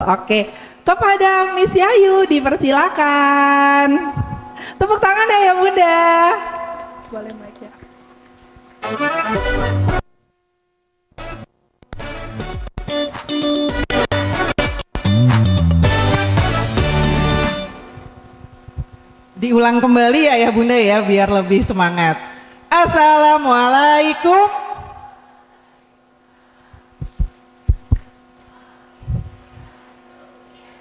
Oke, kepada Miss Yayu dipersilakan. Tepuk tangan ya Bunda. Boleh mic ya. Diulang kembali ya Bunda ya, biar lebih semangat. Assalamualaikum.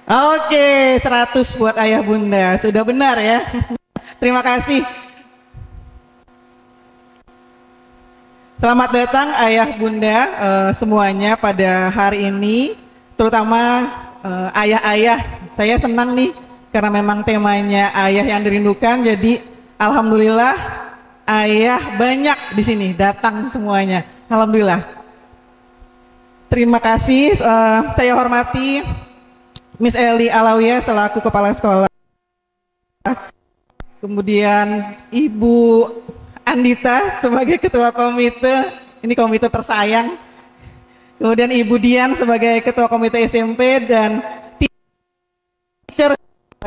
Oke, 100 buat ayah bunda, sudah benar ya. Terima kasih. Selamat datang ayah bunda semuanya pada hari ini, terutama ayah-ayah. Saya senang nih karena memang temanya ayah yang dirindukan, jadi alhamdulillah ayah banyak di sini datang semuanya. Alhamdulillah. Terima kasih. Saya hormati Miss Eli Alawiyah selaku Kepala Sekolah, kemudian Ibu Andita sebagai Ketua Komite, ini komite tersayang, kemudian Ibu Dian sebagai Ketua Komite SMP, dan teacher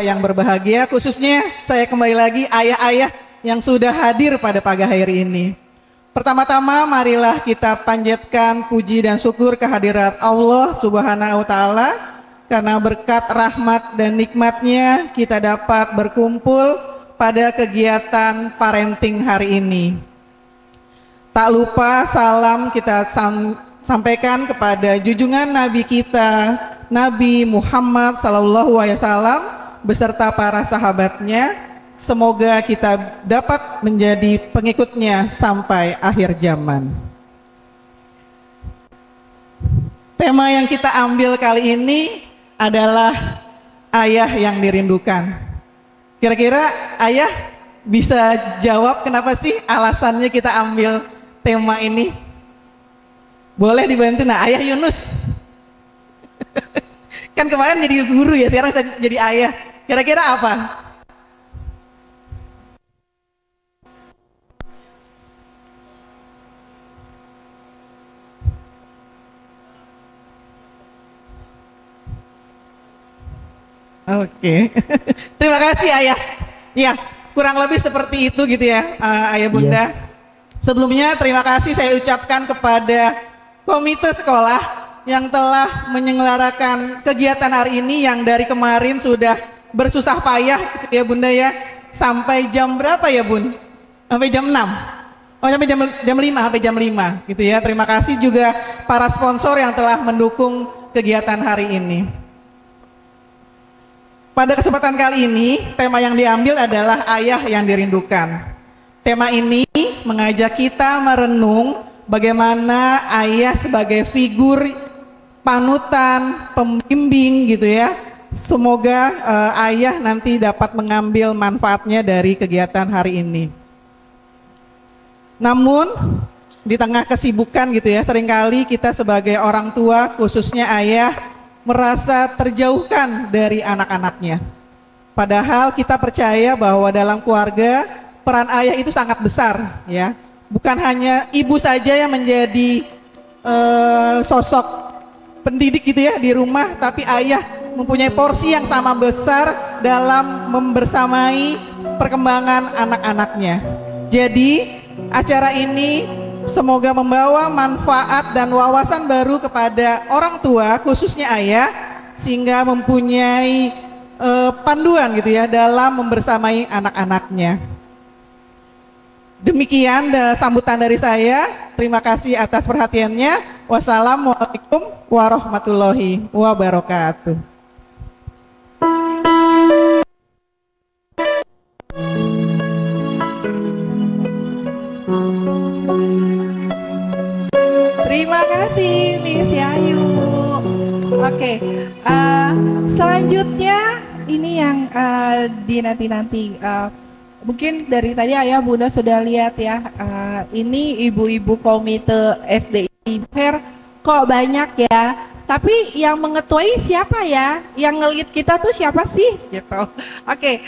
yang berbahagia, khususnya saya kembali lagi ayah-ayah yang sudah hadir pada pagi hari ini. Pertama-tama marilah kita panjatkan puji dan syukur kehadirat Allah Subhanahu wa Ta'ala, karena berkat rahmat dan nikmatnya kita dapat berkumpul pada kegiatan parenting hari ini. Tak lupa salam kita sampaikan kepada junjungan Nabi kita, Nabi Muhammad SAW beserta para sahabatnya. Semoga kita dapat menjadi pengikutnya sampai akhir zaman. Tema yang kita ambil kali ini adalah ayah yang dirindukan. Kira-kira ayah bisa jawab kenapa sih alasannya kita ambil tema ini? Boleh dibantu? Nah, ayah Yunus. Kan kemarin jadi guru ya, sekarang saya jadi ayah. Kira-kira apa? Oke, terima kasih ayah. Ya, kurang lebih seperti itu gitu ya, ayah bunda. Sebelumnya terima kasih saya ucapkan kepada komite sekolah yang telah menyelenggarakan kegiatan hari ini, yang dari kemarin sudah bersusah payah gitu ya bunda ya. Sampai jam berapa ya bun? Sampai jam 6? Oh, sampai jam 5, sampai jam 5 gitu ya. Terima kasih juga para sponsor yang telah mendukung kegiatan hari ini. Pada kesempatan kali ini, tema yang diambil adalah ayah yang dirindukan. Tema ini mengajak kita merenung bagaimana ayah sebagai figur panutan, pembimbing gitu ya. Semoga ayah nanti dapat mengambil manfaatnya dari kegiatan hari ini. Namun, di tengah kesibukan gitu ya, seringkali kita sebagai orang tua, khususnya ayah, merasa terjauhkan dari anak-anaknya. Padahal kita percaya bahwa dalam keluarga peran ayah itu sangat besar ya. Bukan hanya ibu saja yang menjadi sosok pendidik gitu ya di rumah, tapi ayah mempunyai porsi yang sama besar dalam membersamai perkembangan anak-anaknya. Jadi acara ini semoga membawa manfaat dan wawasan baru kepada orang tua, khususnya ayah, sehingga mempunyai panduan gitu ya dalam membersamai anak-anaknya. Demikian sambutan dari saya. Terima kasih atas perhatiannya. Wassalamualaikum warahmatullahi wabarakatuh. Terima kasih Miss Yayu. Oke, selanjutnya ini yang dinanti-nanti. Mungkin dari tadi ayah bunda sudah lihat ya, ini ibu-ibu komite SDI Fair kok banyak ya. Tapi yang mengetuai siapa ya? Yang ngelit kita tuh siapa sih? Gitu. Oke,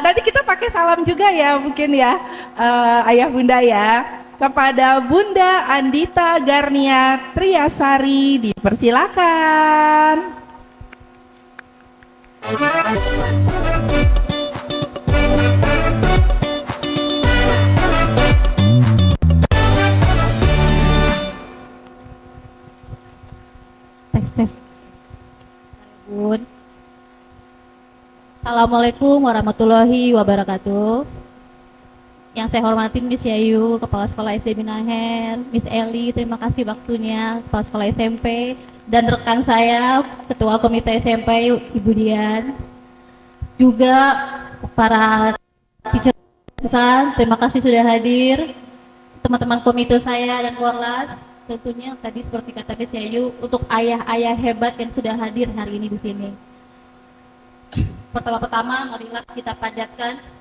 nanti kita pakai salam juga ya mungkin ya, ayah bunda ya. Kepada Bunda Andita Garnia Triasari dipersilakan. Tes tes. Bun. Assalamualaikum warahmatullahi wabarakatuh. Yang saya hormati Miss Yayu, Kepala Sekolah SD Binaher, Miss Eli, terima kasih waktunya, Kepala Sekolah SMP, dan rekan saya, Ketua Komite SMP, Ibu Dian. Juga para teacher, terima kasih sudah hadir. Teman-teman komite saya dan Korlas, tentunya tadi seperti kata Miss Yayu, untuk ayah-ayah hebat yang sudah hadir hari ini di sini. Pertama-tama, marilah kita panjatkan.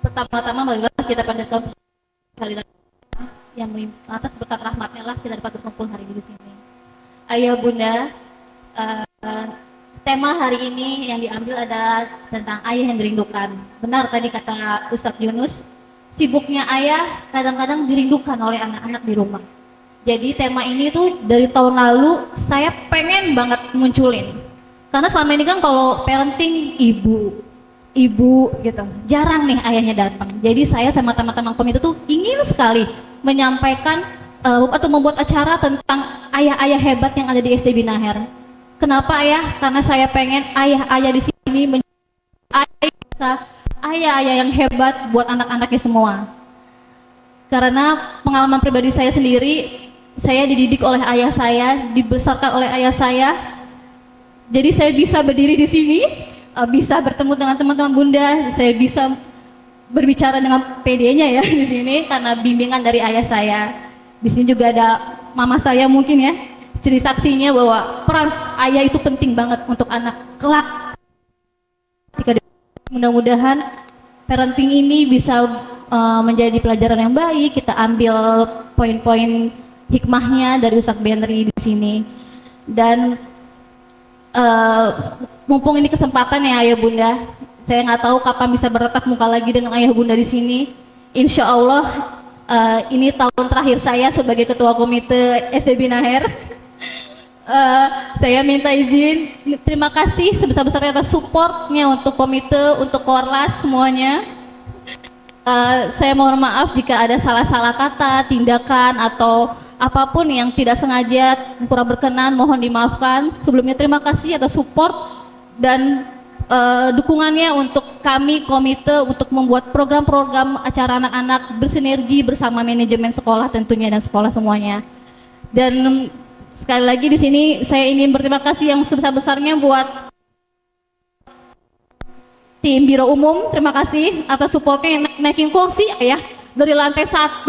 Marilah kita panjatkan yang atas berkat rahmatnya lah kita dapat berkumpul hari ini di sini. Ayah Bunda, tema hari ini yang diambil adalah tentang ayah yang dirindukan. Benar tadi kata Ustadz Yunus, sibuknya ayah kadang-kadang dirindukan oleh anak-anak di rumah. Jadi tema ini tuh dari tahun lalu saya pengen banget munculin. Karena selama ini kan kalau parenting ibu gitu, jarang nih ayahnya datang. Jadi saya sama teman-teman komite tuh ingin sekali menyampaikan atau membuat acara tentang ayah-ayah hebat yang ada di SD Binaher. Kenapa ayah? Karena saya pengen ayah-ayah di sini menjadi ayah-ayah yang hebat buat anak-anaknya semua. Karena pengalaman pribadi saya sendiri, saya dididik oleh ayah saya, dibesarkan oleh ayah saya. Jadi saya bisa berdiri di sini, bisa bertemu dengan teman-teman Bunda, saya bisa berbicara dengan PD-nya ya di sini karena bimbingan dari ayah saya. Di sini juga ada mama saya mungkin ya, jadi saksinya bahwa peran ayah itu penting banget untuk anak kelak. Mudah-mudahan parenting ini bisa menjadi pelajaran yang baik. Kita ambil poin-poin hikmahnya dari Ustadz Benri di sini. Dan mumpung ini kesempatan ya Ayah Bunda, saya nggak tahu kapan bisa bertatap muka lagi dengan Ayah Bunda di sini. Insya Allah ini tahun terakhir saya sebagai Ketua Komite SD Binaher. Saya minta izin, terima kasih sebesar-besarnya atas supportnya untuk komite, untuk Korlas semuanya. Saya mohon maaf jika ada salah-salah kata, tindakan atau apapun yang tidak sengaja kurang berkenan, mohon dimaafkan. Sebelumnya terima kasih atas support dan dukungannya untuk kami komite untuk membuat program-program acara anak-anak bersinergi bersama manajemen sekolah tentunya dan sekolah semuanya. Dan sekali lagi di sini saya ingin berterima kasih yang sebesar-besarnya buat tim Biro Umum, terima kasih atas supportnya yang naikin kursi ya dari lantai 1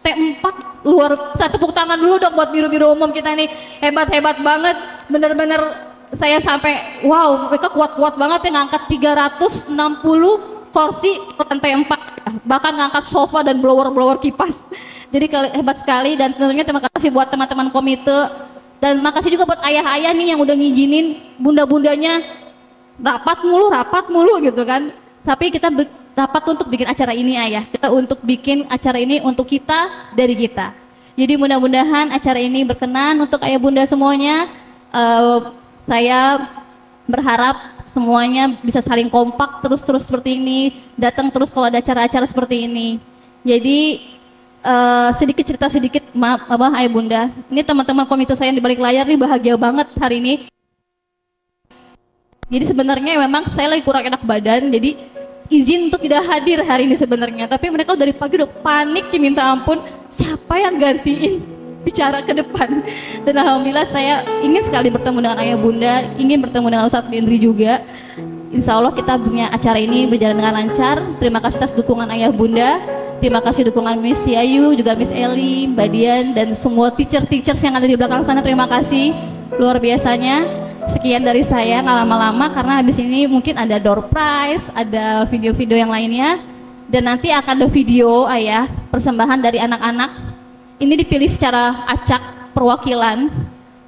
T4 luar biasa. Tepuk tangan dulu dong buat Biro Umum kita nih, hebat-hebat banget, bener-bener saya sampai wow, mereka kuat-kuat banget ya ngangkat 360 kursi ke lantai 4, bahkan ngangkat sofa dan blower kipas. Jadi hebat sekali dan tentunya terima kasih buat teman-teman komite dan makasih juga buat ayah-ayah nih yang udah ngizinin bunda-bundanya rapat mulu gitu kan. Tapi kita rapat untuk bikin acara ini ayah, kita untuk bikin acara ini untuk kita dari kita. Jadi mudah-mudahan acara ini berkenan untuk ayah bunda semuanya. Saya berharap semuanya bisa saling kompak terus seperti ini, datang terus kalau ada acara-acara seperti ini. Jadi sedikit cerita sedikit, maaf Abah, Ayah Bunda. Ini teman-teman komite saya yang di balik layar nih bahagia banget hari ini. Jadi sebenarnya memang saya lagi kurang enak badan, jadi izin untuk tidak hadir hari ini sebenarnya. Tapi mereka dari pagi udah panik, ya minta ampun, siapa yang gantiin bicara ke depan. Dan alhamdulillah saya ingin sekali bertemu dengan Ayah Bunda, ingin bertemu dengan Ustadz Benri juga. Insya Allah kita punya acara ini berjalan dengan lancar. Terima kasih atas dukungan Ayah Bunda. Terima kasih dukungan Miss Yayu, juga Miss Eli, Mbak Dian, dan semua teachers yang ada di belakang sana. Terima kasih luar biasanya. Sekian dari saya, nggak lama-lama karena habis ini mungkin ada door prize, ada video-video yang lainnya, dan nanti akan ada video ayah persembahan dari anak-anak. Ini dipilih secara acak perwakilan,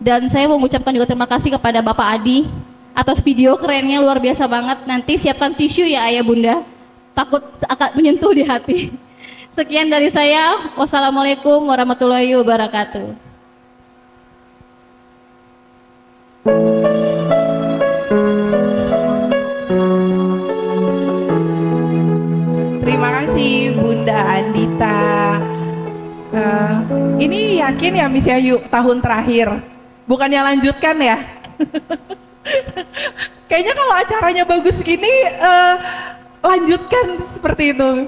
dan saya mau mengucapkan juga terima kasih kepada Bapak Adi atas video kerennya, luar biasa banget. Nanti siapkan tisu ya Ayah Bunda, takut akan menyentuh di hati. Sekian dari saya, wassalamualaikum warahmatullahi wabarakatuh. Ini yakin ya Miss Yayu tahun terakhir, bukannya lanjutkan ya? Kayaknya kalau acaranya bagus gini, lanjutkan seperti itu.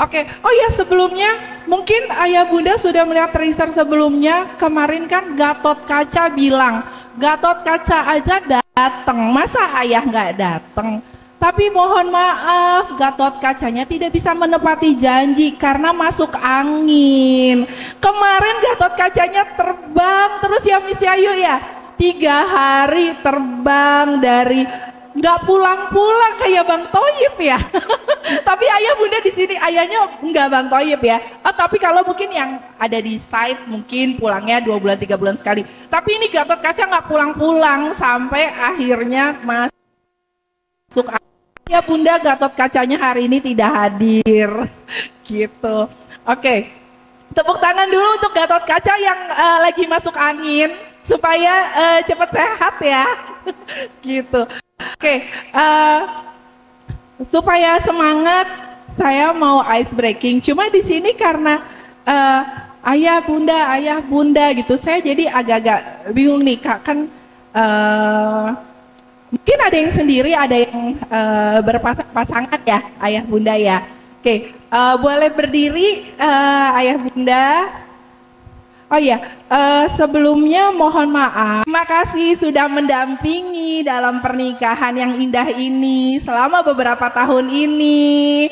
Oke. Oh ya, sebelumnya mungkin ayah bunda sudah melihat teaser sebelumnya. Kemarin kan Gatot Kaca bilang, Gatot Kaca aja datang, masa ayah nggak datang? Tapi mohon maaf, Gatot Kacanya tidak bisa menepati janji karena masuk angin. Kemarin Gatot Kacanya terbang terus ya Miss Yayu ya, 3 hari terbang dari nggak pulang-pulang kayak Bang Toyib ya. Tapi ayah bunda di sini ayahnya nggak Bang Toyib ya. Tapi kalau mungkin yang ada di site mungkin pulangnya 2 bulan 3 bulan sekali. Tapi ini Gatot Kaca nggak pulang-pulang sampai akhirnya masuk. Ya bunda, Gatot Kacanya hari ini tidak hadir. Gitu. Oke. Tepuk tangan dulu untuk Gatot Kaca yang lagi masuk angin supaya cepat sehat ya. Gitu. Oke, supaya semangat, saya mau ice breaking. Cuma di sini karena ayah bunda gitu, saya jadi agak-agak bingung nih kak. Kan mungkin ada yang sendiri, ada yang berpasangan ya, ayah bunda ya. Oke, boleh berdiri ayah bunda. Oh iya, sebelumnya mohon maaf. Terima kasih sudah mendampingi dalam pernikahan yang indah ini selama beberapa tahun ini.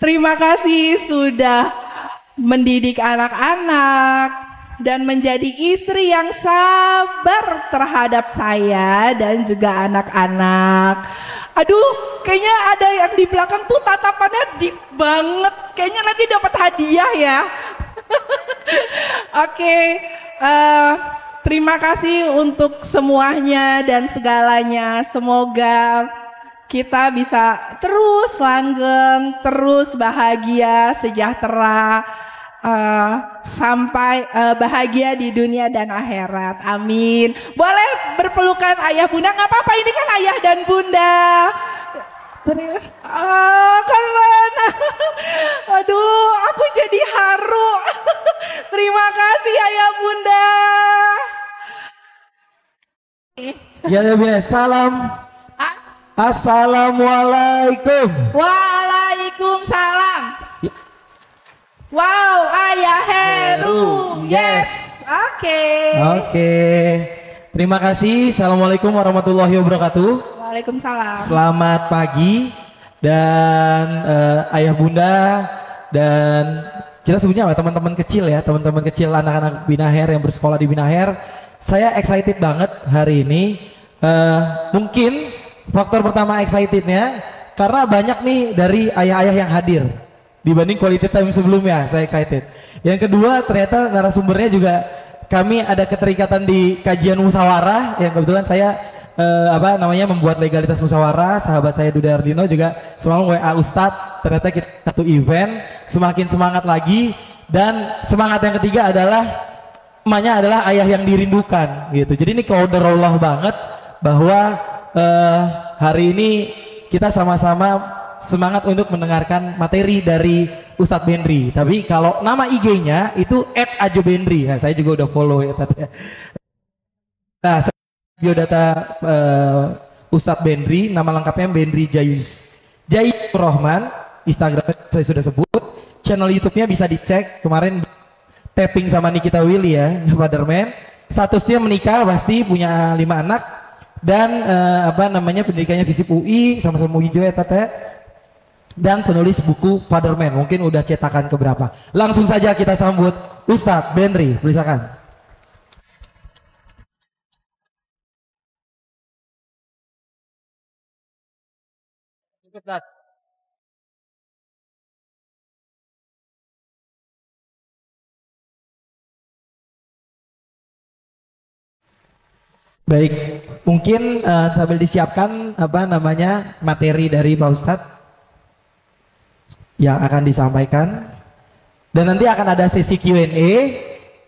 Terima kasih sudah mendidik anak-anak dan menjadi istri yang sabar terhadap saya dan juga anak-anak. Aduh, kayaknya ada yang di belakang tuh tatapannya deep banget. Kayaknya nanti dapat hadiah ya. Oke, terima kasih untuk semuanya dan segalanya. Semoga kita bisa terus langgeng, terus bahagia, sejahtera, sampai bahagia di dunia dan akhirat. Amin. Boleh berpelukan ayah bunda, nggak apa-apa, ini kan ayah dan bunda. Keren. Aduh, aku jadi haru. Terima kasih ayah bunda. Ya Nabi, salam. Assalamualaikum. Waalaikumsalam. Wow, ayah Heru. Yes. Oke. Terima kasih. Assalamualaikum warahmatullahi wabarakatuh. Waalaikumsalam. Selamat pagi dan ayah bunda dan kita sebutnya apa, teman-teman kecil ya, teman-teman kecil anak-anak Binaher yang bersekolah di Binaher. Saya excited banget hari ini. Mungkin faktor pertama excitednya karena banyak nih dari ayah-ayah yang hadir dibanding quality time sebelumnya. Saya excited. Yang kedua, ternyata narasumbernya juga kami ada keterikatan di kajian musyawarah yang kebetulan saya membuat legalitas musyawarah. Sahabat saya Duda Ardino juga semalam WA Ustadz, ternyata kita satu event, semakin semangat lagi. Dan semangat yang ketiga adalah namanya adalah ayah yang dirindukan gitu. Jadi ini qadarullah banget bahwa hari ini kita sama-sama semangat untuk mendengarkan materi dari Ustadz Bendri. Tapi kalau nama IG-nya itu @ajobendri. Nah, saya juga udah follow ya tadi. Nah, biodata Ustadz Bendri, nama lengkapnya Bendri Jayus Rahman. Instagram saya sudah sebut. Channel YouTube-nya bisa dicek. Kemarin tapping sama Nikita Willy ya, Fatherman. Statusnya menikah, pasti punya 5 anak dan pendidikannya FISIP UI sama-sama UI juga ya Tete. Dan penulis buku Fatherman, mungkin udah cetakan keberapa. Langsung saja kita sambut Ustadz Bendri, silakan. Baik, mungkin sambil disiapkan materi dari Pak Ustadz yang akan disampaikan, dan nanti akan ada sesi Q&A.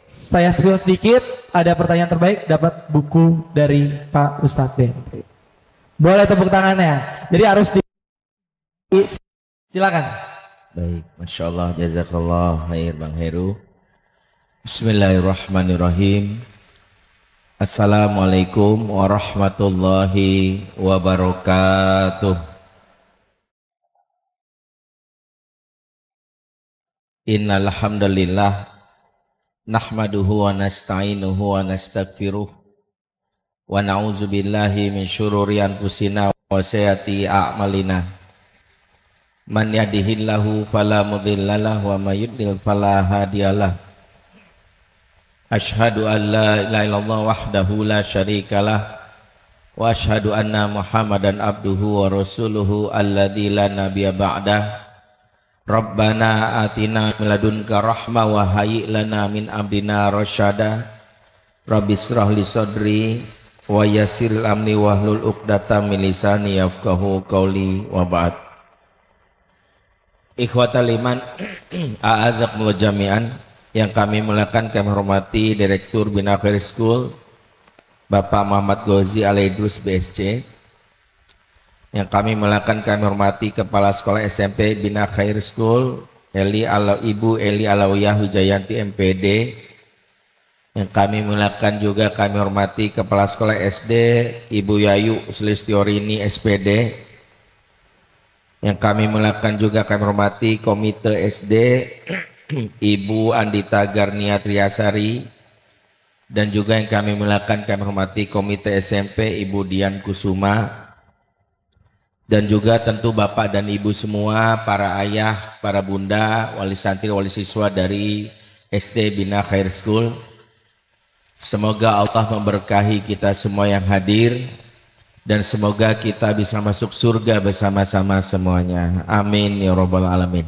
Saya spill sedikit, ada pertanyaan terbaik dapat buku dari Pak Ustadz Bendri. Boleh tepuk tangannya. Jadi harus silakan. Baik, Masya Allah, jazakallah khair Bang Heru. Bismillahirrahmanirrahim. Assalamualaikum warahmatullahi wabarakatuh. Innal hamdalillah nahmaduhu wa nasta'inuhu wa nastaghfiruh wa na'udzu billahi min syururi anfusina wa sayyiati a'malina. Man yahdihillahu fala mudhillalah wa may yudlil fala hadiyalah. Asyhadu an la ilaha illallah wahdahu la syarikalah wa asyhadu anna Muhammadan abduhu wa rasuluhu alladzi la nabiyya ba'dah. Rabbana atina min ladunka rahmah wa hayyi lana min amrina rasyada. Rabbishrah li sadri wa yassir amri wahlul 'uqdatam min lisani yafqahu qawli wa ba'd. Ikhwatal iman, a'azakumullah jami'an, yang kami muliakan, kami hormati Direktur Bina Khair School Bapak Muhammad Gozi Alaidrus BSC, yang kami muliakan, kami hormati Kepala Sekolah SMP Bina Khair School Ibu Eli Alawiyah Wijayanti MPD, yang kami muliakan juga kami hormati Kepala Sekolah SD Ibu Yayu Sulistiorini SPD, yang kami muliakan juga kami hormati Komite SD Ibu Andita Garnia Triasari, dan juga yang kami muliakan kami hormati Komite SMP Ibu Dian Kusuma, dan juga tentu Bapak dan Ibu semua, para ayah, para bunda, wali santri, wali siswa dari SD Bina Khair School. Semoga Allah memberkahi kita semua yang hadir, dan semoga kita bisa masuk surga bersama-sama semuanya. Amin ya rabbal alamin.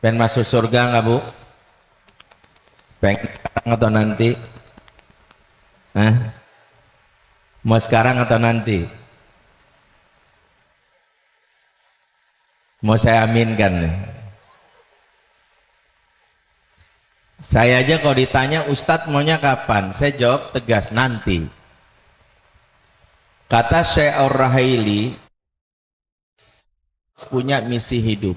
Pengen masuk surga nggak Bu? Pengen sekarang atau nanti? Mau sekarang atau nanti? Mau saya aminkan? Saya aja kalau ditanya Ustadz maunya kapan? Saya jawab tegas, nanti. Kata Syekh Ar-Rahaili, punya misi hidup.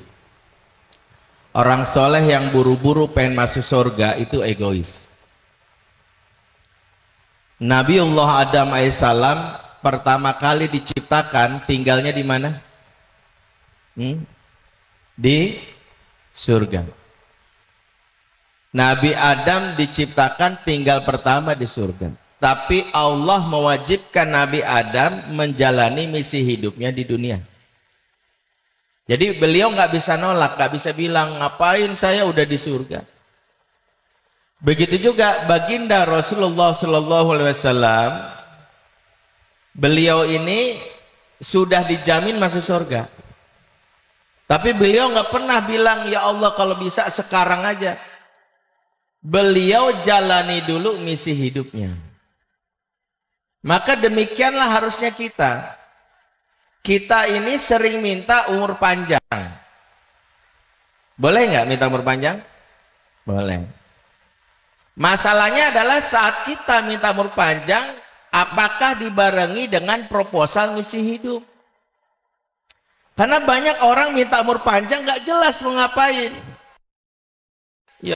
Orang soleh yang buru-buru pengen masuk surga itu egois. Nabiullah Adam alaihissalam pertama kali diciptakan tinggalnya di mana? Di surga. Nabi Adam diciptakan tinggal pertama di surga. Tapi Allah mewajibkan Nabi Adam menjalani misi hidupnya di dunia. Jadi beliau nggak bisa nolak, nggak bisa bilang ngapain saya udah di surga. Begitu juga baginda Rasulullah Sallallahu Alaihi Wasallam, beliau ini sudah dijamin masuk surga. Tapi beliau nggak pernah bilang ya Allah kalau bisa sekarang aja. Beliau jalani dulu misi hidupnya. Maka demikianlah harusnya kita. Kita ini sering minta umur panjang. Boleh nggak minta umur panjang? Boleh. Masalahnya adalah saat kita minta umur panjang, apakah dibarengi dengan proposal misi hidup? Karena banyak orang minta umur panjang nggak jelas mau ngapain. Ya,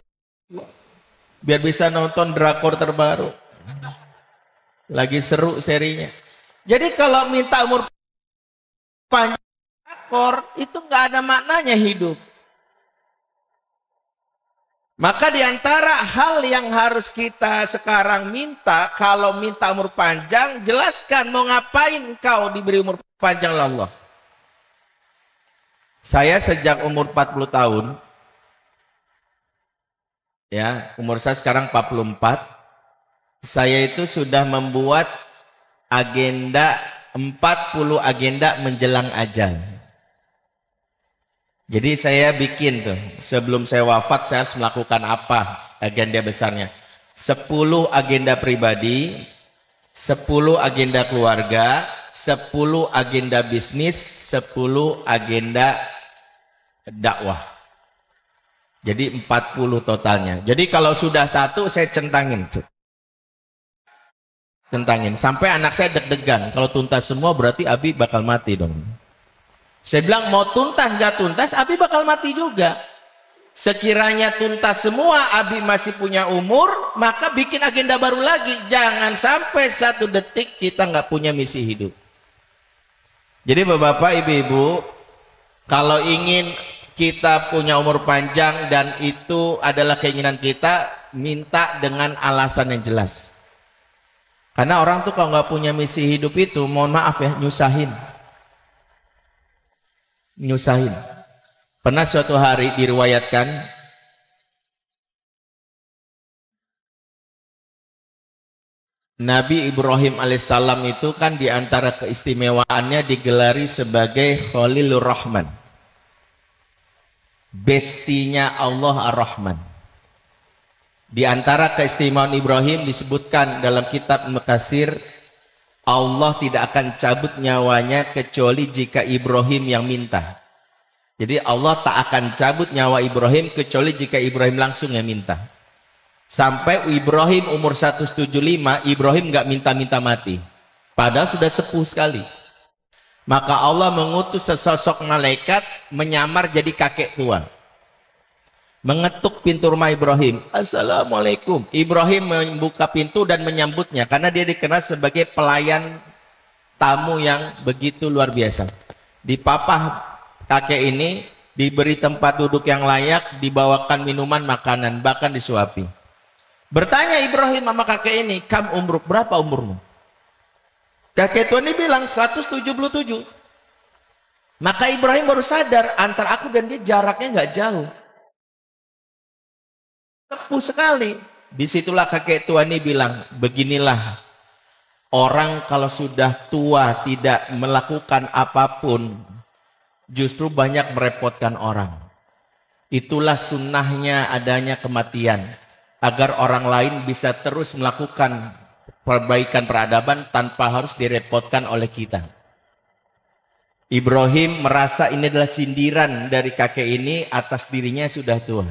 biar bisa nonton drakor terbaru. Lagi seru serinya. Jadi kalau minta umur panjang drakor itu nggak ada maknanya hidup. Maka diantara hal yang harus kita sekarang minta, kalau minta umur panjang, jelaskan mau ngapain kau diberi umur panjang oleh Allah. Saya sejak umur 40 tahun, ya umur saya sekarang 44, saya itu sudah membuat agenda 40 agenda menjelang ajal. Jadi saya bikin tuh, sebelum saya wafat saya harus melakukan apa agenda besarnya. 10 agenda pribadi, 10 agenda keluarga, 10 agenda bisnis, 10 agenda dakwah. Jadi 40 totalnya. Jadi kalau sudah satu saya centangin. Centangin. Sampai anak saya deg-degan. Kalau tuntas semua berarti Abi bakal mati dong. Saya bilang mau tuntas gak tuntas, Abi bakal mati juga. Sekiranya tuntas semua, Abi masih punya umur, maka bikin agenda baru lagi. Jangan sampai satu detik kita nggak punya misi hidup. Jadi bapak-bapak, ibu-ibu, kalau ingin kita punya umur panjang dan itu adalah keinginan kita, minta dengan alasan yang jelas. Karena orang tuh kalau nggak punya misi hidup itu, mohon maaf ya, nyusahin. Pernah suatu hari diriwayatkan Nabi Ibrahim alaihissalam itu kan diantara keistimewaannya digelari sebagai Khalilur Rahman, bestinya Allah Ar-Rahman. Di antara keistimewaan Ibrahim disebutkan dalam kitab Al-Muqtasir, Allah tidak akan cabut nyawanya kecuali jika Ibrahim yang minta. Jadi Allah tak akan cabut nyawa Ibrahim kecuali jika Ibrahim langsung yang minta. Sampai Ibrahim umur 175, Ibrahim nggak minta-minta mati. Padahal sudah sepuh sekali. Maka Allah mengutus sesosok malaikat menyamar jadi kakek tua. Mengetuk pintu rumah Ibrahim. Assalamualaikum. Ibrahim membuka pintu dan menyambutnya karena dia dikenal sebagai pelayan tamu yang begitu luar biasa. Dipapah kakek ini, diberi tempat duduk yang layak, dibawakan minuman, makanan, bahkan disuapi. Bertanya Ibrahim sama kakek ini, "Kam umruk, berapa umurmu?" Kakek tua ini bilang 177. Maka Ibrahim baru sadar antara aku dan dia jaraknya nggak jauh. Sepuh sekali. Disitulah kakek tua ini bilang, beginilah orang kalau sudah tua tidak melakukan apapun, justru banyak merepotkan orang. Itulah sunnahnya adanya kematian, agar orang lain bisa terus melakukan perbaikan peradaban tanpa harus direpotkan oleh kita. Ibrahim merasa ini adalah sindiran dari kakek ini atas dirinya sudah tua.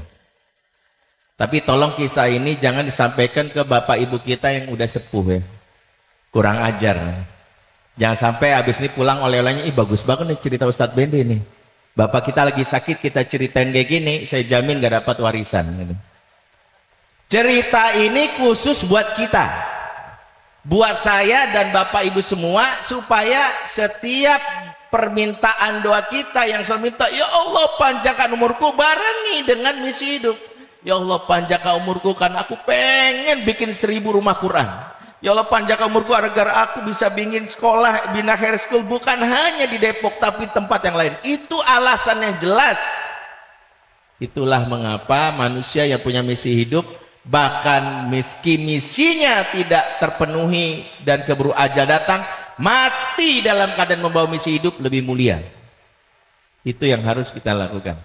Tapi tolong kisah ini jangan disampaikan ke bapak ibu kita yang udah sepuh ya. Kurang ajar. Jangan sampai habis ini pulang oleh-olehnya, ih bagus banget nih cerita Ustadz Bendi ini. Bapak kita lagi sakit, kita ceritain kayak gini, saya jamin gak dapat warisan. Cerita ini khusus buat kita. Buat saya dan bapak ibu semua, supaya setiap permintaan doa kita yang saya minta, ya Allah panjangkan umurku, barengi dengan misi hidup. Ya Allah panjangkan umurku karena aku pengen bikin 1000 rumah Quran. Ya Allah panjangkan umurku agar aku bisa bikin sekolah Bina Khair School, bukan hanya di Depok tapi tempat yang lain. Itu alasan yang jelas. Itulah mengapa manusia yang punya misi hidup, bahkan meski misinya tidak terpenuhi dan keburu ajal datang, mati dalam keadaan membawa misi hidup lebih mulia. Itu yang harus kita lakukan.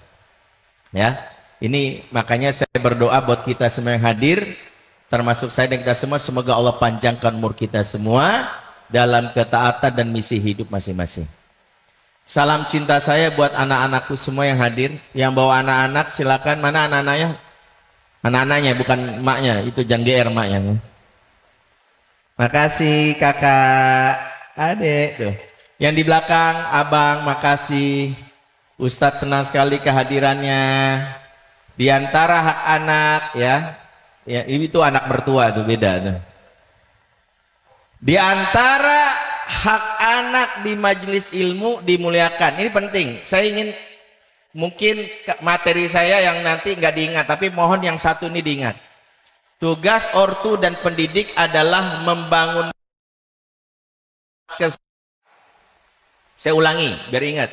Ya. Ini makanya saya berdoa buat kita semua yang hadir, termasuk saya dan kita semua, semoga Allah panjangkan umur kita semua dalam ketaatan dan misi hidup masing-masing. Salam cinta saya buat anak-anakku semua yang hadir. Yang bawa anak-anak silakan, mana anak-anaknya? Anak-anaknya bukan emaknya, itu jangan GR emaknya. Makasih kakak, adik tuh. Yang di belakang abang, makasih. Ustadz senang sekali kehadirannya. Di antara hak anak ya, itu anak mertua tuh beda tuh. Di antara hak anak di majelis ilmu dimuliakan. Ini penting. Saya ingin mungkin materi saya yang nanti nggak diingat, tapi mohon yang satu ini diingat. Tugas ortu dan pendidik adalah membangun. Saya ulangi biar ingat.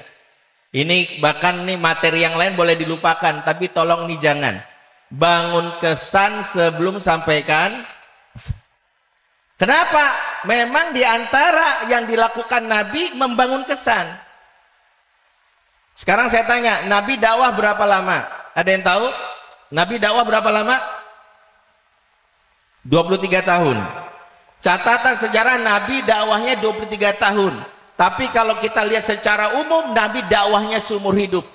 Ini bahkan nih materi yang lain boleh dilupakan, tapi tolong nih jangan. Bangun kesan sebelum sampaikan. Kenapa? Memang diantara yang dilakukan Nabi membangun kesan. Sekarang saya tanya, Nabi dakwah berapa lama? Ada yang tahu? Nabi dakwah berapa lama? 23 tahun. Catatan sejarah Nabi dakwahnya 23 tahun. Tapi kalau kita lihat secara umum, Nabi dakwahnya seumur hidup.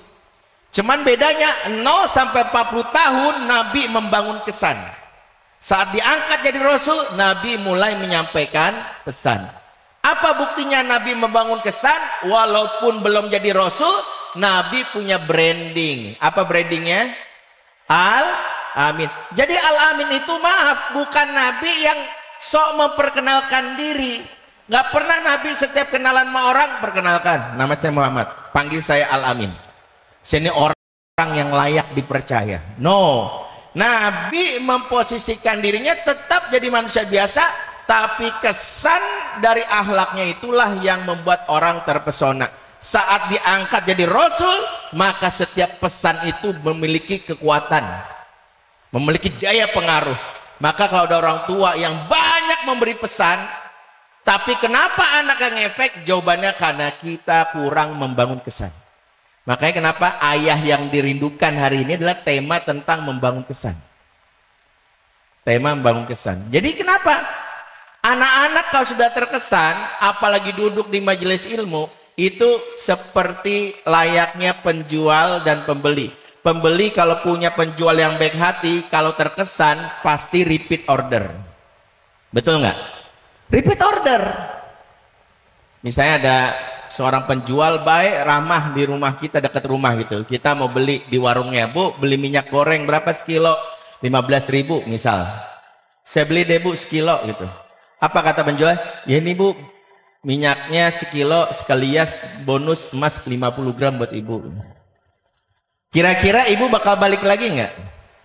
Cuman bedanya 0 sampai 40 tahun Nabi membangun kesan. Saat diangkat jadi Rasul, Nabi mulai menyampaikan pesan. Apa buktinya Nabi membangun kesan? Walaupun belum jadi Rasul, Nabi punya branding. Apa brandingnya? Al-Amin. Jadi Al-Amin itu maaf, bukan Nabi yang sok memperkenalkan diri. Gak pernah Nabi setiap kenalan sama orang, perkenalkan, nama saya Muhammad, panggil saya Al-Amin. Saya ini orang yang layak dipercaya. No, Nabi memposisikan dirinya tetap jadi manusia biasa, tapi kesan dari akhlaknya itulah yang membuat orang terpesona. Saat diangkat jadi Rasul, maka setiap pesan itu memiliki kekuatan, memiliki daya pengaruh. Maka kalau ada orang tua yang banyak memberi pesan, tapi kenapa anak yang ngefek? Jawabannya karena kita kurang membangun kesan. Makanya kenapa ayah yang dirindukan hari ini adalah tema tentang membangun kesan. Tema membangun kesan. Jadi kenapa? Anak-anak kalau sudah terkesan, apalagi duduk di majelis ilmu, itu seperti layaknya penjual dan pembeli. Pembeli kalau punya penjual yang baik hati, kalau terkesan pasti repeat order. Betul nggak? Repeat order. Misalnya ada seorang penjual baik, ramah di rumah kita, dekat rumah gitu. Kita mau beli di warungnya, Bu, beli minyak goreng berapa sekilo? 15.000 misal. Saya beli deh Bu sekilo gitu. Apa kata penjual? Ya ini Bu, minyaknya sekilo sekalian bonus emas 50 gram buat Ibu. Kira-kira Ibu bakal balik lagi nggak?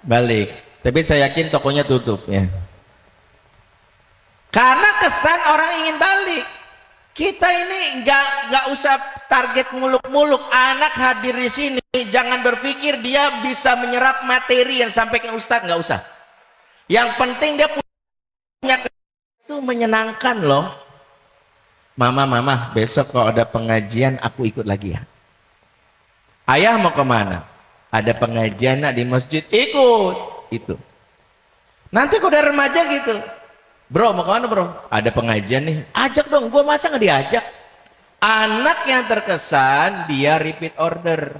Balik. Tapi saya yakin tokonya tutup ya. Karena kesan orang ingin balik. Kita ini nggak usah target muluk-muluk. Anak hadir di sini, jangan berpikir dia bisa menyerap materi yang sampaikan Ustadz, nggak usah. Yang penting dia punya itu menyenangkan loh. Mama, besok kalau ada pengajian aku ikut lagi ya. Ayah mau kemana? Ada pengajian nak di masjid, ikut. Itu. Nanti kalau udah remaja gitu, bro mau kemana bro? Ada pengajian nih, ajak dong. Gua masa nggak diajak? Anak yang terkesan dia repeat order.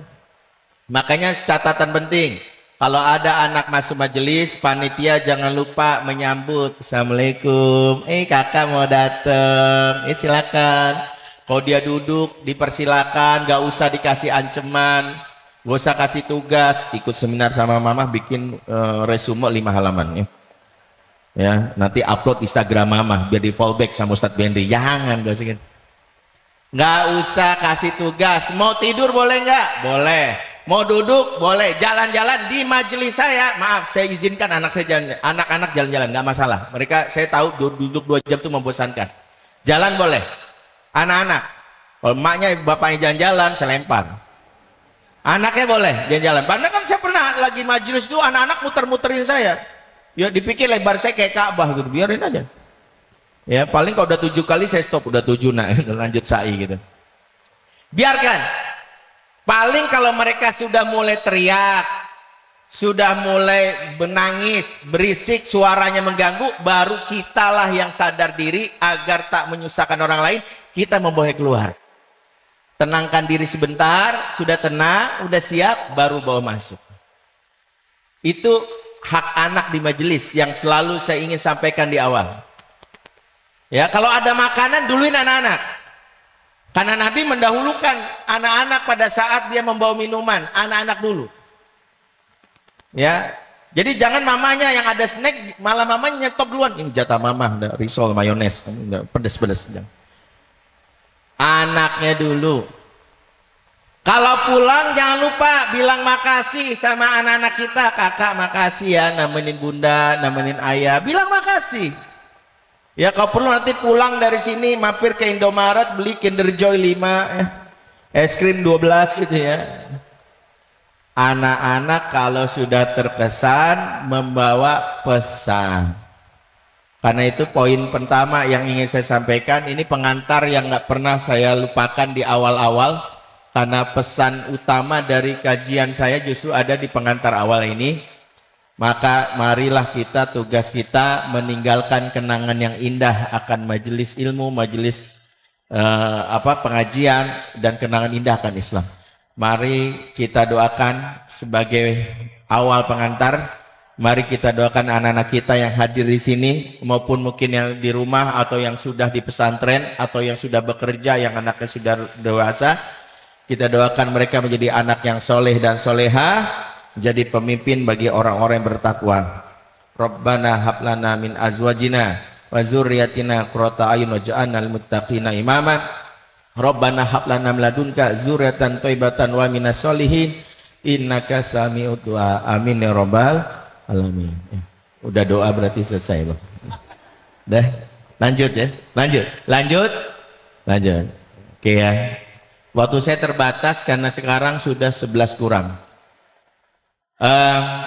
Makanya catatan penting, kalau ada anak masuk majelis, panitia jangan lupa menyambut. Assalamualaikum, kakak mau dateng, silakan. Kalau dia duduk dipersilakan, gak usah dikasih ancaman, gak usah kasih tugas. Ikut seminar sama mama, bikin resume 5 halaman ya. Ya, nanti upload Instagram mama biar di fallback sama Ustadz Bendy. Jangan, gak usah kasih tugas. Mau tidur boleh nggak? Boleh. Mau duduk boleh. Jalan-jalan di majelis saya, maaf saya izinkan anak saya jalan, anak-anak jalan-jalan nggak masalah. Mereka saya tahu duduk 2 jam itu membosankan. Jalan boleh. Anak-anak, kalau emaknya bapaknya jalan-jalan saya lempar. Anaknya boleh jalan-jalan. Padahal kan saya pernah lagi majelis itu anak-anak muter-muterin saya. Ya dipikir lebar saya kayak Ka'bah gitu, biarin aja. Ya paling kalau udah 7 kali saya stop, udah 7 lanjut sa'i gitu. Biarkan. Paling kalau mereka sudah mulai teriak, sudah mulai menangis, berisik, suaranya mengganggu, baru kitalah yang sadar diri agar tak menyusahkan orang lain, kita membawa keluar. Tenangkan diri sebentar, sudah tenang, udah siap, baru bawa masuk. Itu hak anak di majelis yang selalu saya ingin sampaikan di awal. Ya, kalau ada makanan duluin anak-anak. Karena Nabi mendahulukan anak-anak pada saat dia membawa minuman, anak-anak dulu. Ya. Jadi jangan mamanya yang ada snack, malah mamanya nyetop duluan. Ini jatah mama, ada risol mayones, pedes-pedes. Anaknya dulu. Kalau pulang jangan lupa bilang makasih sama anak-anak kita. Kakak makasih ya, nemenin bunda, nemenin ayah. Bilang makasih. Ya kalau perlu nanti pulang dari sini mampir ke Indomaret beli Kinder Joy 5 ya. Es krim 12 gitu ya. Anak-anak kalau sudah terkesan membawa pesan. Karena itu poin pertama yang ingin saya sampaikan, ini pengantar yang nggak pernah saya lupakan di awal-awal, karena pesan utama dari kajian saya justru ada di pengantar awal ini. Maka marilah kita, tugas kita meninggalkan kenangan yang indah akan majelis ilmu, majelis pengajian, dan kenangan indah akan Islam. Mari kita doakan sebagai awal pengantar, Mari kita doakan anak-anak kita yang hadir di sini maupun mungkin yang di rumah atau yang sudah di pesantren atau yang sudah bekerja, yang anaknya sudah dewasa. Kita doakan mereka menjadi anak yang soleh dan soleha, menjadi pemimpin bagi orang-orang yang bertakwa. Rabbana hablana min azwajina wa dzurriyyatina qurrata a'yun waj'alna lil muttaqina imama. Rabbana hablana min ladunka dzurriyyatan thayyibatan wa minas sholihin innaka sami'ud du'a. Amin ya rabbal alamin. Udah doa berarti selesai loh. Dah, lanjut ya. Lanjut. Oke ya. Waktu saya terbatas karena sekarang sudah 11 kurang.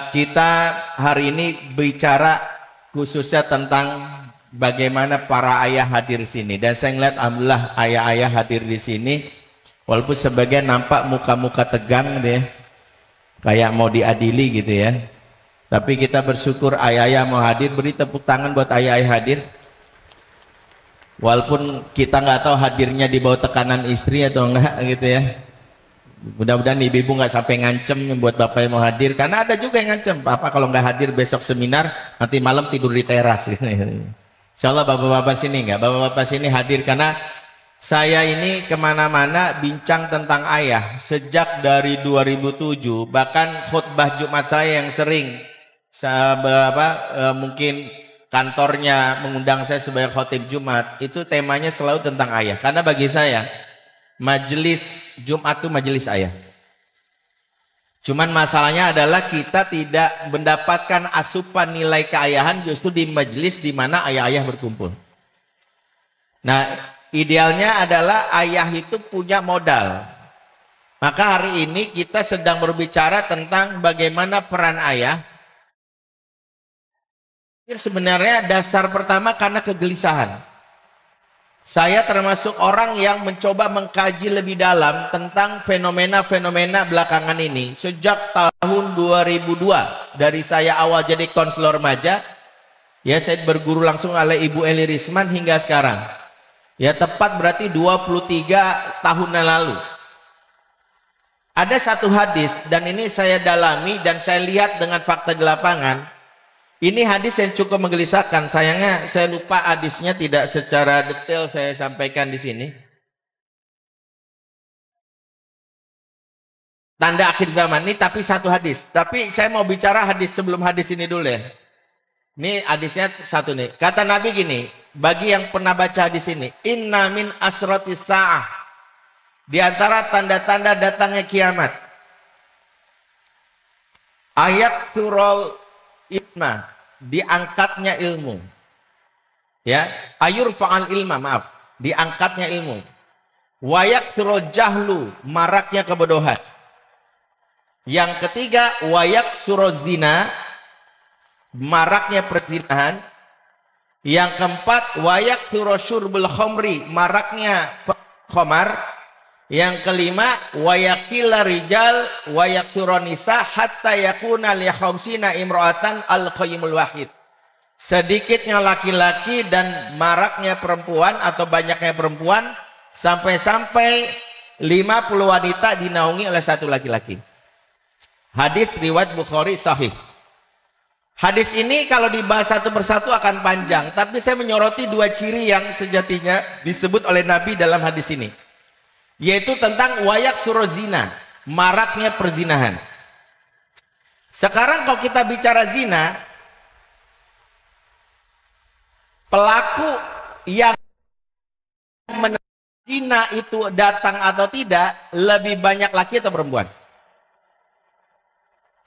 Kita hari ini bicara khususnya tentang bagaimana para ayah hadir di sini. Dan saya ngeliat alhamdulillah ayah-ayah hadir di sini. Walaupun sebagian nampak muka-muka tegang deh, kayak mau diadili gitu ya. Tapi kita bersyukur ayah-ayah mau hadir. Beri tepuk tangan buat ayah-ayah hadir. Walaupun kita nggak tahu hadirnya di bawah tekanan istri atau enggak gitu ya. Mudah-mudahan ibu-ibu nggak sampai ngancem buat bapak yang mau hadir. Karena ada juga yang ngancem, Papa kalau nggak hadir besok seminar, nanti malam tidur di teras. Insya Allah bapak-bapak sini nggak? Bapak-bapak sini hadir karena saya ini kemana-mana bincang tentang ayah. Sejak dari 2007, bahkan khutbah Jumat saya yang sering mungkin kantornya mengundang saya sebagai khotib Jumat, itu temanya selalu tentang ayah. Karena bagi saya majelis Jumat itu majelis ayah. Cuman masalahnya adalah kita tidak mendapatkan asupan nilai keayahan justru di majelis di mana ayah-ayah berkumpul. Nah, idealnya adalah ayah itu punya modal. Maka hari ini kita sedang berbicara tentang bagaimana peran ayah. Sebenarnya dasar pertama karena kegelisahan. Saya termasuk orang yang mencoba mengkaji lebih dalam tentang fenomena-fenomena belakangan ini. Sejak tahun 2002, dari saya awal jadi konselor remaja, ya saya berguru langsung oleh Ibu Eli Risman hingga sekarang. Ya tepat berarti 23 tahun yang lalu. Ada satu hadis, dan ini saya dalami dan saya lihat dengan fakta di lapangan. Ini hadis yang cukup menggelisahkan. Sayangnya saya lupa hadisnya, tidak secara detail saya sampaikan di sini. Tanda akhir zaman ini tapi satu hadis. Tapi saya mau bicara hadis sebelum hadis ini dulu ya. Ini hadisnya satu nih. Kata Nabi gini, bagi yang pernah baca hadis ini, inna min asratis sa'ah. Di antara tanda-tanda datangnya kiamat. Ayat surul ilma, diangkatnya ilmu. Ya, ayur fa'al ilma, maaf, diangkatnya ilmu. Wayak surul jahlu, maraknya kebodohan. Yang ketiga, wayak surul zina, maraknya perzinahan. Yang keempat, wayak surul syurbul khomri, maraknya khamar. Yang kelima, wayakila rijal wayak suronisa hatta yakuna li khamsina imro'atan al-qayyimul wahid. Sedikitnya laki-laki dan maraknya perempuan atau banyaknya perempuan sampai-sampai 50 wanita dinaungi oleh satu laki-laki. Hadis riwayat Bukhari sahih. Hadis ini kalau dibahas satu persatu akan panjang, tapi saya menyoroti dua ciri yang sejatinya disebut oleh Nabi dalam hadis ini. Yaitu tentang wayak surozina, maraknya perzinahan. Sekarang kalau kita bicara zina, pelaku yang zina itu datang atau tidak, lebih banyak laki atau perempuan?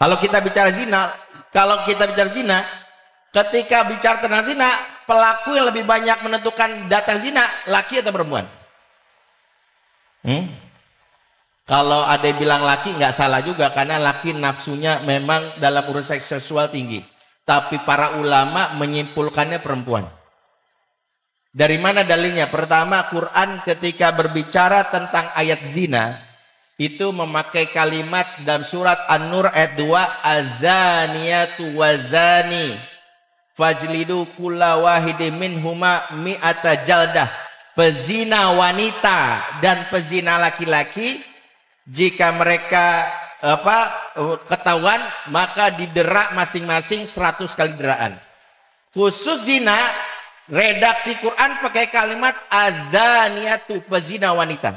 Kalau kita bicara zina, ketika bicara tentang zina, pelaku yang lebih banyak menentukan datang zina, laki atau perempuan? Kalau ada yang bilang laki, nggak salah juga, karena laki nafsunya memang dalam urusan seksual tinggi. Tapi para ulama menyimpulkannya perempuan. Dari mana dalilnya? Pertama, Quran ketika berbicara tentang ayat zina itu memakai kalimat dalam surat An-Nur ayat 2, azaniyatu wazani fajlidu kulla wahidin minhuma mi'ata jaldah. Pezina wanita dan pezina laki-laki, jika mereka ketahuan, maka didera masing-masing 100 kali deraan. Khusus zina, redaksi Quran pakai kalimat azaniatu, pezina wanita.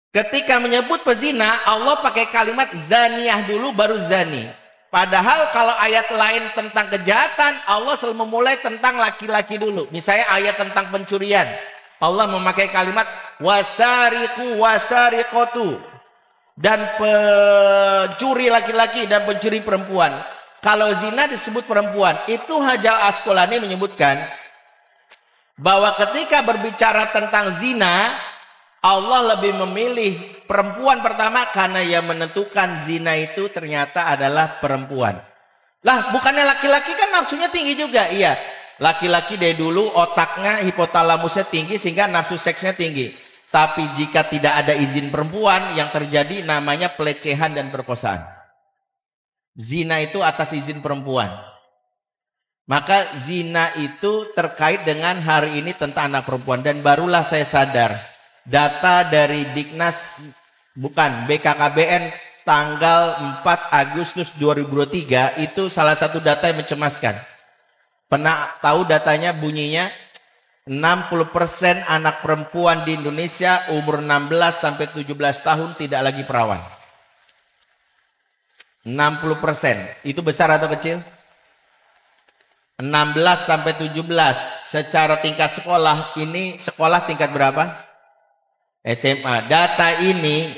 Ketika menyebut pezina, Allah pakai kalimat zaniyah dulu baru zani. Padahal kalau ayat lain tentang kejahatan, Allah selalu memulai tentang laki-laki dulu. Misalnya ayat tentang pencurian, Allah memakai kalimat wasariqu wasariqatu, dan pencuri laki-laki dan pencuri perempuan. Kalau zina disebut perempuan. Itu Hajar Asqalani menyebutkan bahwa ketika berbicara tentang zina, Allah lebih memilih perempuan pertama karena yang menentukan zina itu ternyata adalah perempuan. Lah, bukannya laki-laki kan nafsunya tinggi juga? Iya, laki-laki dari dulu otaknya, hipotalamusnya tinggi sehingga nafsu seksnya tinggi. Tapi jika tidak ada izin perempuan, yang terjadi namanya pelecehan dan perkosaan. Zina itu atas izin perempuan. Maka zina itu terkait dengan hari ini tentang anak perempuan. Dan barulah saya sadar, data dari BKKBN tanggal 4 Agustus 2023 itu salah satu data yang mencemaskan. Pernah tahu datanya bunyinya 60% anak perempuan di Indonesia umur 16 sampai 17 tahun tidak lagi perawan. 60%. Itu besar atau kecil? 16 sampai 17 secara tingkat sekolah. Ini sekolah tingkat berapa? SMA. Data ini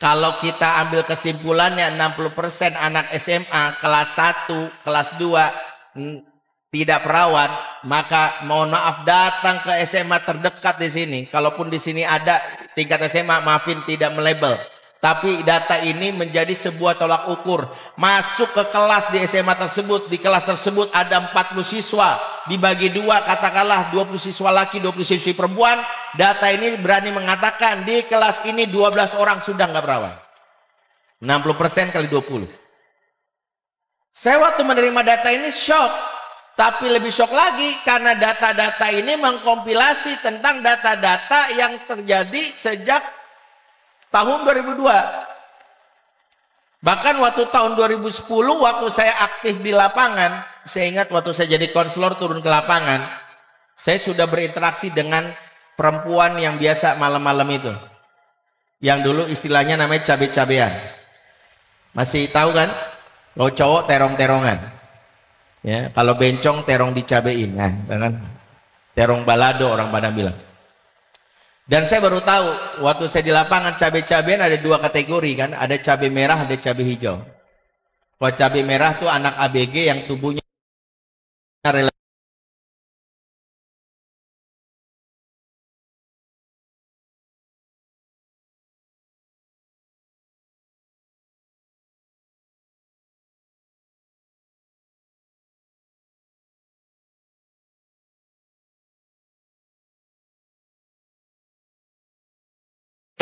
kalau kita ambil kesimpulannya 60% anak SMA kelas 1, kelas 2 tidak perawan, maka mohon maaf datang ke SMA terdekat di sini. Kalaupun di sini ada tingkat SMA, maafin tidak melabel. Tapi data ini menjadi sebuah tolak ukur. Masuk ke kelas di SMA tersebut, di kelas tersebut ada 40 siswa, dibagi dua, katakanlah 20 siswa laki, 20 siswi perempuan. Data ini berani mengatakan di kelas ini 12 orang sudah nggak perawan. 60% kali 20. Saya waktu menerima data ini shock. Tapi lebih shock lagi karena data-data ini mengkompilasi tentang data-data yang terjadi sejak tahun 2002. Bahkan waktu tahun 2010 waktu saya aktif di lapangan, saya ingat waktu saya jadi konselor turun ke lapangan, saya sudah berinteraksi dengan perempuan yang biasa malam-malam itu. Yang dulu istilahnya namanya cabe-cabean. Masih tahu kan? Kalau cowok terong-terongan. Ya, kalau bencong terong dicabein, nah, kan? Terong balado orang Padang bilang. Dan saya baru tahu waktu saya di lapangan cabai-cabean ada dua kategori kan, ada cabai merah, ada cabai hijau. Kalau cabai merah tuh anak ABG yang tubuhnya relatif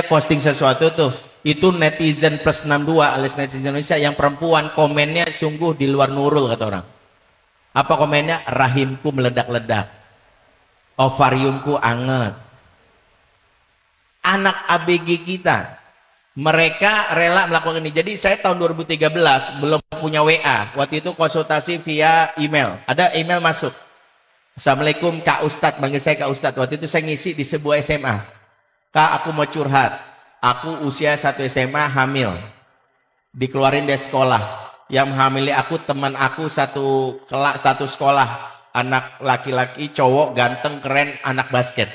posting sesuatu tuh, itu netizen plus 62 alias netizen Indonesia yang perempuan, komennya sungguh di luar nurul kata orang. Apa komennya? Rahimku meledak-ledak, ovariumku anget. Anak ABG kita, mereka rela melakukan ini. Jadi saya tahun 2013 belum punya WA, waktu itu konsultasi via email, ada email masuk, Assalamualaikum Kak Ustadz, panggil saya Kak Ustadz. Waktu itu saya ngisi di sebuah SMA. Kak, aku mau curhat. Aku usia 1 SMA hamil. Dikeluarin dari sekolah. Yang hamili aku teman aku satu sekolah. Anak laki-laki, cowok, ganteng, keren, anak basket.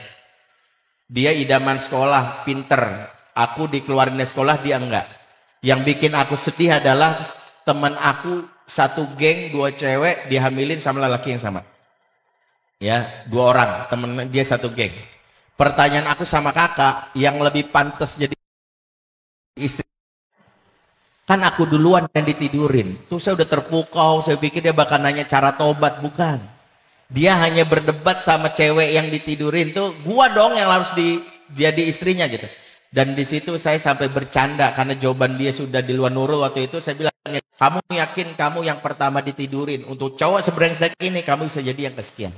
Dia idaman sekolah, pinter. Aku dikeluarin dari sekolah, dia enggak. Yang bikin aku sedih adalah teman aku satu geng, 2 cewek, dihamilin sama laki yang sama. Ya, 2 orang, temen dia satu geng. Pertanyaan aku sama kakak, yang lebih pantas jadi istri, kan aku duluan yang ditidurin. Tuh saya udah terpukau, saya pikir dia bakal nanya cara tobat, bukan. Dia hanya berdebat sama cewek yang ditidurin, tuh gua dong yang harus jadi istrinya gitu. Dan di situ saya sampai bercanda karena jawaban dia sudah di luar nurul. Waktu itu saya bilang, kamu yakin kamu yang pertama ditidurin? Untuk cowok sebrengsek ini kamu bisa jadi yang kesekian.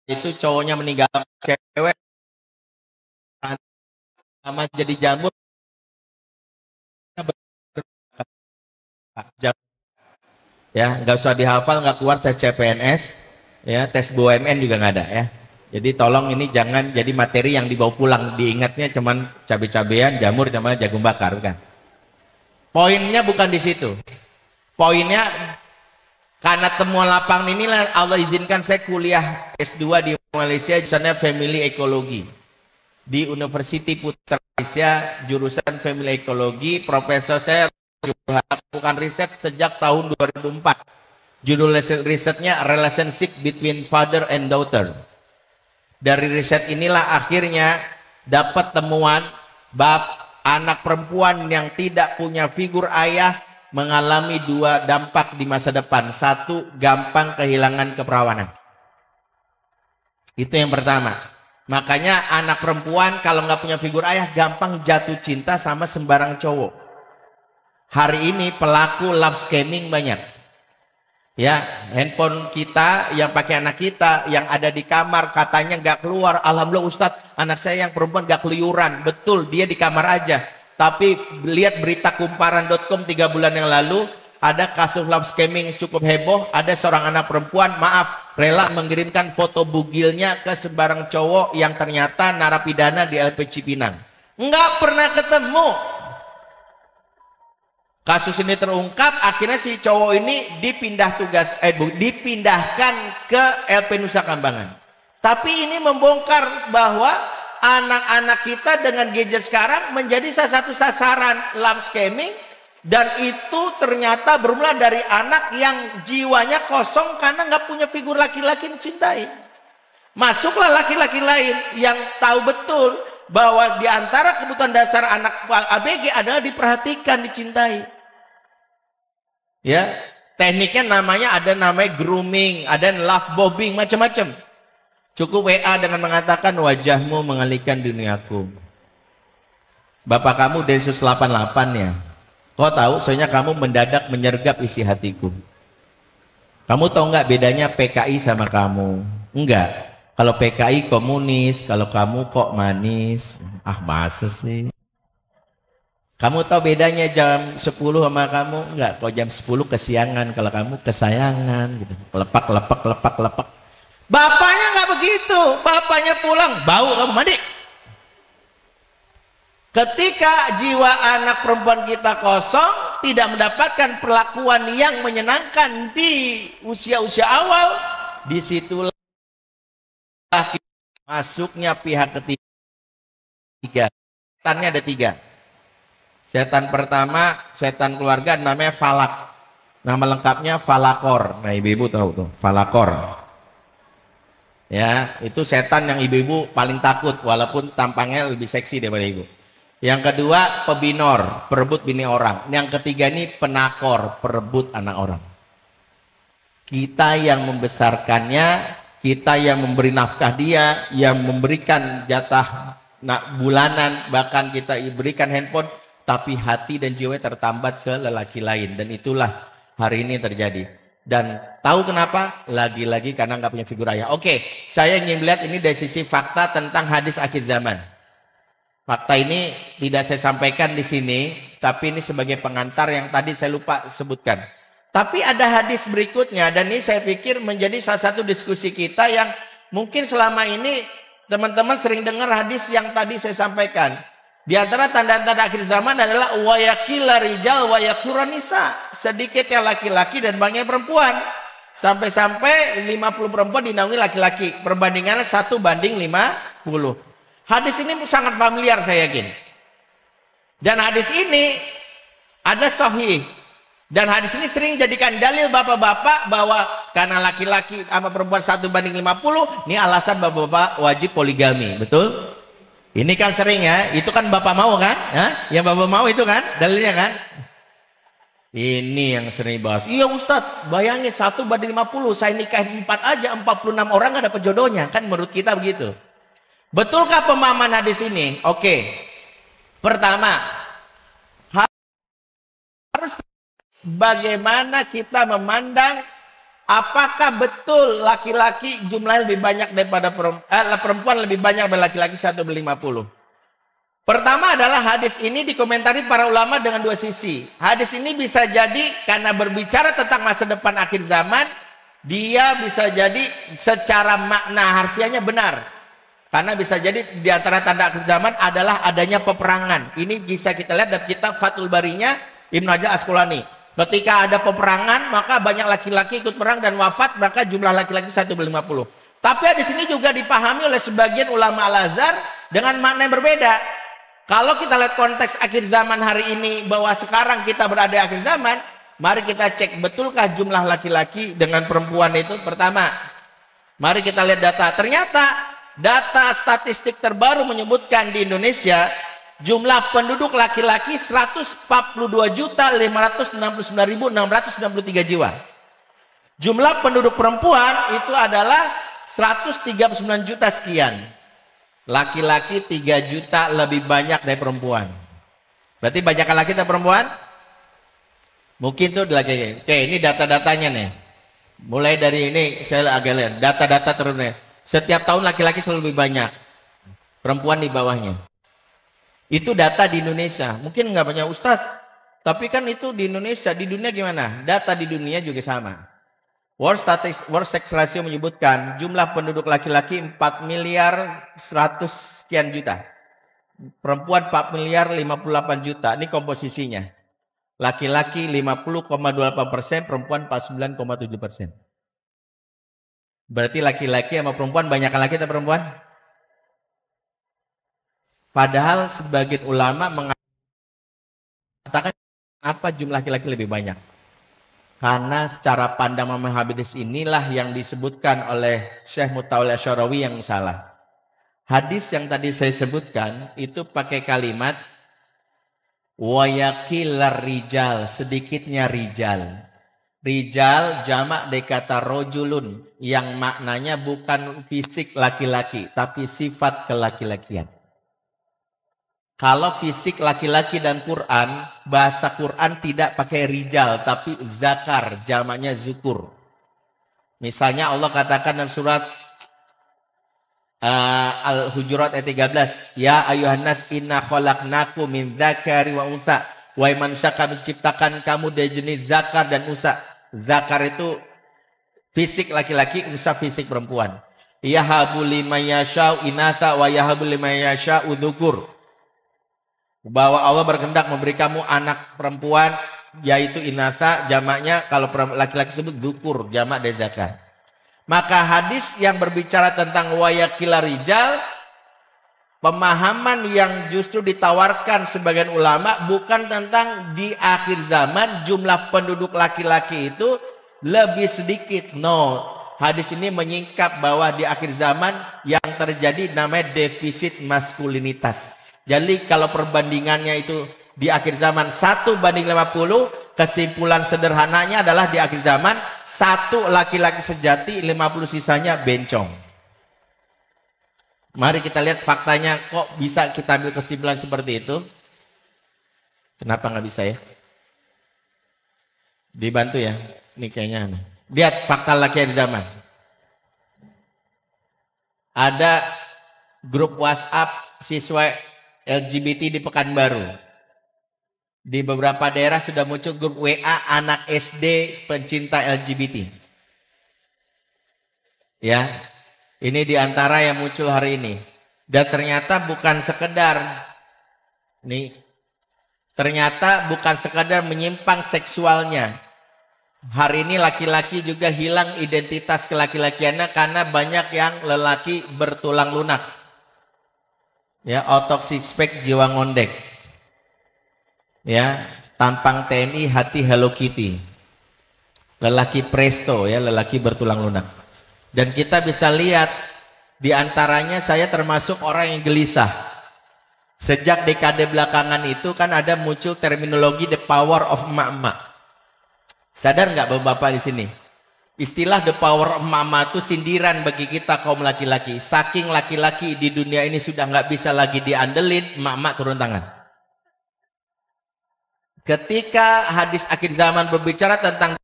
itu cowoknya meninggal cewek sama jadi jamur ya, nggak usah dihafal, nggak keluar tes CPNS ya, tes BUMN juga nggak ada ya. Jadi tolong ini jangan jadi materi yang dibawa pulang, diingatnya cuman cabai-cabean, jamur sama jagung bakar, bukan. Poinnya bukan di situ. Poinnya karena temuan lapangan inilah Allah izinkan saya kuliah S2 di Malaysia, jurusannya Family Ecology di University Putra Malaysia, jurusan Family Ecology. Profesor saya melakukan riset sejak tahun 2004. Judul risetnya Relationship Between Father and Daughter. Dari riset inilah akhirnya dapat temuan bab anak perempuan yang tidak punya figur ayah mengalami dua dampak di masa depan. Satu, gampang kehilangan keperawanan. Itu yang pertama. Makanya anak perempuan kalau nggak punya figur ayah gampang jatuh cinta sama sembarang cowok. Hari ini pelaku love scamming banyak. Ya, handphone kita yang pakai anak kita yang ada di kamar katanya nggak keluar. Alhamdulillah Ustadz, anak saya yang perempuan nggak keluyuran. Betul, dia di kamar aja. Tapi lihat berita kumparan.com 3 bulan yang lalu, ada kasus love scamming cukup heboh. Ada seorang anak perempuan, maaf, rela mengirimkan foto bugilnya ke sembarang cowok yang ternyata narapidana di LP Cipinang. Nggak pernah ketemu. Kasus ini terungkap, akhirnya si cowok ini dipindahkan ke LP Nusa Kambangan. Tapi ini membongkar bahwa anak-anak kita dengan gadget sekarang menjadi salah satu sasaran love scamming, dan itu ternyata bermula dari anak yang jiwanya kosong karena nggak punya figur laki-laki yang cintai. Masuklah laki-laki lain yang tahu betul bahwa di antara kebutuhan dasar anak ABG adalah diperhatikan, dicintai. Ya, tekniknya namanya grooming, ada love bombing, macam-macam. Cukup WA dengan mengatakan wajahmu mengalihkan duniaku. Bapak kamu Densus 88 ya. Kau tahu, soalnya kamu mendadak menyergap isi hatiku. Kamu tahu nggak bedanya PKI sama kamu? Enggak. Kalau PKI komunis, kalau kamu kok manis. Ah, masa sih? Kamu tahu bedanya jam 10 sama kamu? Enggak, kalau jam 10 kesiangan, kalau kamu kesayangan gitu. Lepak. Bapaknya nggak begitu. Bapaknya pulang, bau kamu mandi. Ketika jiwa anak perempuan kita kosong, tidak mendapatkan perlakuan yang menyenangkan di usia-usia awal, disitulah masuknya pihak ketiga. Setannya ada 3. Setan pertama, setan keluarga, namanya Falak. Nama lengkapnya Falakor. Nah, ibu-ibu tahu tuh, Falakor. Ya, itu setan yang ibu-ibu paling takut, walaupun tampangnya lebih seksi daripada ibu. Yang kedua, pebinor, perebut bini orang. Yang ketiga ini penakor, perebut anak orang. Kita yang membesarkannya, kita yang memberi nafkah dia, yang memberikan jatah bulanan, bahkan kita berikan handphone, tapi hati dan jiwa tertambat ke lelaki lain. Dan itulah hari ini terjadi. Dan tahu kenapa? Lagi-lagi karena nggak punya figur ayah. Oke, saya ingin melihat ini dari sisi fakta tentang hadis akhir zaman. Fakta ini tidak saya sampaikan di sini, tapi ini sebagai pengantar yang tadi saya lupa sebutkan. Tapi ada hadis berikutnya, dan ini saya pikir menjadi salah satu diskusi kita yang mungkin selama ini teman-teman sering dengar hadis yang tadi saya sampaikan. Di antara tanda-tanda akhir zaman adalah wayakila rijal wayaksuran nisa. Sedikitnya laki-laki dan banyaknya perempuan. Sampai-sampai 50 perempuan dinaungi laki-laki. Perbandingannya 1:50. Hadis ini sangat familiar saya yakin. Dan hadis ini ada sahih. Dan hadis ini sering jadikan dalil bapak-bapak bahwa karena laki-laki sama perempuan 1:50, ini alasan bapak-bapak wajib poligami. Betul? Ini kan sering ya, itu kan bapak mau kan? Ya? Yang bapak mau itu kan, dalilnya kan? Ini yang sering bahas. Iya Ustadz, bayangin 1:50, saya nikahin 4 aja, 46 orang gak dapat jodohnya. Kan menurut kita begitu. Betulkah pemahaman hadis ini? Oke. Pertama, harus bagaimana kita memandang Apakah betul laki-laki jumlahnya lebih banyak daripada perempuan lebih banyak daripada laki-laki 1/50? Pertama adalah hadis ini dikomentari para ulama dengan dua sisi. Hadis ini bisa jadi karena berbicara tentang masa depan akhir zaman, dia bisa jadi secara makna harfiahnya benar. Karena bisa jadi di antara tanda akhir zaman adalah adanya peperangan. Ini bisa kita lihat dalam kitab Fathul Barinya Ibnu Hajar Asqalani. Ketika ada peperangan, maka banyak laki-laki ikut perang dan wafat, maka jumlah laki-laki 1/50. Tapi hadis ini juga dipahami oleh sebagian ulama Al-Azhar dengan makna yang berbeda. Kalau kita lihat konteks akhir zaman hari ini, bahwa sekarang kita berada di akhir zaman, mari kita cek betulkah jumlah laki-laki dengan perempuan itu. Pertama, mari kita lihat data. Ternyata data statistik terbaru menyebutkan di Indonesia, jumlah penduduk laki-laki 142.569.693 jiwa. Jumlah penduduk perempuan itu adalah 139 juta sekian. Laki-laki 3 juta lebih banyak dari perempuan. Berarti banyak laki atau perempuan? Mungkin tuh laki. Oke, ini data-datanya nih. Mulai dari ini saya agak lihat data-data terus nih. Setiap tahun laki-laki selalu lebih banyak, perempuan di bawahnya. Itu data di Indonesia. Mungkin nggak banyak Ustadz, tapi kan itu di Indonesia. Di dunia gimana? Data di dunia juga sama. World Sex Ratio menyebutkan jumlah penduduk laki-laki 4.100 sekian juta. Perempuan 4.058 juta. Ini komposisinya. Laki-laki 50,28%, perempuan 49,7%. Berarti laki-laki sama perempuan banyak laki atau perempuan? Padahal sebagian ulama mengatakan apa jumlah laki-laki lebih banyak. Karena secara pandang memahami hadis inilah yang disebutkan oleh Syekh Mutawalli Asy'arawi yang salah. Hadis yang tadi saya sebutkan itu pakai kalimat wayakilar rijal, sedikitnya rijal. Rijal jamak dari kata rojulun yang maknanya bukan fisik laki-laki tapi sifat kelaki-lakian. Kalau fisik laki-laki dan Quran, bahasa Quran tidak pakai rijal, tapi zakar, jamaknya zukur. Misalnya Allah katakan dalam surat Al-Hujurat ayat 13, Ya ayuhan nas inna khalaqnakum min dzakari wa untha. Wahai manusia, kami ciptakan kamu dari jenis zakar dan unsa. Zakar itu fisik laki-laki, unsa fisik perempuan. Yahabu liman yasha'u inatha wa yahabu liman yasha'u dzukur. Bahwa Allah berkehendak memberi kamu anak perempuan, yaitu inatha, jamaknya kalau laki-laki sebut dukur, jamak dari zakar. Maka hadis yang berbicara tentang wayakila rijal, pemahaman yang justru ditawarkan sebagian ulama bukan tentang di akhir zaman jumlah penduduk laki-laki itu lebih sedikit. No, hadis ini menyingkap bahwa di akhir zaman yang terjadi namanya defisit maskulinitas. Jadi kalau perbandingannya itu di akhir zaman 1:50, kesimpulan sederhananya adalah di akhir zaman 1 laki-laki sejati, 50 sisanya bencong. Mari kita lihat faktanya, kok bisa kita ambil kesimpulan seperti itu? Kenapa nggak bisa ya? Dibantu ya? Ini kayaknya. Lihat fakta laki akhir zaman. Ada grup WhatsApp siswa LGBT di Pekanbaru. Di beberapa daerah sudah muncul grup WA anak SD pencinta LGBT. Ya, ini diantara yang muncul hari ini. Dan ternyata bukan sekedar menyimpang seksualnya. Hari ini laki-laki juga hilang identitas kelaki-lakiannya karena banyak yang lelaki bertulang lunak. Ya, otot six pack jiwa ngondek. Ya, tampang TNI hati Hello Kitty. Lelaki presto ya, lelaki bertulang lunak. Dan kita bisa lihat di antaranya saya termasuk orang yang gelisah. Sejak dekade belakangan itu kan ada muncul terminologi the power of emak-emak. Sadar nggak bapak-bapak di sini? Istilah the power emak-emak itu sindiran bagi kita kaum laki-laki. Saking laki-laki di dunia ini sudah nggak bisa lagi diandelin, emak-emak turun tangan. Ketika hadis akhir zaman berbicara tentang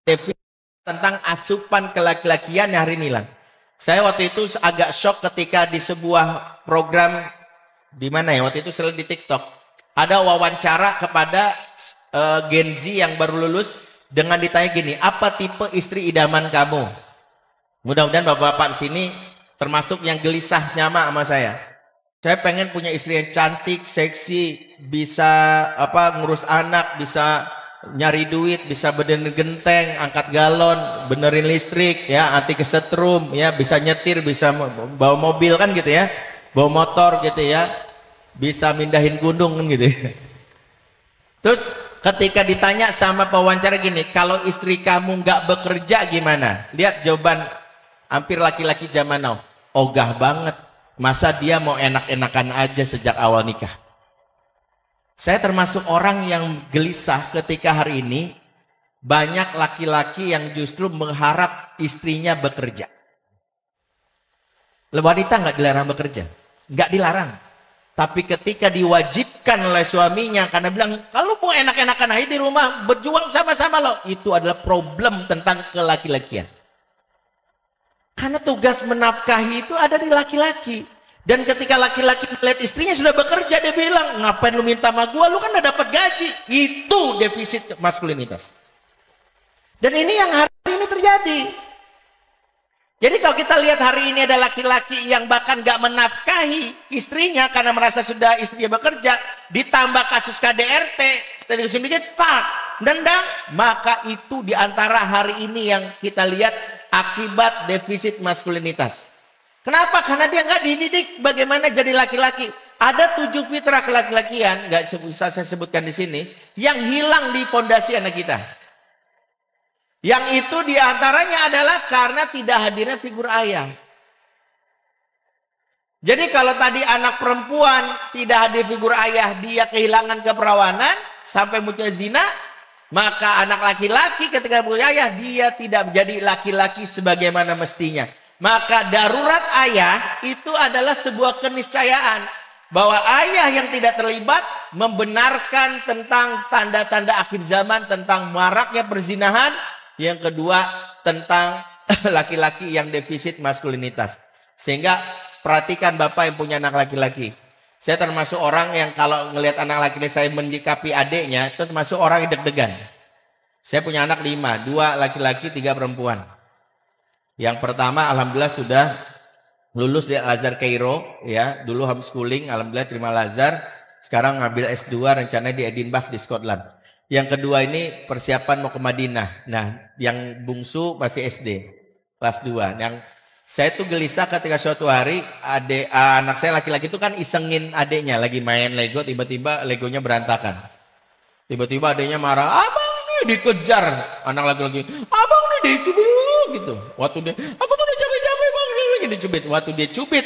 definisi tentang asupan kelaki-lakian yang hari ini hilang. Saya waktu itu agak shock ketika di sebuah program di mana ya, waktu itu selalu di TikTok, ada wawancara kepada Gen Z yang baru lulus dengan ditanya gini, apa tipe istri idaman kamu? Mudah-mudahan bapak-bapak di sini termasuk yang gelisah sama saya. Saya pengen punya istri yang cantik, seksi, bisa ngurus anak, bisa nyari duit, bisa benerin genteng, angkat galon, benerin listrik, ya, anti kesetrum, ya, bisa nyetir, bisa bawa mobil kan gitu ya, bawa motor gitu ya, bisa mindahin gunung kan gitu ya. Terus ketika ditanya sama pewawancara gini, kalau istri kamu nggak bekerja gimana? Lihat jawaban hampir laki-laki zaman now, ogah banget. Masa dia mau enak-enakan aja sejak awal nikah? Saya termasuk orang yang gelisah ketika hari ini banyak laki-laki yang justru mengharap istrinya bekerja. Wanita nggak dilarang bekerja, nggak dilarang. Tapi ketika diwajibkan oleh suaminya karena bilang kalau mau enak-enakan aja di rumah, berjuang sama-sama loh, itu adalah problem tentang kelaki-lakian. Karena tugas menafkahi itu ada di laki-laki. Dan ketika laki-laki melihat istrinya sudah bekerja, dia bilang, ngapain lu minta sama gua, lu kan udah dapat gaji. Itu defisit maskulinitas. Dan ini yang hari ini terjadi. Jadi kalau kita lihat hari ini ada laki-laki yang bahkan gak menafkahi istrinya karena merasa sudah istrinya bekerja, ditambah kasus KDRT, sedikit pak, nendang, maka itu diantara hari ini yang kita lihat akibat defisit maskulinitas. Kenapa? Karena dia nggak dididik bagaimana jadi laki-laki. Ada 7 fitrah kelaki-lakian, nggak bisa saya sebutkan di sini, yang hilang di pondasi anak kita. Yang itu diantaranya adalah karena tidak hadirnya figur ayah. Jadi kalau tadi anak perempuan tidak hadir figur ayah, dia kehilangan keperawanan sampai muncul zina, maka anak laki-laki ketika punya ayah, dia tidak menjadi laki-laki sebagaimana mestinya. Maka darurat ayah itu adalah sebuah keniscayaan bahwa ayah yang tidak terlibat membenarkan tentang tanda-tanda akhir zaman, tentang maraknya perzinahan. Yang kedua tentang laki-laki yang defisit maskulinitas. Sehingga perhatikan bapak yang punya anak laki-laki. Saya termasuk orang yang kalau ngelihat anak laki-laki saya menyikapi adiknya, itu termasuk orang yang deg-degan. Saya punya anak 5, 2 laki-laki, 3 perempuan. Yang pertama alhamdulillah sudah lulus di Al-Azhar Kairo, ya, dulu homeschooling, alhamdulillah terima Al-Azhar, sekarang ngambil S2 rencananya di Edinburgh di Scotland. Yang kedua ini persiapan mau ke Madinah. Nah, yang bungsu masih SD, kelas 2. Yang saya tuh gelisah ketika suatu hari anak saya laki-laki itu kan isengin adiknya lagi main Lego, tiba-tiba Legonya berantakan. Tiba-tiba adiknya marah, abang nih dikejar, anak laki-laki, abang nih dicubit gitu. Waktu dia, aku tuh udah capek-capek bang, lagi dicubit. Waktu dia cubit,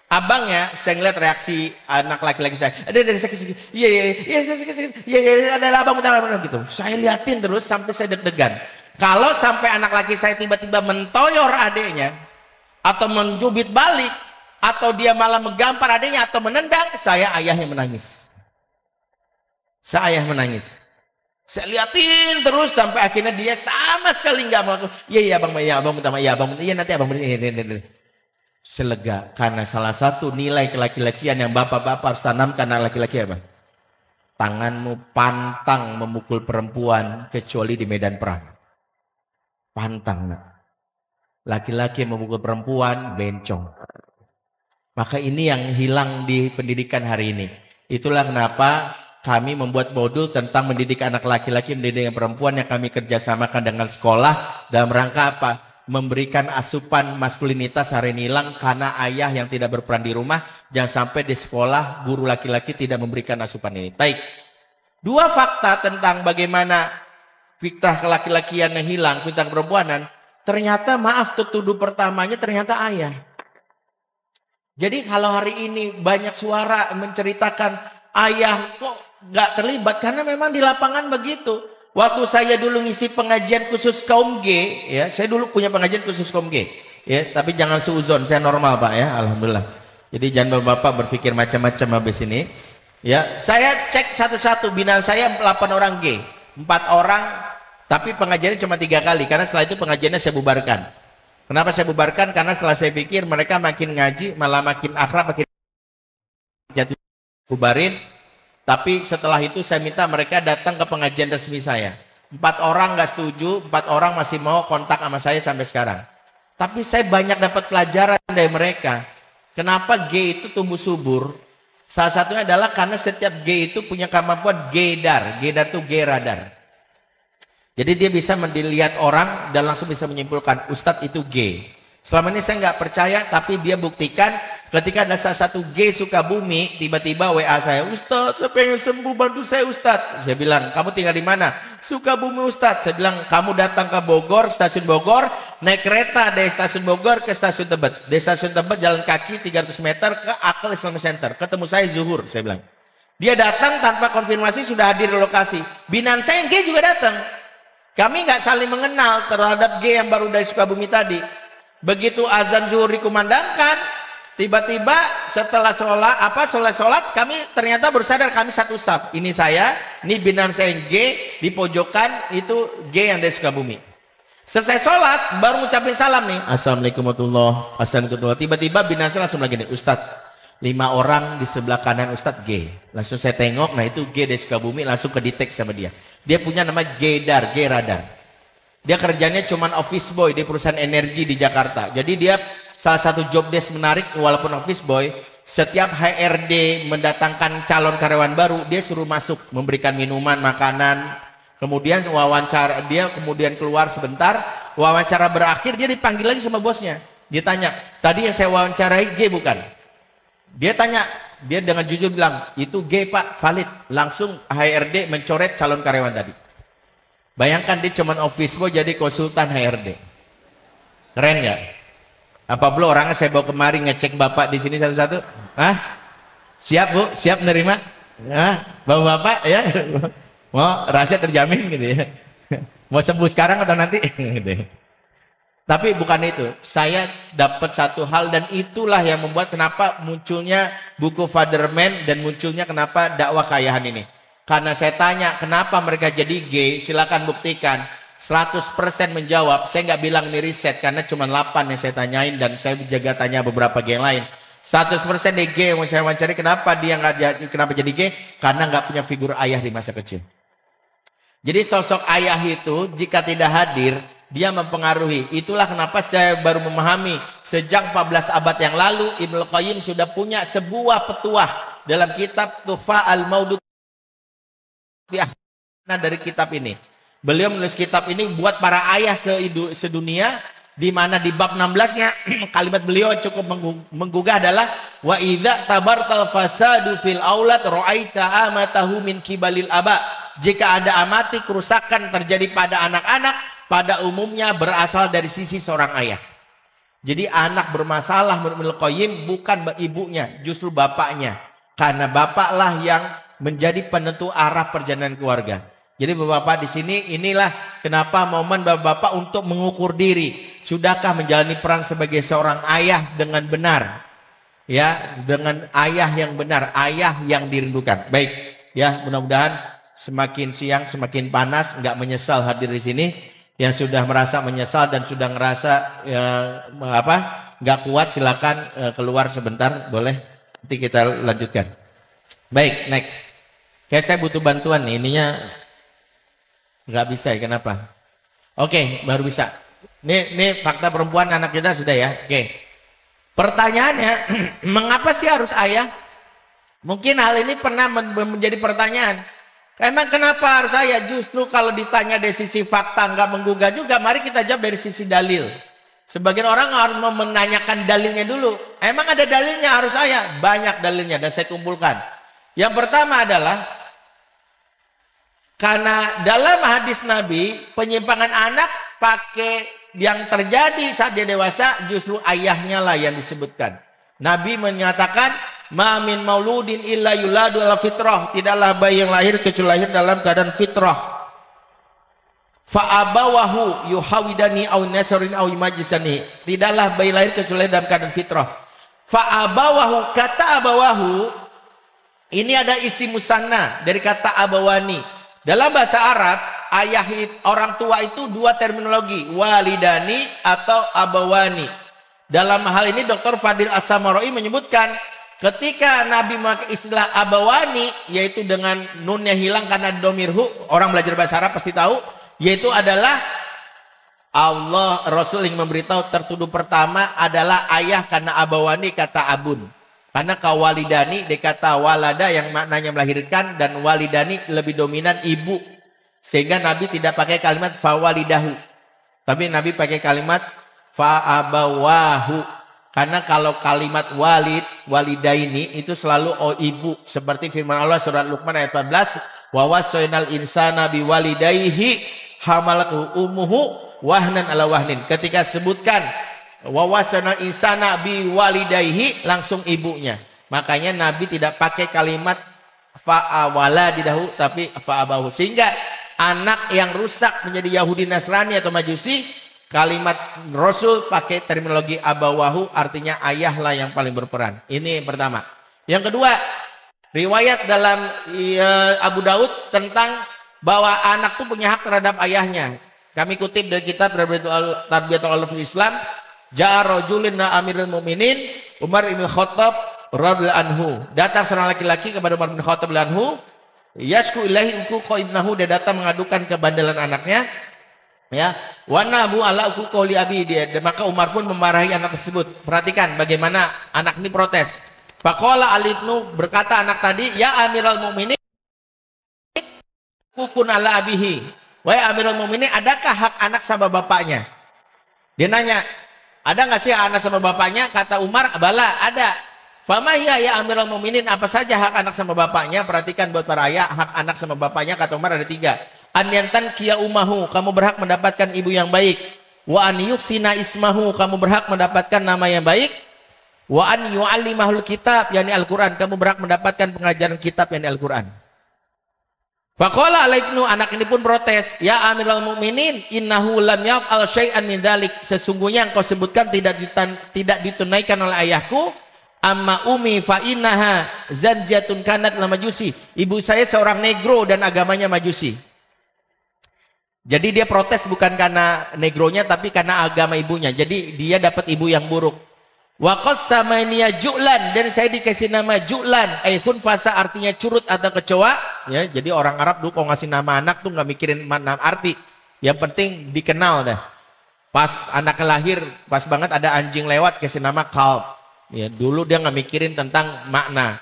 abangnya, saya ngeliat reaksi anak laki-laki saya, ada dari sakit-sakit, iya, ada abang gitu. Saya liatin terus sampai saya deg-degan. Kalau sampai anak laki saya tiba-tiba mentoyor adiknya, atau mencubit balik, atau dia malah menggampar adiknya, atau menendang, saya ayahnya menangis. Saya menangis. Saya liatin terus sampai akhirnya dia sama sekali nggak mau. Iya abang minta maaf, iya nanti abang selega karena salah satu nilai kelaki-lakian yang bapak-bapak harus tanamkan anak laki-laki apa? Tanganmu pantang memukul perempuan kecuali di medan perang. Pantang, nak. Laki-laki yang memukul perempuan bencong. Maka ini yang hilang di pendidikan hari ini. Itulah kenapa kami membuat modul tentang mendidik anak laki-laki, mendidik perempuan yang kami kerjasamakan dengan sekolah dalam rangka apa? Memberikan asupan maskulinitas hari ini hilang karena ayah yang tidak berperan di rumah. Jangan sampai di sekolah guru laki-laki tidak memberikan asupan ini. Baik, 2 fakta tentang bagaimana fitrah laki-lakian yang hilang, fitrah perempuanan. Ternyata maaf, tertuduh pertamanya ternyata ayah. Jadi kalau hari ini banyak suara menceritakan ayah kok nggak terlibat, karena memang di lapangan begitu. Waktu saya dulu ngisi pengajian khusus kaum G, ya, saya dulu punya pengajian khusus kaum G, ya, tapi jangan seuzon, saya normal pak, ya, alhamdulillah. Jadi jangan bapak berpikir macam-macam habis ini, ya. Saya cek satu-satu, binaan saya 8 orang G, 4 orang Tapi pengajiannya cuma 3 kali, karena setelah itu pengajiannya saya bubarkan. Kenapa saya bubarkan? Karena setelah saya pikir mereka makin ngaji, malah makin akrab, makin jatuh, bubarin. Tapi setelah itu saya minta mereka datang ke pengajian resmi saya. 4 orang nggak setuju, 4 orang masih mau kontak sama saya sampai sekarang. Tapi saya banyak dapat pelajaran dari mereka. Kenapa G itu tumbuh subur? Salah satunya adalah karena setiap G itu punya kemampuan G-dar. G-dar itu G-radar. Jadi dia bisa melihat orang dan langsung bisa menyimpulkan Ustadz itu G. Selama ini saya nggak percaya, tapi dia buktikan ketika ada salah satu G Sukabumi, tiba-tiba WA saya, Ustadz saya pengen sembuh, bantu saya Ustadz. Saya bilang, kamu tinggal di mana? Sukabumi Ustadz. Saya bilang, kamu datang ke Bogor, stasiun Bogor, naik kereta dari stasiun Bogor ke stasiun Tebet. Dari stasiun Tebet jalan kaki 300 meter ke Akal Islamic Center. Ketemu saya zuhur, saya bilang. Dia datang tanpa konfirmasi sudah hadir di lokasi. Binaan saya yang G juga datang. Kami nggak saling mengenal terhadap G yang baru dari Sukabumi tadi. Begitu azan zuhur dikumandangkan, tiba-tiba setelah sholat, kami ternyata baru sadar kami satu saf. Ini saya, ini binaan saya yang G, di pojokan itu G yang dari Sukabumi. Selesai sholat, baru ngucapin salam nih. Assalamualaikum warahmatullahi wabarakatuh. Tiba-tiba binaan saya langsung lagi nih, Ustadz. 5 orang di sebelah kanan Ustadz G. Langsung saya tengok, nah itu G dari Sukabumi, langsung kedetek sama dia. Dia punya nama G-dar, G-radar. Dia kerjanya cuman office boy di perusahaan energi di Jakarta. Jadi dia salah satu job desk menarik, walaupun office boy, setiap HRD mendatangkan calon karyawan baru, dia suruh masuk, memberikan minuman, makanan. Kemudian wawancara, dia kemudian keluar sebentar, wawancara berakhir, dia dipanggil lagi sama bosnya. Dia tanya, tadi yang saya wawancarai G bukan? Dia tanya, dia dengan jujur bilang, itu G Pak, valid. Langsung HRD mencoret calon karyawan tadi. Bayangkan dia cuma office boy jadi konsultan HRD. Keren nggak? Apa belum orangnya saya bawa kemari ngecek Bapak di sini satu-satu? Hah? Siap Bu? Siap menerima? Hah? Bawa Bapak ya? Mau rahasia terjamin gitu ya? Mau sembuh sekarang atau nanti? Tapi bukan itu, saya dapat satu hal dan itulah yang membuat kenapa munculnya buku Father Man dan munculnya kenapa dakwah keayahan ini. Karena saya tanya kenapa mereka jadi G, silakan buktikan. 100% menjawab, saya nggak bilang ini riset karena cuma 8 yang saya tanyain dan saya jaga tanya beberapa G yang lain. 100% di G yang saya mencari kenapa dia kenapa jadi G? Karena nggak punya figur ayah di masa kecil. Jadi sosok ayah itu jika tidak hadir, dia mempengaruhi. Itulah kenapa saya baru memahami sejak 14 abad yang lalu Ibnu Qayyim sudah punya sebuah petuah dalam kitab Tuhfa al-Maudud dari kitab ini. Beliau menulis kitab ini buat para ayah sedunia, di mana di bab 16-nya kalimat beliau cukup menggugah adalah wa idza tabartal fasadu fil aulad ra'aita amatahu min kibalil aba. Jika ada amati kerusakan terjadi pada anak-anak, pada umumnya berasal dari sisi seorang ayah. Jadi anak bermasalah menurut Qayyim bukan ibunya, justru bapaknya. Karena bapaklah yang menjadi penentu arah perjalanan keluarga. Jadi bapak-bapak di sini inilah kenapa momen bapak-bapak untuk mengukur diri. Sudahkah menjalani peran sebagai seorang ayah dengan benar? Ya, dengan ayah yang benar, ayah yang dirindukan. Baik, ya mudah-mudahan semakin siang semakin panas, nggak menyesal hadir di sini. Yang sudah merasa menyesal dan sudah ngerasa nggak kuat silakan keluar sebentar, boleh. Nanti kita lanjutkan. Baik, next. Kayak saya butuh bantuan nih, ininya nggak bisa ya, kenapa? Oke, baru bisa. Ini fakta perempuan anak kita sudah ya. Oke. Pertanyaannya, mengapa sih harus ayah? Mungkin hal ini pernah menjadi pertanyaan. Emang kenapa harus ayah? Justru kalau ditanya dari sisi fakta nggak menggugah juga, mari kita jawab dari sisi dalil. Sebagian orang harus menanyakan dalilnya dulu. Emang ada dalilnya harus ayah? Banyak dalilnya dan saya kumpulkan. Yang pertama adalah karena dalam hadis Nabi penyimpangan anak pakai yang terjadi saat dia dewasa justru ayahnya lah yang disebutkan. Nabi menyatakan ma min mauludin illa yuladu ala fitrah, tidaklah bayi yang lahir kecuali lahir dalam keadaan fitrah. Fa abawahu yuhawidani aw nasrin aw yumajisani, tidaklah bayi lahir kecuali dalam keadaan fitrah. Fa abawahu, kata abawahu ini ada isi musanna dari kata abawani. Dalam bahasa Arab orang tua itu dua terminologi, walidani atau abawani. Dalam hal ini Dr. Fadil As-Samaroi menyebutkan ketika Nabi memakai istilah abawani, yaitu dengan nunnya hilang karena domirhu, orang belajar bahasa Arab pasti tahu, yaitu adalah Allah Rasul yang memberitahu tertuduh pertama adalah ayah, karena abawani kata abun. Karena kawalidani dikata walada yang maknanya melahirkan, dan walidani lebih dominan ibu. Sehingga Nabi tidak pakai kalimat fawalidahu, tapi Nabi pakai kalimat fa'abawahu. Karena kalau kalimat walid, walidaini itu selalu ibu. Seperti firman Allah surat Luqman ayat 14, wa wasainal insana biwalidayhi hamalatu ummuhu wahnan ala wahnin. Ketika sebutkan wa wasainal insana biwalidayhi, langsung ibunya. Makanya Nabi tidak pakai kalimat fa'awaladidahu, tapi fa'abahu. Sehingga anak yang rusak menjadi Yahudi, Nasrani atau Majusi, kalimat Rasul pakai terminologi abawahu, artinya ayahlah yang paling berperan. Ini yang pertama. Yang kedua, riwayat dalam Abu Daud tentang bahwa anak itu punya hak terhadap ayahnya. Kami kutip dari kitab Tarbiyatul Aulad fil Islam, ja'a rajulun amirul mu'minin Umar bin Khattab radhiyallahu anhu. Datang seorang laki-laki kepada Umar bin Khattab radhiyallahu anhu, yasku ilahi uku ibnahu, dia datang mengadukan kebandelan anaknya. Ya, wanabu ala uku qoli abi, dia. Maka Umar pun memarahi anak tersebut. Perhatikan bagaimana anak ini protes. Faqala alibnu, berkata anak tadi, ya amiral mu'minin kukun ala abihi. Wahai amiral mu'minin, adakah hak anak sama bapaknya? Dia nanya, ada nggak sih anak sama bapaknya? Kata Umar, bala, ada. Fama ya amiral mu'minin, apa saja hak anak sama bapaknya? Perhatikan buat para ayah, hak anak sama bapaknya kata Umar ada 3. An yantan kia umahu, kamu berhak mendapatkan ibu yang baik. Wa an yuksina ismahu, kamu berhak mendapatkan nama yang baik. Wa an yu'allimahul kitab, yakni Al-Quran, kamu berhak mendapatkan pengajaran kitab yang Al-Quran. Faqala alaibnu, anak ini pun protes, ya amiral mu'minin, innahu lam yaf'al syai'an min dzalik, sesungguhnya yang kau sebutkan tidak ditunaikan oleh ayahku. Amma umi fa innaha zanjatun kanat la majusi, ibu saya seorang negro dan agamanya majusi. Jadi dia protes bukan karena negronya, tapi karena agama ibunya. Jadi dia dapat ibu yang buruk. Waqad samaniya ju'lan, dan saya dikasih nama ju'lan, aihun fasa, artinya curut atau kecoa. Ya, jadi orang Arab dulu kalau ngasih nama anak tuh nggak mikirin mana arti. Yang penting dikenal dah. Pas anak lahir, pas banget ada anjing lewat kasih nama kalb. Ya, dulu dia nggak mikirin tentang makna.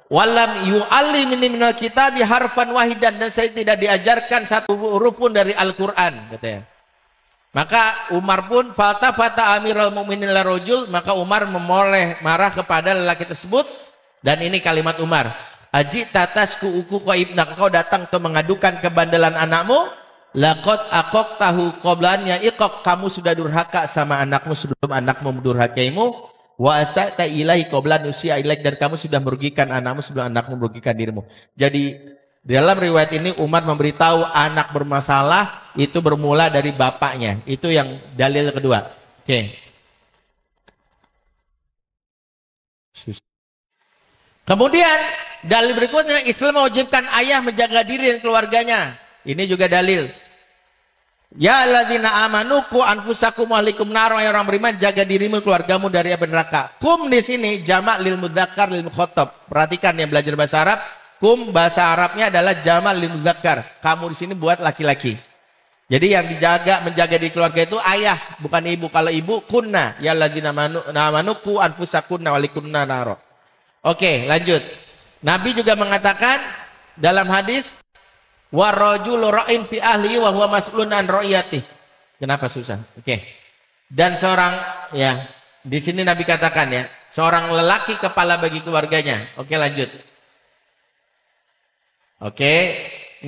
Walam yu'allimni minal kitabi harfan wahidan, dan saya tidak diajarkan satu huruf pun dari Al-Qur'an, katanya. Maka Umar pun fata amiral mu'minin la rajul, maka Umar memoleh marah kepada lelaki tersebut, dan ini kalimat Umar, aji tatasku uku ko ibnak, kau datang untuk mengadukan kebandelan anakmu, laqad aqaqtahu qablan ya iqaq, kamu sudah durhaka sama anakmu sebelum anakmu mendurhakaimu. Wa asa'ta ilaihi qabla nusia ilaik, dan kamu sudah merugikan anakmu sebelum anakmu merugikan dirimu. Jadi dalam riwayat ini Umar memberitahu anak bermasalah itu bermula dari bapaknya. Itu yang dalil kedua. Oke. Kemudian dalil berikutnya, Islam mewajibkan ayah menjaga diri dan keluarganya. Ini juga dalil. Ya alladzina amanu qu anfusakum wa ahlikum nar, ya orang beriman, jaga dirimu keluargamu dari api neraka. Kum di sini jamak lil mudzakkar lil mukhatab. Perhatikan yang belajar bahasa Arab, kum bahasa Arabnya adalah jamak lil mudzakkar. Kamu di sini buat laki-laki. Jadi yang menjaga di keluarga itu ayah, bukan ibu. Kalau ibu kunna, ya alladzina amanu qu anfusakunna wa ahlikum nar. Oke, lanjut. Nabi juga mengatakan dalam hadis, warajulu ra'in fi ahli wa huwa mas'ulun an ra'iyati. Kenapa susah? Oke. Dan seorang, ya, di sini Nabi katakan ya, seorang lelaki kepala bagi keluarganya. Oke, lanjut. Oke.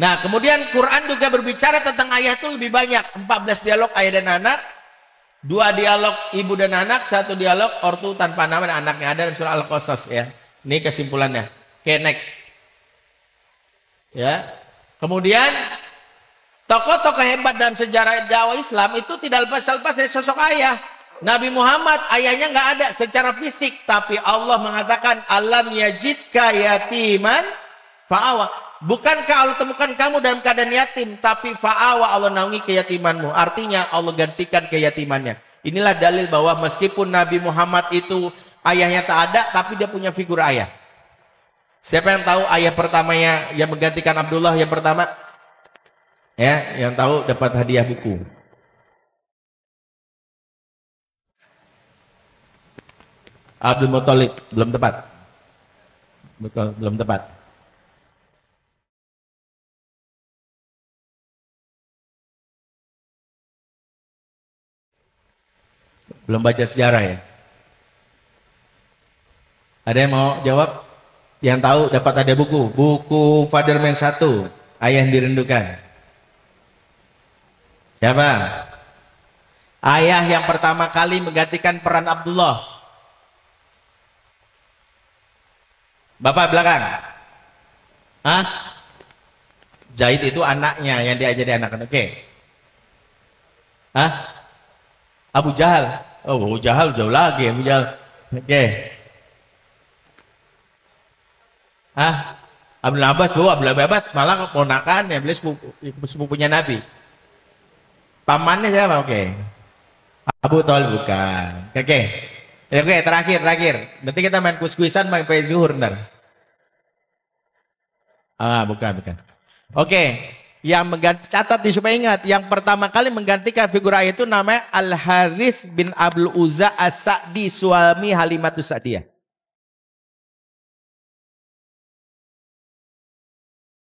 Nah, kemudian Quran juga berbicara tentang ayah itu lebih banyak. 14 dialog ayah dan anak, 2 dialog ibu dan anak, 1 dialog ortu tanpa nama dan anaknya, ada dalam surah Al-Qasas ya. Ini kesimpulannya. Oke, next. Ya. Kemudian tokoh-tokoh hebat dalam sejarah dakwah Islam itu tidak lepas dari sosok ayah. Nabi Muhammad ayahnya nggak ada secara fisik, tapi Allah mengatakan alam yajidka yatiman fa'awa. bukankah Allah temukan kamu dalam keadaan yatim, tapi fa'awa, Allah naungi keyatimanmu. Artinya Allah gantikan keyatimannya. Inilah dalil bahwa meskipun Nabi Muhammad itu ayahnya tak ada, tapi dia punya figur ayah. Siapa yang tahu ayah pertamanya yang menggantikan Abdullah yang pertama? Ya, yang tahu dapat hadiah buku. Abdul Muthalib, belum tepat. Betul, belum tepat. Belum baca sejarah ya? Ada yang mau jawab? Yang tahu dapat ada buku. Buku Fatherman 1, Ayah yang Dirindukan. Siapa? Ayah yang pertama kali menggantikan peran Abdullah. Bapak belakang. Hah? Zaid itu anaknya yang dia jadi anak. Oke. Hah? Abu Jahal. Oh, Abu Jahal jauh lagi, Abu Jahal. Oke. Hah? Abdul Abbas, Abdul Abbas malah keponakan ya, beliau sepupunya Nabi. Pamannya siapa? Oke. Abu Thalib bukan. Oke. Oke, terakhir. Nanti kita main kuis-kuisan sampai zuhur ntar. Bukan. Oke. Yang catat supaya ingat, yang pertama kali menggantikan figur ayah itu namanya Al-Harith bin Abdul Uzza As-Sa'di, suami Halimatus Sa'diyah.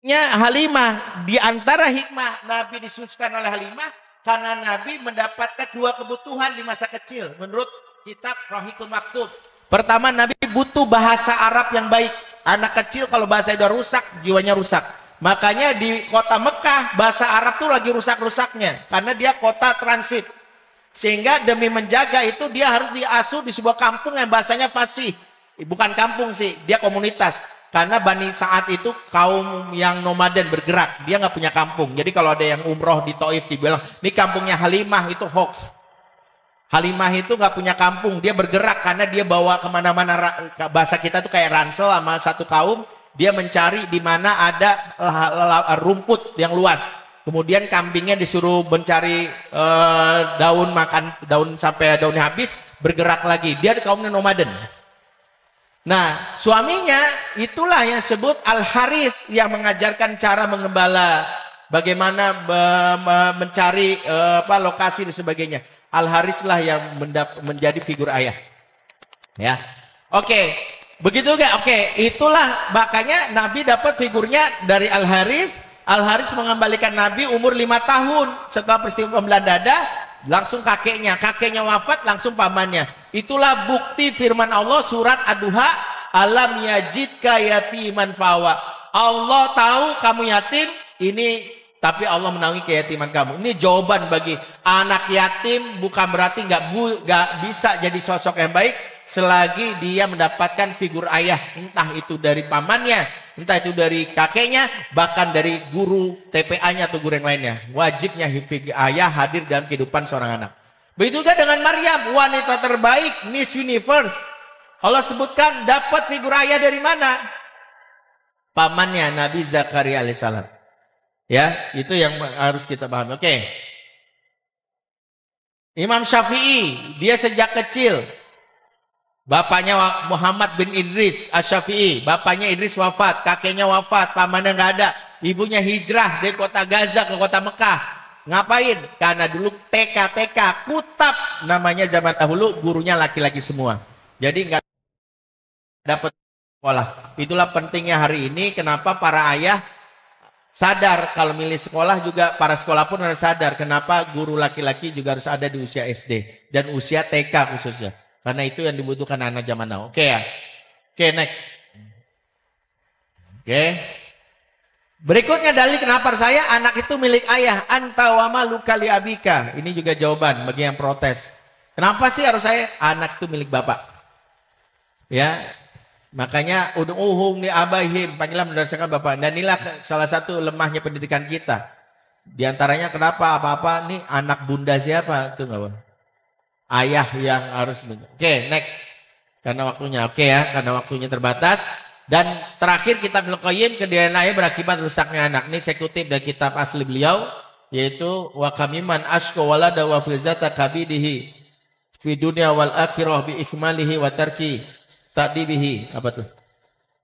Halimah, di antara hikmah Nabi disususkan oleh Halimah karena Nabi mendapatkan 2 kebutuhan di masa kecil menurut kitab Rahikul Maktub. Pertama, Nabi butuh bahasa Arab yang baik. Anak kecil kalau bahasa udah rusak, jiwanya rusak. Makanya di kota Mekah bahasa Arab tuh lagi rusak-rusaknya karena dia kota transit. Sehingga demi menjaga itu dia harus diasuh di sebuah kampung yang bahasanya fasih. Bukan kampung sih, dia komunitas. Karena Bani Sa'ad itu kaum yang nomaden bergerak, dia nggak punya kampung. Jadi kalau ada yang umroh di Taif dibilang, ini kampungnya Halimah, itu hoax. Halimah itu nggak punya kampung, dia bergerak karena dia bawa kemana-mana. Bahasa kita tuh kayak ransel sama satu kaum, dia mencari di mana ada rumput yang luas. Kemudian kambingnya disuruh mencari daun, makan daun sampai daunnya habis, bergerak lagi. Dia kaumnya nomaden. Nah, suaminya itulah yang disebut Al-Harith yang mengajarkan cara mengembala, bagaimana mencari lokasi dan sebagainya. Al-Harith lah yang menjadi figur ayah. Ya. Oke. Begitu enggak? Oke, itulah makanya Nabi dapat figurnya dari Al-Harith. Al-Harith mengembalikan Nabi umur 5 tahun setelah peristiwa pembelahan dada, langsung kakeknya wafat, langsung pamannya. Itulah bukti firman Allah surat Ad-Duha, alam yajidka yatiman fawa. Allah tahu kamu yatim, ini tapi Allah menaungi keyatiman kamu. Ini jawaban bagi anak yatim, bukan berarti nggak bisa jadi sosok yang baik selagi dia mendapatkan figur ayah, entah itu dari pamannya, entah itu dari kakeknya, bahkan dari guru TPA-nya atau guru yang lainnya. Wajibnya figur ayah hadir dalam kehidupan seorang anak. Begitu juga dengan Maryam, wanita terbaik, Miss Universe. Allah sebutkan dapat figur ayah dari mana? Pamannya Nabi Zakaria alaihissalam. Ya, itu yang harus kita pahami. Oke. Imam Syafi'i, dia sejak kecil, bapaknya Muhammad bin Idris Asy-Syafi'i, bapaknya Idris wafat, kakeknya wafat, pamannya nggak ada, ibunya hijrah dari kota Gaza ke kota Mekah. Ngapain? Karena dulu TK kutab namanya zaman dahulu, gurunya laki-laki semua. Jadi nggak dapat sekolah. Itulah pentingnya hari ini kenapa para ayah sadar kalau milih sekolah juga, para sekolah pun harus sadar kenapa guru laki-laki juga harus ada di usia SD dan usia TK khususnya. Karena itu yang dibutuhkan anak zaman now. Oke ya. Oke, next. Oke. Berikutnya dalil kenapa saya anak itu milik ayah. Anta wa maluka li abika. Ini juga jawaban bagi yang protes. Kenapa sih harus saya? Anak itu milik bapak. Ya. Makanya ud'uhum li abaihim, panggillah berdasarkan bapak. Dan inilah salah satu lemahnya pendidikan kita. Di antaranya kenapa apa-apa nih anak bunda siapa? Itu enggak boleh. Ayah yang harus. Oke, next. Karena waktunya. Oke ya, karena waktunya terbatas. Dan terakhir kitab Ibnu Qayyim, kedirian ayah berakibat rusaknya anak. Ini saya kutip dari kitab asli beliau, yaitu wa kamiman ashqa walada wa fizata kabidihi fi dunya wal akhirah bi ikmalihi wa tarki ta'dibihi. Apa tuh?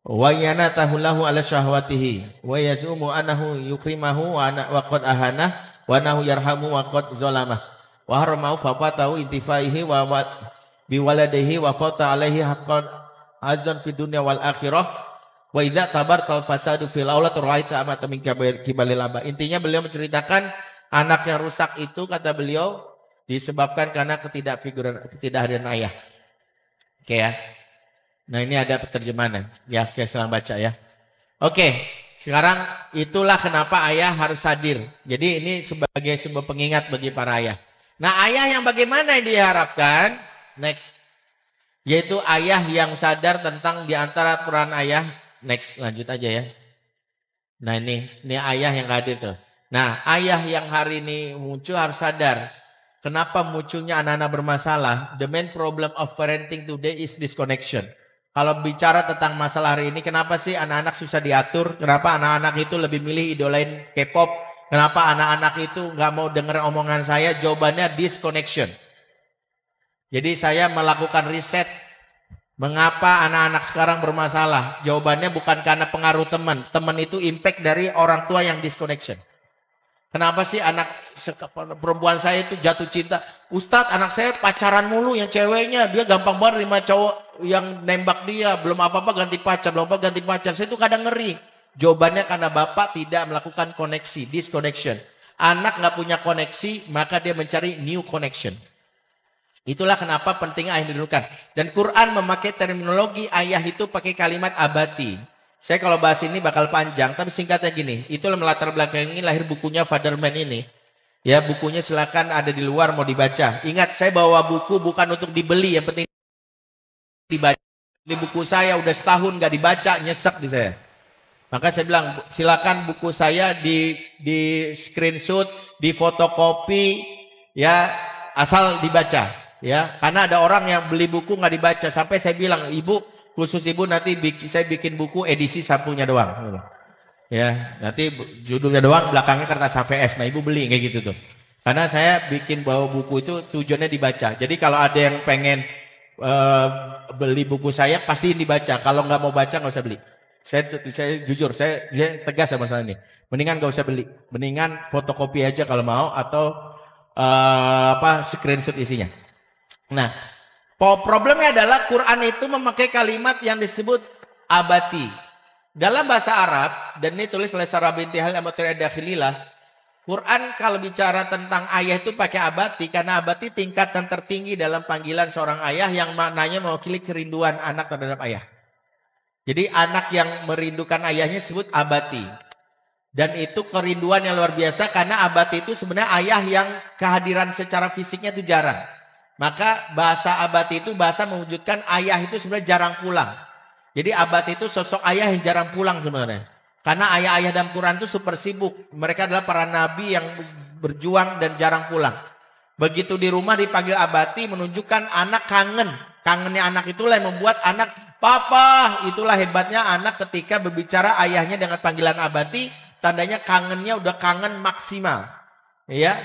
Wa yanatahu lahu ala syahwatihi wa yazumu annahu yukrimahu wa qad ahana wa annahu yarhamu wa qad zalamah wa haramahu fafatahu intifaihi wa biwaladihi wa fata alaihi haqqan azan fi dunya wal akhirah wa idza tabartal fasadu fil aulad ra'aita amata min kibalil aba. Intinya beliau menceritakan anak yang rusak itu, kata beliau, disebabkan karena ketidakhadiran ayah. Oke ya. Nah, ini ada penerjemahannya. Ya, saya selang baca ya. Oke, sekarang itulah kenapa ayah harus hadir. Jadi ini sebagai sebuah pengingat bagi para ayah. Nah, ayah yang bagaimana yang diharapkan? Next. Yaitu ayah yang sadar tentang diantara peran ayah. Next, lanjut aja ya. Nah ini ayah yang hadir tuh. Nah, ayah yang hari ini muncul harus sadar. Kenapa munculnya anak-anak bermasalah? The main problem of parenting today is disconnection. Kalau bicara tentang masalah hari ini, kenapa sih anak-anak susah diatur? Kenapa anak-anak itu lebih milih idolain K-pop? Kenapa anak-anak itu nggak mau denger omongan saya? Jawabannya disconnection. Jadi saya melakukan riset mengapa anak-anak sekarang bermasalah. Jawabannya bukan karena pengaruh teman. Teman itu impact dari orang tua yang disconnection. Kenapa sih anak perempuan saya itu jatuh cinta? Ustadz, anak saya pacaran mulu yang ceweknya. Dia gampang banget terima cowok yang nembak dia. Belum apa-apa ganti pacar, belum apa ganti pacar. Saya itu kadang ngeri. Jawabannya karena bapak tidak melakukan koneksi, disconnection. Anak nggak punya koneksi, maka dia mencari new connection. Itulah kenapa pentingnya ayah didulukan. Dan Quran memakai terminologi ayah itu pakai kalimat abati. Saya kalau bahas ini bakal panjang, tapi singkatnya gini. Itulah melatar belakang ini lahir bukunya Fatherman ini. Ya, bukunya silakan ada di luar mau dibaca. Ingat, saya bawa buku bukan untuk dibeli, yang penting dibaca. Di buku saya udah setahun nggak dibaca, nyesek di saya. Maka saya bilang, silakan buku saya di screenshot, di fotokopi, ya asal dibaca. Ya, karena ada orang yang beli buku nggak dibaca. Sampai saya bilang, ibu, khusus ibu nanti saya bikin buku edisi sampulnya doang. Ya, nanti judulnya doang, belakangnya kertas HVS. Nah, ibu beli kayak gitu tuh. Karena saya bikin bawa buku itu tujuannya dibaca. Jadi kalau ada yang pengen beli buku saya, pasti dibaca. Kalau nggak mau baca nggak usah beli. Saya jujur, saya tegas sama masalah ini. Mendingan nggak usah beli. Mendingan fotokopi aja kalau mau, atau screenshot isinya. Nah, problemnya adalah Quran itu memakai kalimat yang disebut abati. Dalam bahasa Arab, dan ini tulis oleh Sarah binti Halil Dakhililah, Quran kalau bicara tentang ayah itu pakai abati, karena abati tingkatan tertinggi dalam panggilan seorang ayah yang maknanya mewakili kerinduan anak terhadap ayah. Jadi anak yang merindukan ayahnya disebut abati. Dan itu kerinduan yang luar biasa, karena abati itu sebenarnya ayah yang kehadiran secara fisiknya itu jarang. Maka bahasa abati itu bahasa mewujudkan ayah itu sebenarnya jarang pulang. Jadi abati itu sosok ayah yang jarang pulang sebenarnya. Karena ayah-ayah dalam Quran itu super sibuk. Mereka adalah para nabi yang berjuang dan jarang pulang. Begitu di rumah dipanggil abati menunjukkan anak kangen. Kangennya anak itulah yang membuat anak papa. Itulah hebatnya anak ketika berbicara ayahnya dengan panggilan abati. Tandanya kangennya udah kangen maksimal. Ya.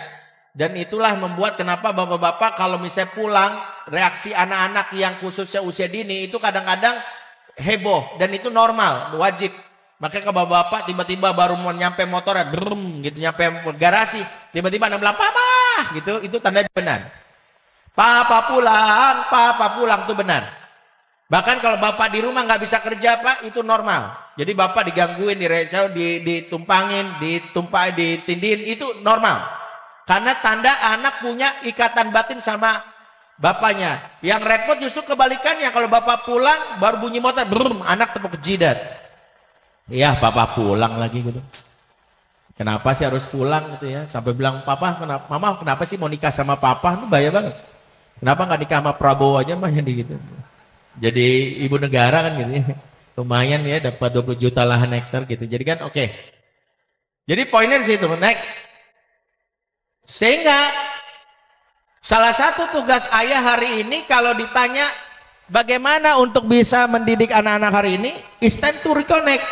Dan itulah membuat kenapa bapak-bapak kalau misalnya pulang, reaksi anak-anak yang khususnya usia dini itu kadang-kadang heboh. Dan itu normal, wajib. Makanya kalau bapak tiba-tiba baru mau nyampe motornya, gitu, nyampe garasi, tiba-tiba anak bilang, papa, gitu, itu tanda benar. Papa pulang, itu benar. Bahkan kalau bapak di rumah nggak bisa kerja, pak, itu normal. Jadi bapak digangguin, ditumpangin, ditindihin, itu normal. Karena tanda anak punya ikatan batin sama bapaknya. Yang repot justru kebalikannya. Kalau bapak pulang, baru bunyi motor, anak tepuk jidat. Ya, papa pulang lagi gitu. Kenapa sih harus pulang gitu ya? Sampai bilang, mama kenapa sih mau nikah sama papa? Itu bahaya banget. Kenapa nggak nikah sama Prabowo aja mah yang gitu. Jadi ibu negara kan gitu ya. Lumayan ya, dapat 20 juta lahan hektar gitu. Jadi kan oke. Jadi poinnya di situ. Next. Sehingga salah satu tugas ayah hari ini kalau ditanya bagaimana untuk bisa mendidik anak-anak hari ini? It's time to reconnect.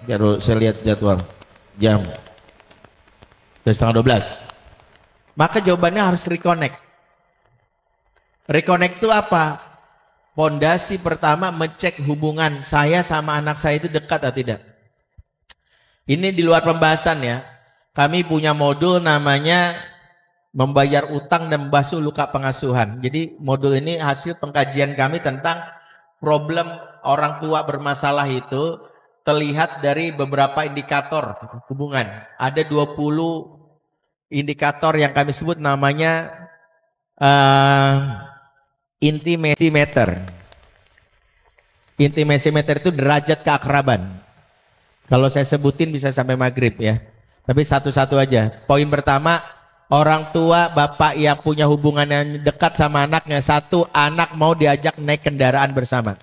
Baru saya lihat jadwal jam 11:30. Maka jawabannya harus reconnect. Reconnect itu apa? Pondasi pertama mengecek hubungan saya sama anak saya itu dekat atau tidak. Ini di luar pembahasan ya. Kami punya modul namanya membayar utang dan membasuh luka pengasuhan. Jadi modul ini hasil pengkajian kami tentang problem orang tua bermasalah itu terlihat dari beberapa indikator hubungan. Ada 20 indikator yang kami sebut namanya intimacy meter. Intimacy meter itu derajat keakraban. Kalau saya sebutin bisa sampai maghrib ya. Tapi satu-satu aja. Poin pertama, orang tua bapak yang punya hubungan yang dekat sama anaknya. Satu, anak mau diajak naik kendaraan bersama.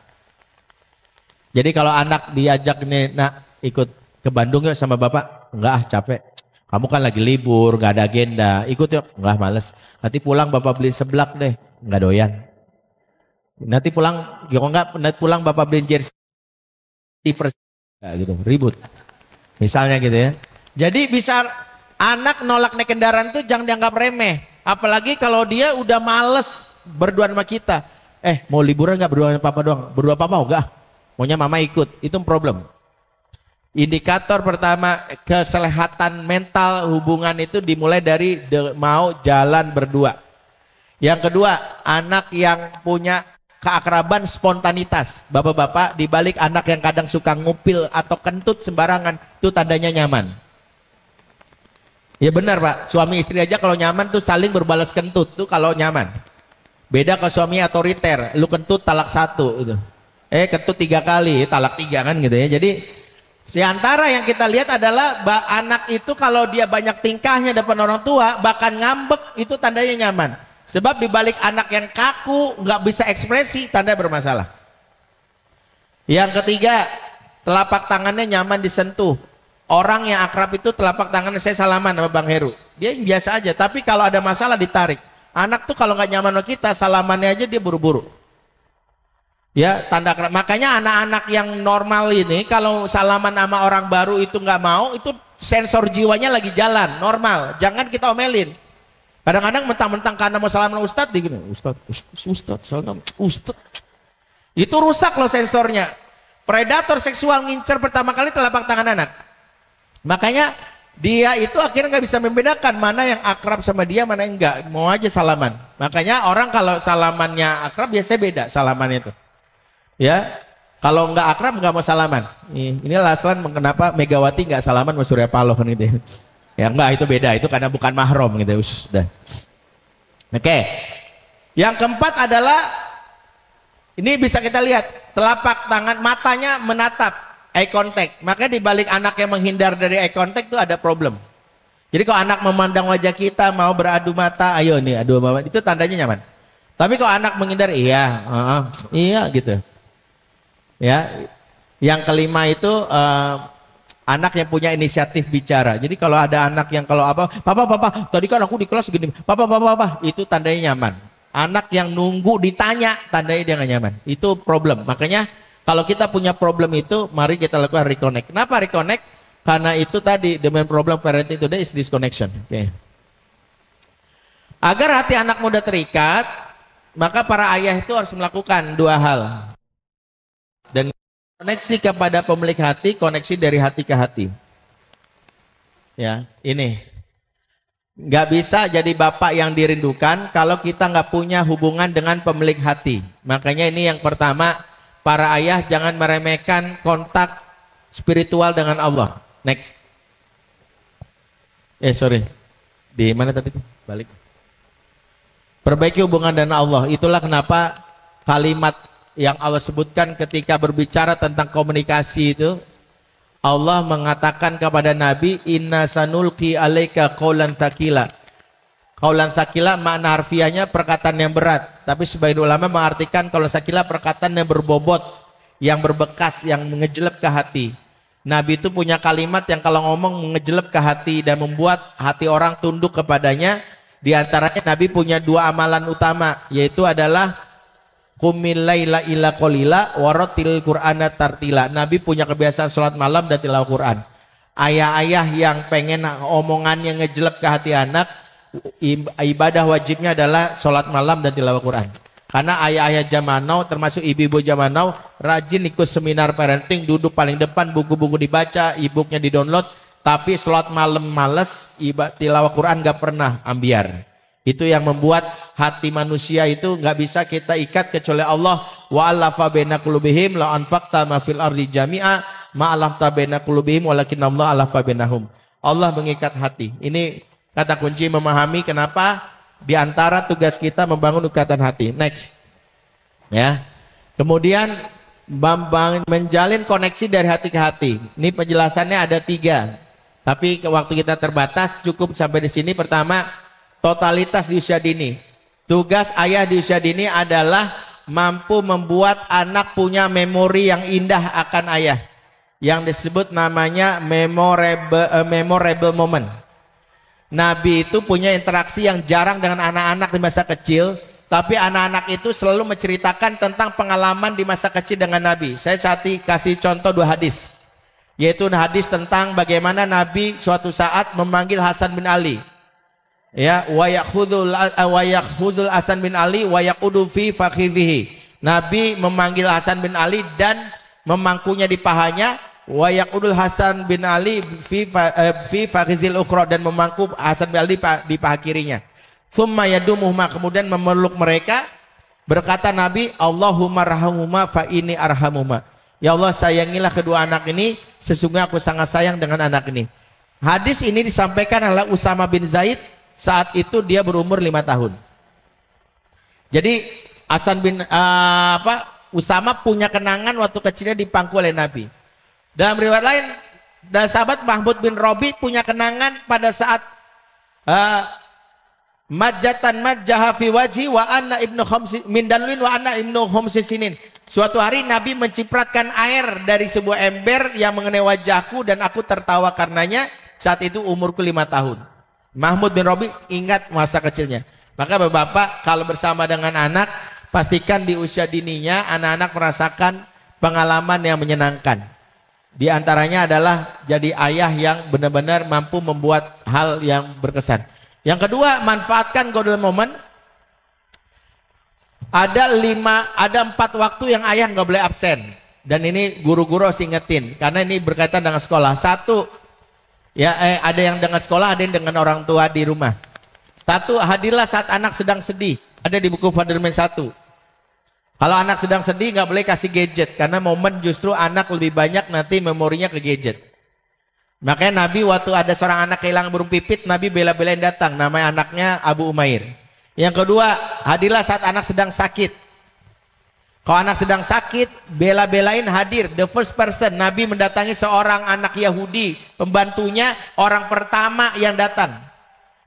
Jadi kalau anak diajak nih, nak ikut ke Bandung yuk sama bapak. Enggak ah, capek. Kamu kan lagi libur, gak ada agenda. Ikut yuk. Enggak, males. Nanti pulang bapak beli seblak deh. Enggak doyan. Nanti pulang, nanti pulang bapak beli jersey. Gitu, ribut. Misalnya gitu ya. Jadi bisa anak nolak naik kendaraan itu jangan dianggap remeh. Apalagi kalau dia udah males berdua sama kita. Mau liburan nggak berdua sama papa doang? Berdua papa enggak? Maunya mama ikut. Itu problem. Indikator pertama kesehatan mental hubungan itu dimulai dari mau jalan berdua. Yang kedua, anak yang punya keakraban spontanitas. Bapak-bapak dibalik anak yang kadang suka ngupil atau kentut sembarangan, itu tandanya nyaman. Ya benar pak, suami istri aja kalau nyaman tuh saling berbalas kentut tuh kalau nyaman. Beda kalau suami otoriter, lu kentut talak 1 gitu. Kentut 3 kali, talak 3 kan gitu ya. Jadi seantara yang kita lihat adalah anak itu kalau dia banyak tingkahnya depan orang tua, bahkan ngambek itu tandanya nyaman. Sebab dibalik anak yang kaku, nggak bisa ekspresi, tanda bermasalah. Yang ketiga, telapak tangannya nyaman disentuh. Orang yang akrab itu telapak tangannya, saya salaman sama Bang Heru. Dia biasa aja, tapi kalau ada masalah ditarik. Anak tuh kalau nggak nyaman sama kita, salamannya aja dia buru-buru. Ya, tanda akrab. Makanya anak-anak yang normal ini, kalau salaman sama orang baru itu nggak mau, itu sensor jiwanya lagi jalan, normal. Jangan kita omelin. Kadang-kadang mentang-mentang karena mau salaman Ustadz, digini, Ustadz, salam, Ustadz. Itu rusak loh sensornya. Predator seksual ngincer pertama kali telapak tangan anak. Makanya dia itu akhirnya nggak bisa membedakan mana yang akrab sama dia, mana yang enggak. Mau aja salaman. Makanya orang kalau salamannya akrab biasanya beda salamannya itu. Ya, kalau nggak akrab nggak mau salaman. Ini alasan kenapa Megawati nggak salaman sama Surya Paloh kan gitu. Ya enggak, itu beda. Itu karena bukan mahram gitu. Udah. Oke. Yang keempat adalah ini bisa kita lihat telapak tangan, matanya menatap. Eye contact. Maka di balik anak yang menghindar dari eye contact itu ada problem. Jadi kalau anak memandang wajah kita mau beradu mata, ayo nih adu mata, itu tandanya nyaman. Tapi kalau anak menghindar, iya gitu. Ya. Yang kelima itu anak yang punya inisiatif bicara. Jadi kalau ada anak yang kalau papa, tadi kan aku di kelas gini, papa, itu tandanya nyaman. Anak yang nunggu ditanya, tandanya dia nggak nyaman. Itu problem. Makanya kalau kita punya problem itu, mari kita lakukan reconnect. Kenapa reconnect? Karena itu tadi, the main problem parenting today is disconnection. Okay. Agar hati anak muda terikat, maka para ayah itu harus melakukan 2 hal. Dan koneksi kepada pemilik hati, koneksi dari hati ke hati. Ya, ini. Nggak bisa jadi bapak yang dirindukan kalau kita nggak punya hubungan dengan pemilik hati. Makanya ini yang pertama, para ayah jangan meremehkan kontak spiritual dengan Allah. Next. Sorry. Di mana tadi itu? Balik. Perbaiki hubungan dengan Allah. Itulah kenapa kalimat yang Allah sebutkan ketika berbicara tentang komunikasi itu, Allah mengatakan kepada Nabi, Inna sanulqi alaika qaulan tsaqila. Qaulan tsaqila makna harfiahnya perkataan yang berat, tapi sebagian ulama mengartikan qaulan tsaqila perkataan yang berbobot, yang berbekas, yang mengejelep ke hati. Nabi itu punya kalimat yang kalau ngomong mengejelep ke hati dan membuat hati orang tunduk kepadanya. Di antaranya Nabi punya 2 amalan utama, yaitu adalah qumil laila illa qalila waratil qur'ana tartila. Nabi punya kebiasaan sholat malam dan tilawah Quran. Ayah-ayah yang pengen omongannya ngejelek ke hati anak, ibadah wajibnya adalah sholat malam dan tilawah Quran. Karena ayah-ayah zaman now, termasuk ibu-ibu zaman now, rajin ikut seminar parenting, duduk paling depan, buku-buku dibaca, e-booknya di-download, tapi sholat malam males, tilawah Quran gak pernah ambiar. Itu yang membuat hati manusia itu gak bisa kita ikat kecuali Allah. Wa allafa baina qulubihim la anfaqta ma fil ardi jami'a ma alafta baina qulubihim walakin Allah alafa bainahum. Allah mengikat hati. Ini kata kunci memahami kenapa di antara tugas kita membangun ikatan hati. Next. Ya. Kemudian menjalin koneksi dari hati ke hati. Ini penjelasannya ada 3. Tapi waktu kita terbatas, cukup sampai di sini. Pertama, totalitas di usia dini. Tugas ayah di usia dini adalah mampu membuat anak punya memori yang indah akan ayah. Yang disebut namanya memorable moment. Nabi itu punya interaksi yang jarang dengan anak-anak di masa kecil, tapi anak-anak itu selalu menceritakan tentang pengalaman di masa kecil dengan Nabi. Saya kasih contoh 2 hadis, yaitu hadis tentang bagaimana Nabi suatu saat memanggil Hasan bin Ali, ya, wa yakhudul Hasan bin Ali wa yaqudu fi fakhidhihi. Nabi memanggil Hasan bin Ali dan memangkunya di pahanya. Wa yaqudul Hasan bin Ali fi fakhizil ukhra, dan memangku Hasan bin Ali di paha kirinya. Tsumma yadumuhuma, kemudian memeluk mereka. Berkata Nabi, Allahumma rahamhuma fa inni arhamuma. Ya Allah, sayangilah kedua anak ini, sesungguhnya aku sangat sayang dengan anak ini. Hadis ini disampaikan oleh Usama bin Zaid, saat itu dia berumur 5 tahun. Jadi Hasan bin Usama punya kenangan waktu kecilnya dipangku oleh Nabi. Dalam riwayat lain, dan sahabat Mahmud bin Robi punya kenangan pada saat majjatan majjaha fi wajhi wa anna ibnu khamsi min dalwin wa anna ibnu khamsi sinin. Suatu hari Nabi mencipratkan air dari sebuah ember yang mengenai wajahku dan aku tertawa karenanya. Saat itu umurku 5 tahun. Mahmud bin Robi ingat masa kecilnya. Maka bapak kalau bersama dengan anak, pastikan di usia dininya anak-anak merasakan pengalaman yang menyenangkan. Di antaranya adalah jadi ayah yang benar-benar mampu membuat hal yang berkesan. Yang kedua, manfaatkan golden moment. Ada 4 waktu yang ayah nggak boleh absen. Dan ini guru-guru harus ingetin, karena ini berkaitan dengan sekolah. 1, ya ada yang dengan sekolah, ada yang dengan orang tua di rumah. 1, hadirlah saat anak sedang sedih. Ada di buku Fadilmen 1. Kalau anak sedang sedih nggak boleh kasih gadget, karena momen justru anak lebih banyak nanti memorinya ke gadget. Makanya Nabi waktu ada seorang anak kehilangan burung pipit, Nabi bela-belain datang, namanya anaknya Abu Umair. Yang kedua, hadirlah saat anak sedang sakit. Kalau anak sedang sakit, bela-belain hadir. The first person, Nabi mendatangi seorang anak Yahudi, pembantunya, orang pertama yang datang.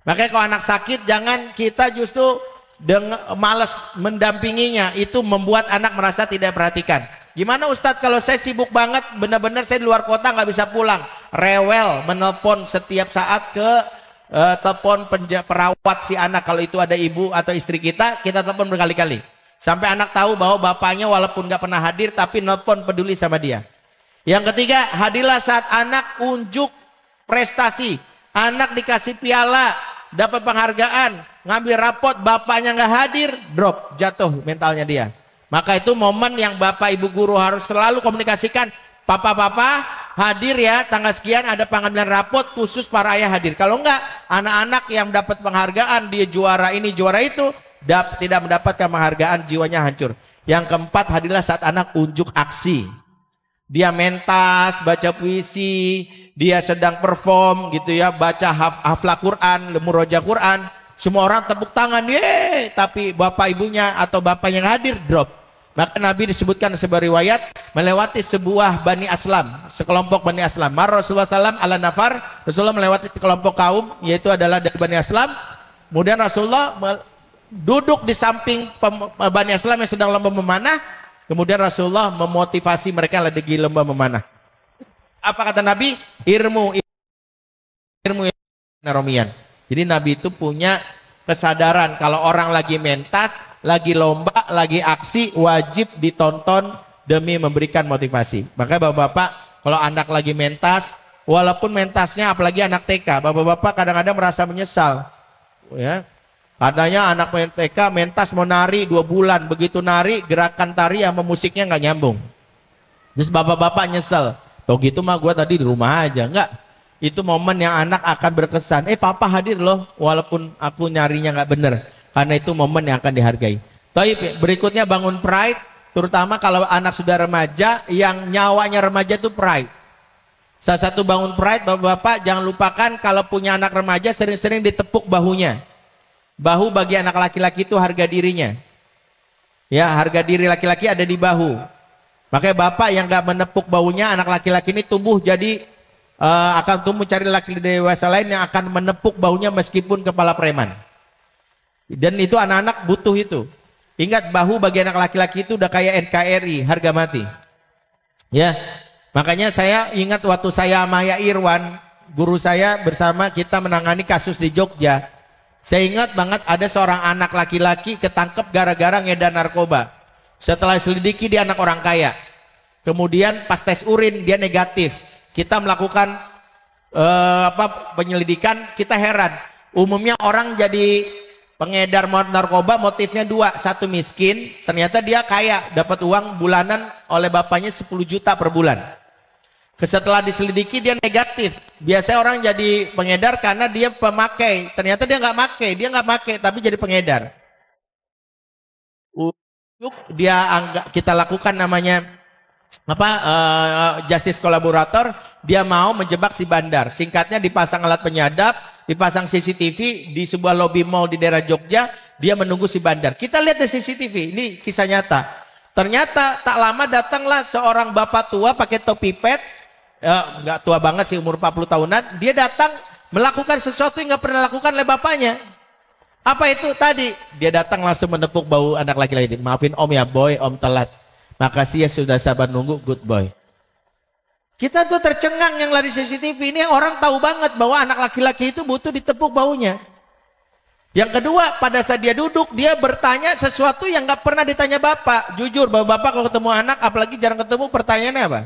Makanya kalau anak sakit, jangan kita justru malas mendampinginya, itu membuat anak merasa tidak perhatikan. Gimana Ustadz kalau saya sibuk banget, benar-benar saya di luar kota nggak bisa pulang, rewel menelpon setiap saat ke telepon perawat si anak. Kalau itu ada ibu atau istri kita telepon berkali-kali sampai anak tahu bahwa bapaknya walaupun nggak pernah hadir tapi nelpon peduli sama dia. Yang ketiga, hadirlah saat anak unjuk prestasi, anak dikasih piala, dapat penghargaan, ngambil rapot, bapaknya nggak hadir, drop, jatuh mentalnya dia. Maka itu momen yang bapak ibu guru harus selalu komunikasikan. Papa hadir ya, tanggal sekian ada pengambilan rapot khusus para ayah hadir. Kalau enggak, anak-anak yang dapat penghargaan, dia juara ini juara itu, tidak mendapatkan penghargaan, jiwanya hancur. Yang keempat, hadirlah saat anak unjuk aksi. Dia mentas, baca puisi, dia sedang perform gitu ya, baca haflah Quran, murojaah Quran, semua orang tepuk tangan, ye, tapi bapak ibunya atau bapaknya yang hadir, drop. Maka Nabi disebutkan sebuah riwayat melewati sebuah Bani Aslam, sekelompok Bani Aslam. Rasulullah SAW ala nafar, Rasulullah melewati kelompok kaum, yaitu adalah dari Bani Aslam. Kemudian Rasulullah duduk di samping Bani Aslam yang sedang lomba memanah. Kemudian Rasulullah memotivasi mereka lagi lomba memanah. Apa kata Nabi? Irmu naromian. Jadi Nabi itu punya kesadaran kalau orang lagi mentas, lagi lomba, lagi aksi, wajib ditonton demi memberikan motivasi. Makanya bapak-bapak kalau anak lagi mentas, walaupun mentasnya apalagi anak TK, bapak-bapak kadang-kadang merasa menyesal. Ya, katanya anak TK mentas mau nari 2 bulan, begitu nari gerakan tari sama musiknya nggak nyambung. Terus bapak-bapak nyesel. Toh gitu mah gue tadi di rumah aja. Enggak. Itu momen yang anak akan berkesan. Papa hadir loh, walaupun aku nyarinya nggak bener. Karena itu momen yang akan dihargai. Tapi berikutnya bangun pride, terutama kalau anak sudah remaja, yang nyawanya remaja itu pride. Salah satu bangun pride, bapak-bapak jangan lupakan kalau punya anak remaja sering-sering ditepuk bahunya. Bahu bagi anak laki-laki itu harga dirinya. Ya, harga diri laki-laki ada di bahu. Makanya bapak yang gak menepuk bahunya, anak laki-laki ini tumbuh jadi akan tumbuh cari laki dewasa lain yang akan menepuk bahunya meskipun kepala preman. Dan itu anak-anak butuh itu. Ingat, bahu bagi anak laki-laki itu udah kayak NKRI, harga mati. Ya, makanya saya ingat waktu saya sama Ayah Irwan, guru saya bersama kita menangani kasus di Jogja. Saya ingat banget ada seorang anak laki-laki ketangkep gara-gara ngedar narkoba. Setelah selidiki dia anak orang kaya. Kemudian pas tes urin dia negatif. Kita melakukan penyelidikan, kita heran. Umumnya orang jadi pengedar narkoba motifnya 2, satu miskin, ternyata dia kaya, dapat uang bulanan oleh bapaknya 10 juta per bulan. Setelah diselidiki dia negatif. Biasanya orang jadi pengedar karena dia pemakai, ternyata dia nggak pakai, tapi jadi pengedar. Kita lakukan namanya justice kolaborator, dia mau menjebak si bandar. Singkatnya dipasang alat penyadap, dipasang CCTV di sebuah lobi mall di daerah Jogja, dia menunggu si bandar. Kita lihat di CCTV, ini kisah nyata. Ternyata tak lama datanglah seorang bapak tua pakai topi pet, nggak tua banget sih, umur 40 tahunan, dia datang melakukan sesuatu yang nggak pernah lakukan oleh bapaknya. Apa itu tadi? Dia datang langsung menepuk bahu anak laki-laki. Maafin om ya boy, om telat. Makasih ya sudah sabar nunggu, good boy. Kita tuh tercengang yang lari CCTV ini, orang tahu banget bahwa anak laki-laki itu butuh ditepuk bahunya. Yang kedua, pada saat dia duduk, dia bertanya sesuatu yang nggak pernah ditanya bapak. Jujur, bapak kalau ketemu anak, apalagi jarang ketemu, pertanyaannya apa?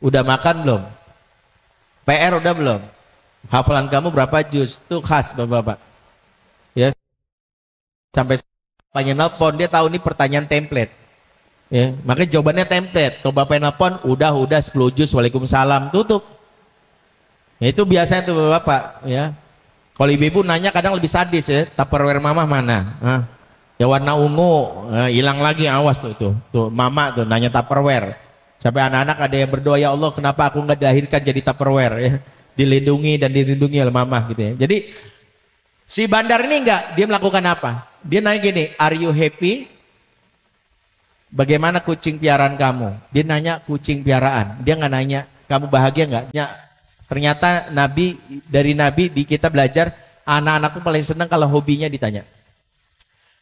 Udah makan belum? PR udah belum? Hafalan kamu berapa juz? Itu khas bapak-bapak. Ya, sampai bapaknya nelpon, dia tahu ini pertanyaan template. Ya, makanya jawabannya template. Kalau bapaknya nelpon, udah 10 juz, waalaikumsalam, tutup. Ya, itu biasanya tuh bapak. Ya, kalau ibu-ibu nanya kadang lebih sadis ya, Tupperware mama mana? Ya warna ungu, hilang lagi, awas tuh itu. Tuh mama tuh nanya Tupperware. Sampai anak-anak ada yang berdoa, ya Allah kenapa aku nggak dilahirkan jadi Tupperware ya, dilindungi dan dilindungi oleh mama gitu ya. Jadi si bandar ini enggak, dia melakukan apa? Dia nanya gini, are you happy? Bagaimana kucing piaraan kamu? Dia nanya kucing piaraan. Dia nggak nanya, kamu bahagia nggak? Ternyata dari Nabi di kita belajar, anak-anakku paling senang kalau hobinya ditanya.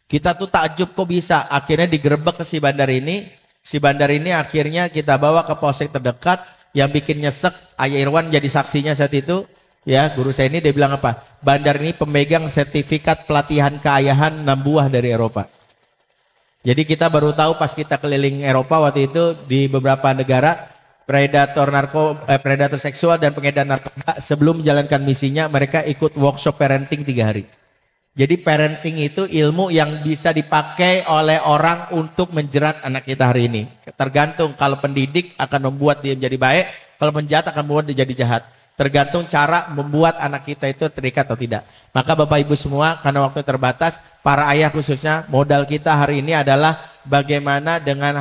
Kita tuh takjub kok bisa. Akhirnya digerebek ke si bandar ini. Si bandar ini akhirnya kita bawa ke polsek terdekat. Yang bikin nyesek, Ayah Irwan jadi saksinya saat itu. Ya, guru saya ini dia bilang apa? Bandar ini pemegang sertifikat pelatihan keayahan 6 buah dari Eropa. Jadi kita baru tahu pas kita keliling Eropa waktu itu di beberapa negara predator seksual dan pengedar narkoba sebelum menjalankan misinya mereka ikut workshop parenting 3 hari. Jadi parenting itu ilmu yang bisa dipakai oleh orang untuk menjerat anak kita hari ini. Tergantung, kalau pendidik akan membuat dia menjadi baik, kalau penjahat akan membuat dia jadi jahat. Tergantung cara membuat anak kita itu terikat atau tidak. Maka Bapak Ibu semua, karena waktu terbatas, para ayah khususnya, modal kita hari ini adalah bagaimana dengan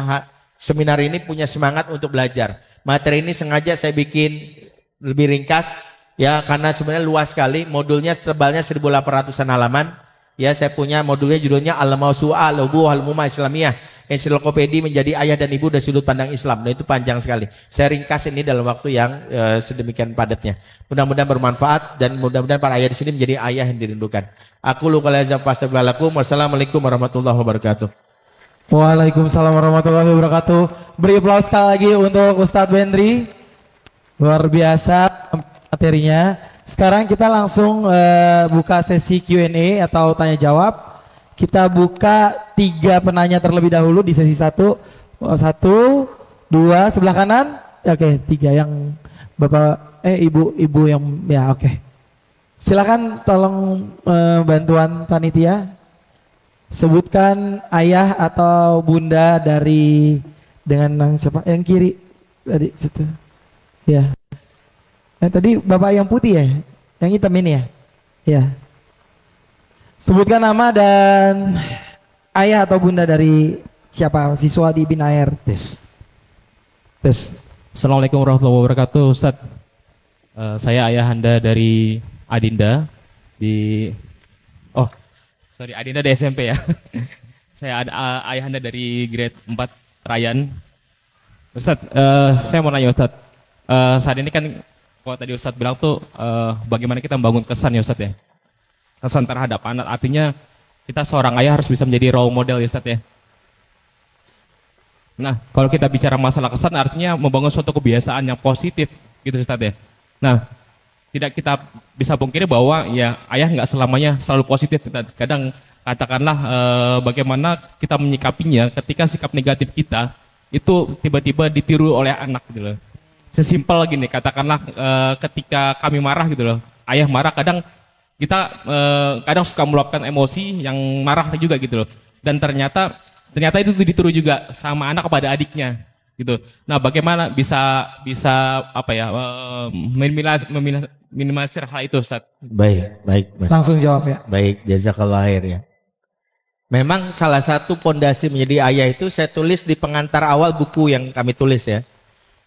seminar ini punya semangat untuk belajar. Materi ini sengaja saya bikin lebih ringkas, ya, karena sebenarnya luas sekali. Modulnya tebalnya 1800-an halaman. Ya, saya punya modulnya judulnya Al-Mawsu'ah Al-Ubuwah Al-Umah Islamiyah, ensiklopedi menjadi ayah dan ibu dari sudut pandang Islam. Nah, itu panjang sekali. Saya ringkas ini dalam waktu yang sedemikian padatnya. Mudah-mudahan bermanfaat dan mudah-mudahan para ayah di sini menjadi ayah yang dirindukan. Aku luka lazab fastaghfirullah. Wassalamualaikum warahmatullahi wabarakatuh. Waalaikumsalam warahmatullahi wabarakatuh. Beri aplaus sekali lagi untuk Ustadz Wendri. Luar biasa materinya. Sekarang kita langsung buka sesi Q&A atau tanya jawab. kita buka 3 penanya terlebih dahulu di sesi 1. 1, 2 sebelah kanan. Oke, 3 yang Bapak ibu yang ya oke. Silakan tolong bantuan panitia. Sebutkan ayah atau bunda dari dengan siapa? Yang kiri tadi situ. Ya. Tadi Bapak yang putih ya? Yang hitam ini ya? Ya. Sebutkan nama dan ayah atau bunda dari siapa siswa di Binaher. Tes. Assalamualaikum warahmatullahi wabarakatuh, Ustadz. Saya ayahanda dari Adinda di Adinda di SMP ya. Saya ada ayahanda dari grade 4 Ryan. Ustadz, saya mau nanya Ustadz. Saat ini kan kalau tadi Ustadz bilang tuh bagaimana kita membangun kesan ya Ustadz ya. Kesan terhadap anak, artinya kita seorang ayah harus bisa menjadi role model ya Ustadz ya. Nah, kalau kita bicara masalah kesan artinya membangun suatu kebiasaan yang positif gitu Ustadz ya. Nah, tidak kita bisa pungkiri bahwa ya ayah nggak selamanya selalu positif. Kadang katakanlah bagaimana kita menyikapinya ketika sikap negatif kita itu tiba-tiba ditiru oleh anak gitu loh. Sesimpel gini, katakanlah ketika kami marah gitu loh, ayah marah kadang kita kadang suka meluapkan emosi yang marah juga gitu loh. Dan ternyata itu ditiru juga sama anak kepada adiknya gitu. Nah, bagaimana bisa apa ya minimalisir hal itu Ustaz? Baik Mas. Langsung jawab ya. Baik, jazakallah khair ya. Memang salah satu pondasi menjadi ayah itu saya tulis di pengantar awal buku yang kami tulis ya.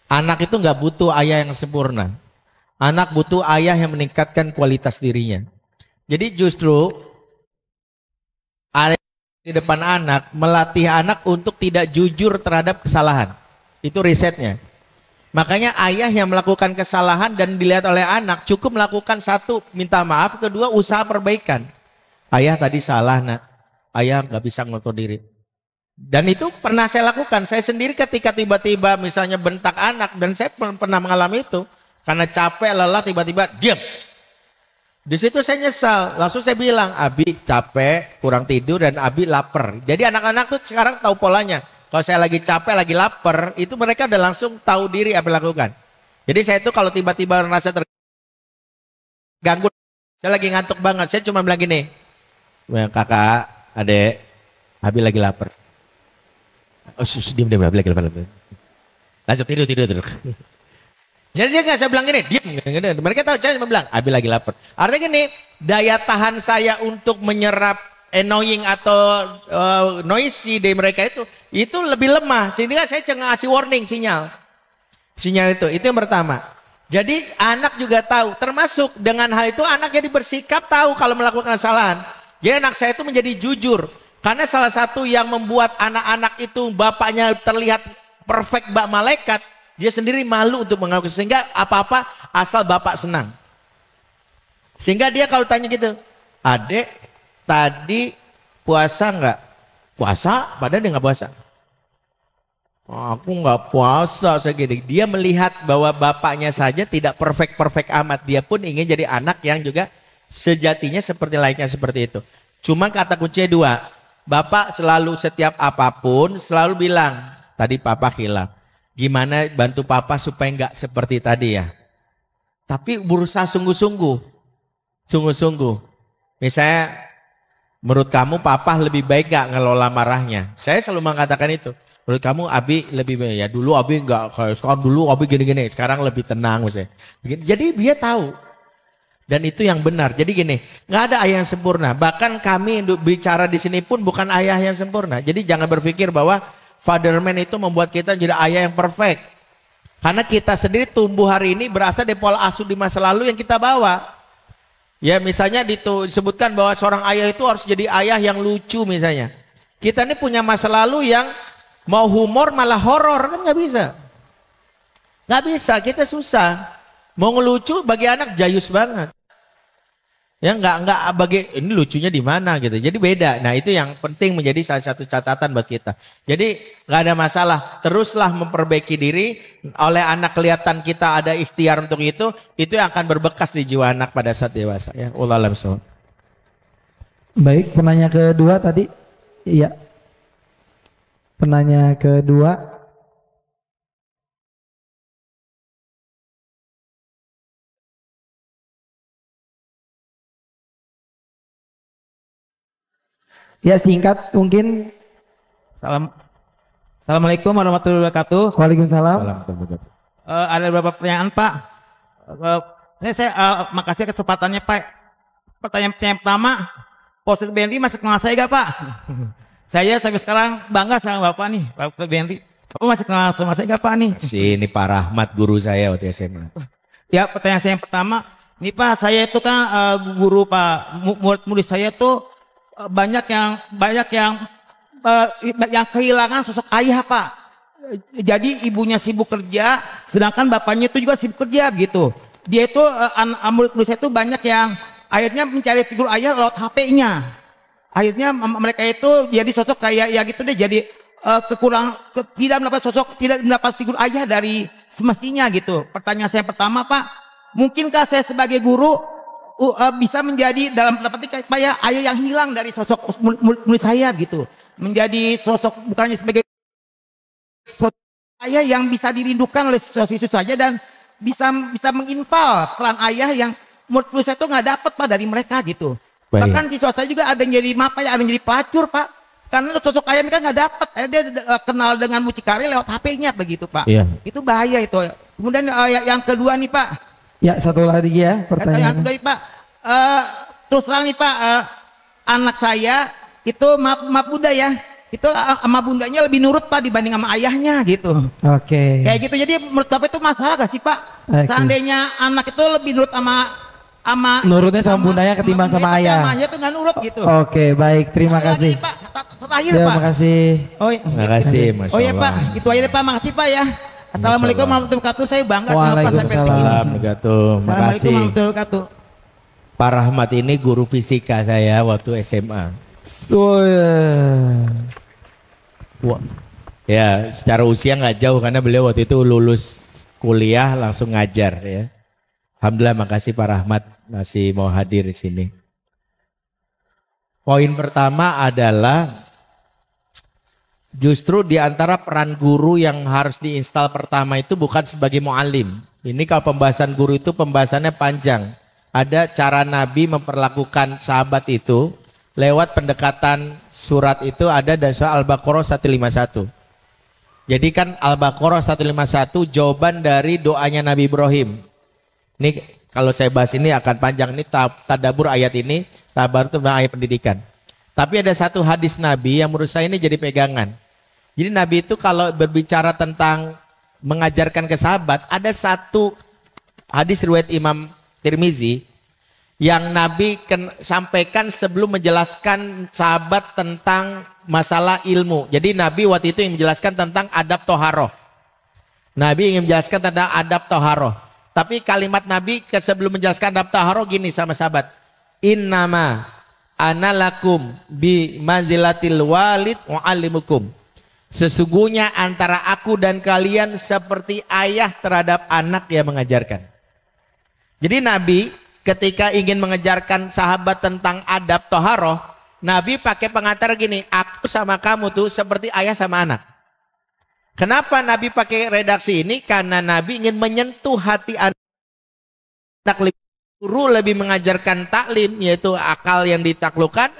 Anak itu nggak butuh ayah yang sempurna. Anak butuh ayah yang meningkatkan kualitas dirinya. Jadi justru ayah di depan anak melatih anak untuk tidak jujur terhadap kesalahan. Itu risetnya. Makanya ayah yang melakukan kesalahan dan dilihat oleh anak cukup melakukan 1, minta maaf, 2, usaha perbaikan. Ayah tadi salah nak, ayah nggak bisa ngatur diri. Dan itu pernah saya lakukan. Saya sendiri ketika tiba-tiba misalnya bentak anak, dan saya pernah mengalami itu karena capek lelah tiba-tiba diam. Di situ saya nyesal, langsung saya bilang, Abi capek, kurang tidur, dan Abi lapar. Jadi anak-anak tuh sekarang tahu polanya. Kalau saya lagi capek, lagi lapar, itu mereka udah langsung tahu diri apa yang lakukan. Jadi saya itu kalau tiba-tiba merasa terganggu, saya lagi ngantuk banget, saya cuma bilang gini, kakak, adek, Abi lagi lapar. Oh, diam, Abi lagi lapar. Langsung tidur. Jadi dia nggak saya bilang gini, diam. Mereka tahu saya cuma bilang, Abi lagi lapar. Artinya gini, daya tahan saya untuk menyerap annoying atau noisy dari mereka itu lebih lemah. Sehingga saya cuma ngasih warning sinyal itu yang pertama. Jadi anak juga tahu, termasuk dengan hal itu anak jadi bersikap tahu kalau melakukan kesalahan. Jadi anak saya itu menjadi jujur. Karena salah satu yang membuat anak-anak itu bapaknya terlihat perfect bak malaikat, dia sendiri malu untuk mengaku, sehingga apa-apa asal bapak senang. Sehingga dia kalau tanya gitu, adek tadi puasa nggak? Puasa, padahal dia nggak puasa. Aku nggak puasa, saya gini. Dia melihat bahwa bapaknya saja tidak perfect amat. Dia pun ingin jadi anak yang juga sejatinya seperti layaknya seperti itu. Cuma kata kuncinya 2. Bapak selalu setiap apapun selalu bilang, tadi papa hilaf. Gimana bantu papa supaya nggak seperti tadi ya. Tapi berusaha sungguh-sungguh. Misalnya, menurut kamu papa lebih baik gak ngelola marahnya? Saya selalu mengatakan itu. Menurut kamu Abi lebih baik ya? Dulu Abi gak kayak sekarang, dulu Abi gini-gini, sekarang lebih tenang misalnya. Jadi dia tahu. Dan itu yang benar. Jadi gini, nggak ada ayah yang sempurna. Bahkan kami bicara di sini pun bukan ayah yang sempurna. Jadi jangan berpikir bahwa fatherman itu membuat kita jadi ayah yang perfect. Karena kita sendiri tumbuh hari ini berasal dari pola asuh di masa lalu yang kita bawa. Ya misalnya disebutkan bahwa seorang ayah itu harus jadi ayah yang lucu misalnya. Kita ini punya masa lalu yang mau humor malah horor, kan nggak bisa. Nggak bisa, kita susah. Mau ngelucu bagi anak jayus banget. Ya nggak bagi ini lucunya di mana gitu. Jadi beda. Nah itu yang penting menjadi salah satu catatan buat kita. Jadi nggak ada masalah. Teruslah memperbaiki diri. Oleh anak kelihatan kita ada ikhtiar untuk itu yang akan berbekas di jiwa anak pada saat dewasa. Ya, wallahu a'lam bishawab. Baik, penanya kedua tadi. Iya. Penanya kedua. Ya, singkat mungkin. Assalamualaikum warahmatullahi wabarakatuh. Waalaikumsalam. Ada beberapa pertanyaan Pak. Makasih kesempatannya Pak. Pertanyaan pertama, Pak Benri masih kenal saya gak Pak? Saya sampai sekarang bangga sama Bapak nih, Pak Benri. Bapak masih kenal sama saya gak Pak nih? Ini Pak Rahmat guru saya waktu SMA. Ya, pertanyaan saya yang pertama, nih Pak, saya itu kan guru Pak, murid-murid saya tuh banyak yang kehilangan sosok ayah Pak. Jadi ibunya sibuk kerja, sedangkan bapaknya itu juga sibuk kerja gitu. Dia itu murid-murid saya itu banyak yang akhirnya mencari figur ayah lewat HP-nya. Akhirnya mereka itu jadi sosok kayak ya gitu deh, jadi tidak mendapat figur ayah dari semestinya gitu. Pertanyaan saya pertama Pak, mungkinkah saya sebagai guru bisa menjadi dalam pendapat kayak ayah yang hilang dari sosok murid saya gitu, menjadi sosok bukannya sebagai sosok ayah yang bisa dirindukan oleh siswa-siswa saja dan bisa menginfal peran ayah yang murid saya itu nggak dapat Pak dari mereka gitu. Baik. Bahkan siswa saya juga ada yang jadi ada yang jadi pelacur Pak, karena sosok ayah mereka nggak dapat, dia kenal dengan mucikari lewat HP-nya begitu Pak. Iya. Itu bahaya itu. Kemudian yang kedua nih Pak. Ya, satu lagi ya pertanyaan. Yang kedua nih Pak, terus terang nih Pak, anak saya itu maaf bunda ya, itu sama bundanya lebih nurut Pak dibanding sama ayahnya gitu. Oke. Kayak gitu, jadi menurut Bapak itu masalah gak sih Pak? Oke. Seandainya anak itu lebih nurut sama Nurutnya sama bundanya ketimbang sama ayah. Ayah itu nggak nurut gitu. Oke, baik, terima kasih. Pak, terakhir Ya, Pak. makasih. Terima kasih, Masya Oh iya Allah. Pak, itu aja deh Pak, makasih Pak ya. Assalamualaikum warahmatullahi wabarakatuh, saya bangga sama Pak sampai Waalaikumsalam. segini. Assalamualaikum. Assalamualaikum Makasih. warahmatullahi wabarakatuh. Pak Rahmat ini guru fisika saya waktu SMA. Wah. Ya, secara usia nggak jauh karena beliau waktu itu lulus kuliah langsung ngajar ya. Alhamdulillah, makasih Pak Rahmat masih mau hadir di sini. Poin pertama adalah justru di antara peran guru yang harus diinstal pertama itu bukan sebagai mu'alim. Ini kalau pembahasan guru itu pembahasannya panjang. Ada cara Nabi memperlakukan sahabat itu lewat pendekatan surat itu ada dari surah Al-Baqarah 151. Jadi kan Al-Baqarah 151 jawaban dari doanya Nabi Ibrahim. Ini kalau saya bahas ini akan panjang, ini tadabbur ayat ini, tabar itu ayat pendidikan. Tapi ada satu hadis Nabi yang menurut saya ini jadi pegangan. Jadi Nabi itu kalau berbicara tentang mengajarkan ke sahabat, ada satu hadis riwayat Imam Tirmizi yang Nabi sampaikan sebelum menjelaskan sahabat tentang masalah ilmu. Jadi Nabi waktu itu yang menjelaskan tentang adab toharoh. Nabi ingin menjelaskan tentang adab toharoh. Tapi kalimat Nabi sebelum menjelaskan adab toharoh gini sama sahabat. Innama analakum bi manzilatil walid wa'alimukum. Sesungguhnya antara aku dan kalian seperti ayah terhadap anak yang mengajarkan. Jadi Nabi ketika ingin mengajarkan sahabat tentang adab toharoh, Nabi pakai pengantar gini, aku sama kamu tuh seperti ayah sama anak. Kenapa Nabi pakai redaksi ini? Karena Nabi ingin menyentuh hati anak, guru lebih mengajarkan taklim, yaitu akal yang ditaklukkan,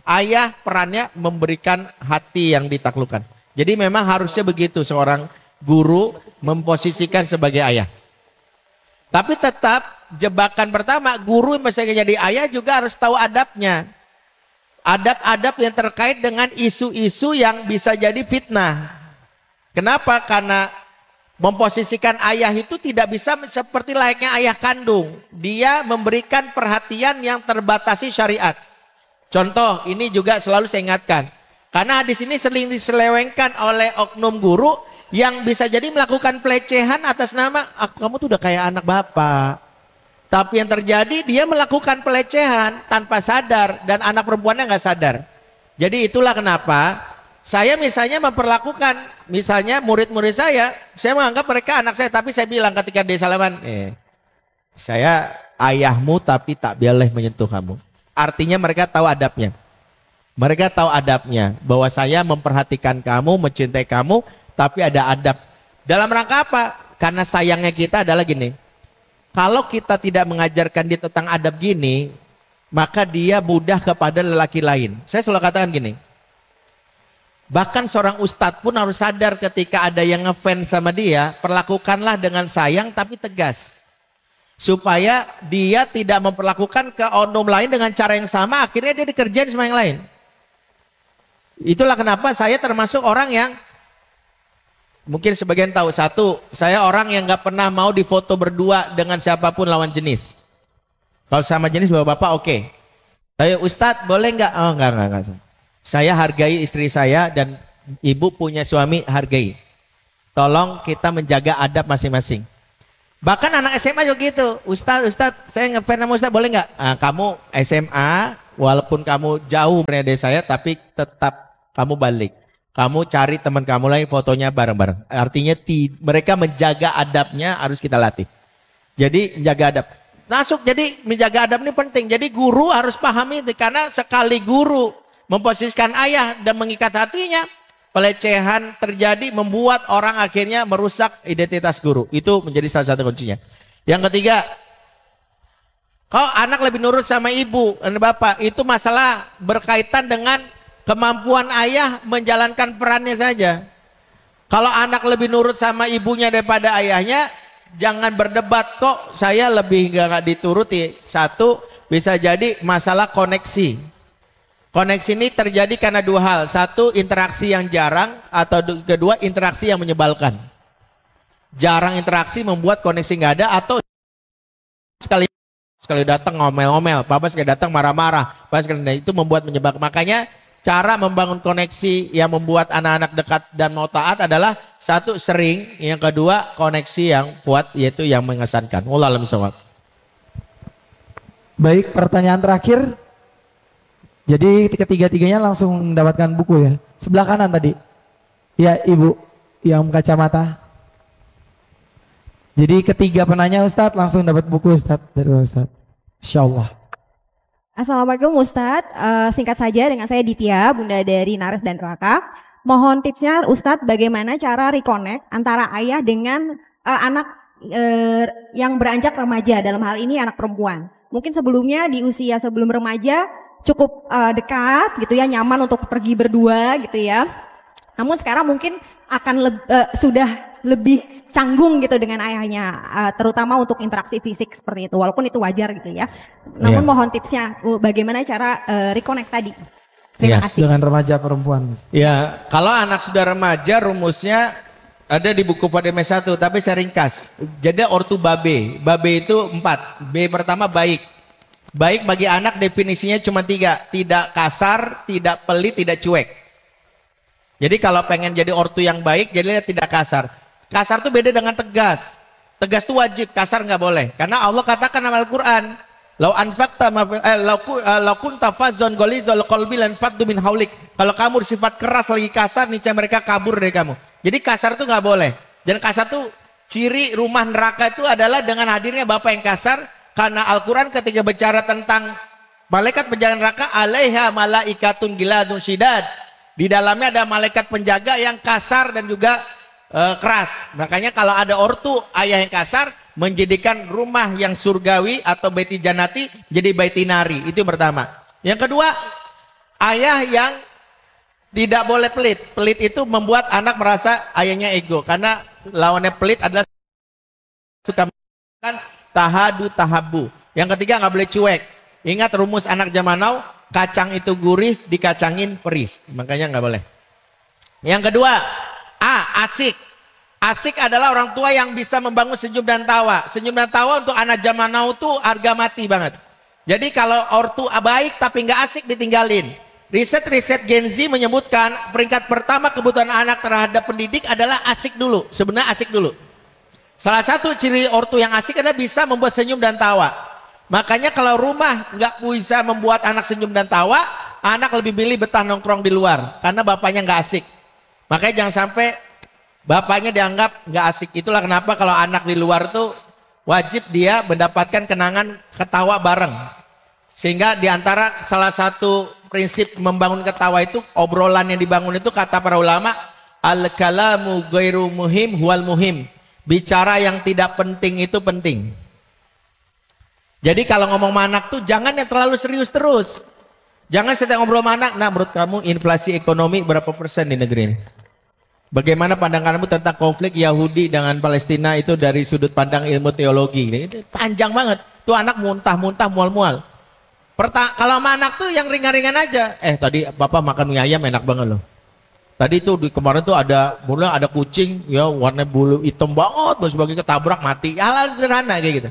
ayah perannya memberikan hati yang ditaklukkan. Jadi memang harusnya begitu seorang guru memposisikan sebagai ayah. Tapi tetap jebakan pertama, guru yang misalnya jadi ayah juga harus tahu adabnya. Adab-adab yang terkait dengan isu-isu yang bisa jadi fitnah. Kenapa? Karena memposisikan ayah itu tidak bisa seperti layaknya ayah kandung. Dia memberikan perhatian yang terbatasi syariat. Contoh, ini juga selalu saya ingatkan. Karena hadis ini sering diselewengkan oleh oknum guru yang bisa jadi melakukan pelecehan atas nama, kamu tuh udah kayak anak bapak. Tapi yang terjadi dia melakukan pelecehan tanpa sadar dan anak perempuannya nggak sadar. Jadi itulah kenapa saya misalnya memperlakukan, misalnya murid-murid saya menganggap mereka anak saya, tapi saya bilang ketika dia salaman, saya ayahmu tapi tak boleh menyentuh kamu. artinya mereka tahu adabnya. Mereka tahu adabnya, bahwa saya memperhatikan kamu, mencintai kamu, tapi ada adab. Dalam rangka apa? Karena sayangnya kita adalah gini, kalau kita tidak mengajarkan dia tentang adab gini, maka dia mudah kepada lelaki lain. Saya selalu katakan gini, bahkan seorang ustadz pun harus sadar ketika ada yang ngefans sama dia, perlakukanlah dengan sayang tapi tegas. Supaya dia tidak memperlakukan ke oknum lain dengan cara yang sama, akhirnya dia dikerjain sama yang lain. Itulah kenapa saya termasuk orang yang, mungkin sebagian tahu, satu, saya orang yang gak pernah mau difoto berdua dengan siapapun lawan jenis. Kalau sama jenis bapak-bapak oke. Saya Ustadz boleh nggak? Oh enggak. Saya hargai istri saya dan ibu punya suami, hargai. Tolong kita menjaga adab masing-masing. Bahkan anak SMA juga gitu. Ustadz saya ngefans sama Ustadz boleh nggak? Kamu SMA, walaupun kamu jauh dari saya, tapi tetap kamu balik. Kamu cari teman kamu lain fotonya bareng-bareng. Artinya mereka menjaga adabnya harus kita latih. Jadi menjaga adab. Masuk, jadi menjaga adab ini penting. Jadi guru harus pahami itu. Karena sekali guru memposisikan ayah dan mengikat hatinya, pelecehan terjadi membuat orang akhirnya merusak identitas guru. Itu menjadi salah satu kuncinya. Yang ketiga, kalau anak lebih nurut sama ibu dan bapak, itu masalah berkaitan dengan kemampuan ayah menjalankan perannya saja. Kalau anak lebih nurut sama ibunya daripada ayahnya, jangan berdebat kok saya lebih nggak dituruti. Satu, bisa jadi masalah koneksi. Koneksi ini terjadi karena dua hal. Satu, interaksi yang jarang, atau kedua, interaksi yang menyebalkan. Jarang interaksi membuat koneksi nggak ada, atau sekali datang ngomel-ngomel, papa sekali datang marah-marah, papa sekali itu membuat menyebalkan. Makanya cara membangun koneksi yang membuat anak-anak dekat dan mau taat adalah satu, sering, yang kedua koneksi yang kuat, yaitu yang mengesankan. Wallahu a'lam bishawab. Baik, pertanyaan terakhir. Jadi ketiga-tiganya langsung mendapatkan buku ya. Sebelah kanan tadi. Ya, Ibu yang kacamata. Jadi ketiga penanya Ustadz langsung dapat buku Ustadz dari Ustadz. Insyaallah. Assalamualaikum Ustadz, singkat saja dengan saya Ditya, Bunda dari Nares dan Raka. Mohon tipsnya Ustadz bagaimana cara reconnect antara ayah dengan anak yang beranjak remaja, dalam hal ini anak perempuan. Mungkin sebelumnya di usia sebelum remaja cukup dekat gitu ya, nyaman untuk pergi berdua gitu ya. Namun sekarang mungkin akan sudah lebih canggung gitu dengan ayahnya, terutama untuk interaksi fisik seperti itu, walaupun itu wajar gitu ya. Namun mohon tipsnya bagaimana cara reconnect tadi. Terima kasih. Dengan remaja perempuan. Ya, kalau anak sudah remaja rumusnya ada di buku Fadil 1, tapi saya ringkas. Jadi ortu babe. Babe itu 4. B pertama baik. Baik bagi anak definisinya cuma 3. Tidak kasar, tidak pelit, tidak cuek. Jadi kalau pengen jadi ortu yang baik, jadinya tidak kasar. Kasar itu beda dengan tegas. Tegas itu wajib, kasar nggak boleh. Karena Allah katakan dalam Al-Quran, "Lau anfaqta lau kunta fazzan ghalizal qalbi lan faddu min haulik." Kalau kamu bersifat keras lagi kasar, niscaya mereka kabur dari kamu. Jadi kasar itu nggak boleh. Dan kasar itu ciri rumah neraka itu adalah dengan hadirnya bapak yang kasar. Karena Al-Quran ketika bicara tentang malaikat penjaga neraka, alaiha malaikatun giladun syidad. Di dalamnya ada malaikat penjaga yang kasar dan juga keras. Makanya kalau ada ortu ayah yang kasar, menjadikan rumah yang surgawi atau baiti janati jadi baiti nari. Itu yang pertama. Yang kedua, ayah yang tidak boleh pelit. Pelit itu membuat anak merasa ayahnya ego. Karena lawannya pelit adalah suka makan tahadu tahabu. Yang ketiga, nggak boleh cuek. Ingat rumus anak zaman now, kacang itu gurih, dikacangin perih. Makanya nggak boleh. Yang kedua, asik. Asik adalah orang tua yang bisa membangun senyum dan tawa. Senyum dan tawa untuk anak zaman now itu harga mati banget. Jadi kalau ortu baik tapi nggak asik, ditinggalin. Riset-riset Gen Z menyebutkan peringkat pertama kebutuhan anak terhadap pendidik adalah asik dulu. Sebenarnya asik dulu. Salah satu ciri ortu yang asik adalah bisa membuat senyum dan tawa. Makanya kalau rumah nggak bisa membuat anak senyum dan tawa, anak lebih milih betah nongkrong di luar karena bapaknya nggak asik. Makanya jangan sampai bapaknya dianggap nggak asik. Itulah kenapa kalau anak di luar tuh wajib dia mendapatkan kenangan ketawa bareng. Sehingga diantara salah satu prinsip membangun ketawa itu, obrolan yang dibangun itu kata para ulama, al-kalamu ghairu muhim huwal muhim. Bicara yang tidak penting itu penting. Jadi kalau ngomong sama anak tuh jangan yang terlalu serius terus. Jangan setiap ngobrol sama anak, nah menurut kamu inflasi ekonomi berapa persen di negeri ini? Bagaimana pandanganmu tentang konflik Yahudi dengan Palestina itu dari sudut pandang ilmu teologi? Itu panjang banget. Tuh anak muntah-muntah, mual-mual. Kalau sama anak tuh yang ringan-ringan aja. Tadi bapak makan mie ayam enak banget loh. Tadi tuh kemarin tuh ada kucing ya warna bulu hitam banget, terus sebagai ketabrak mati. Hal sederhana kayak gitu.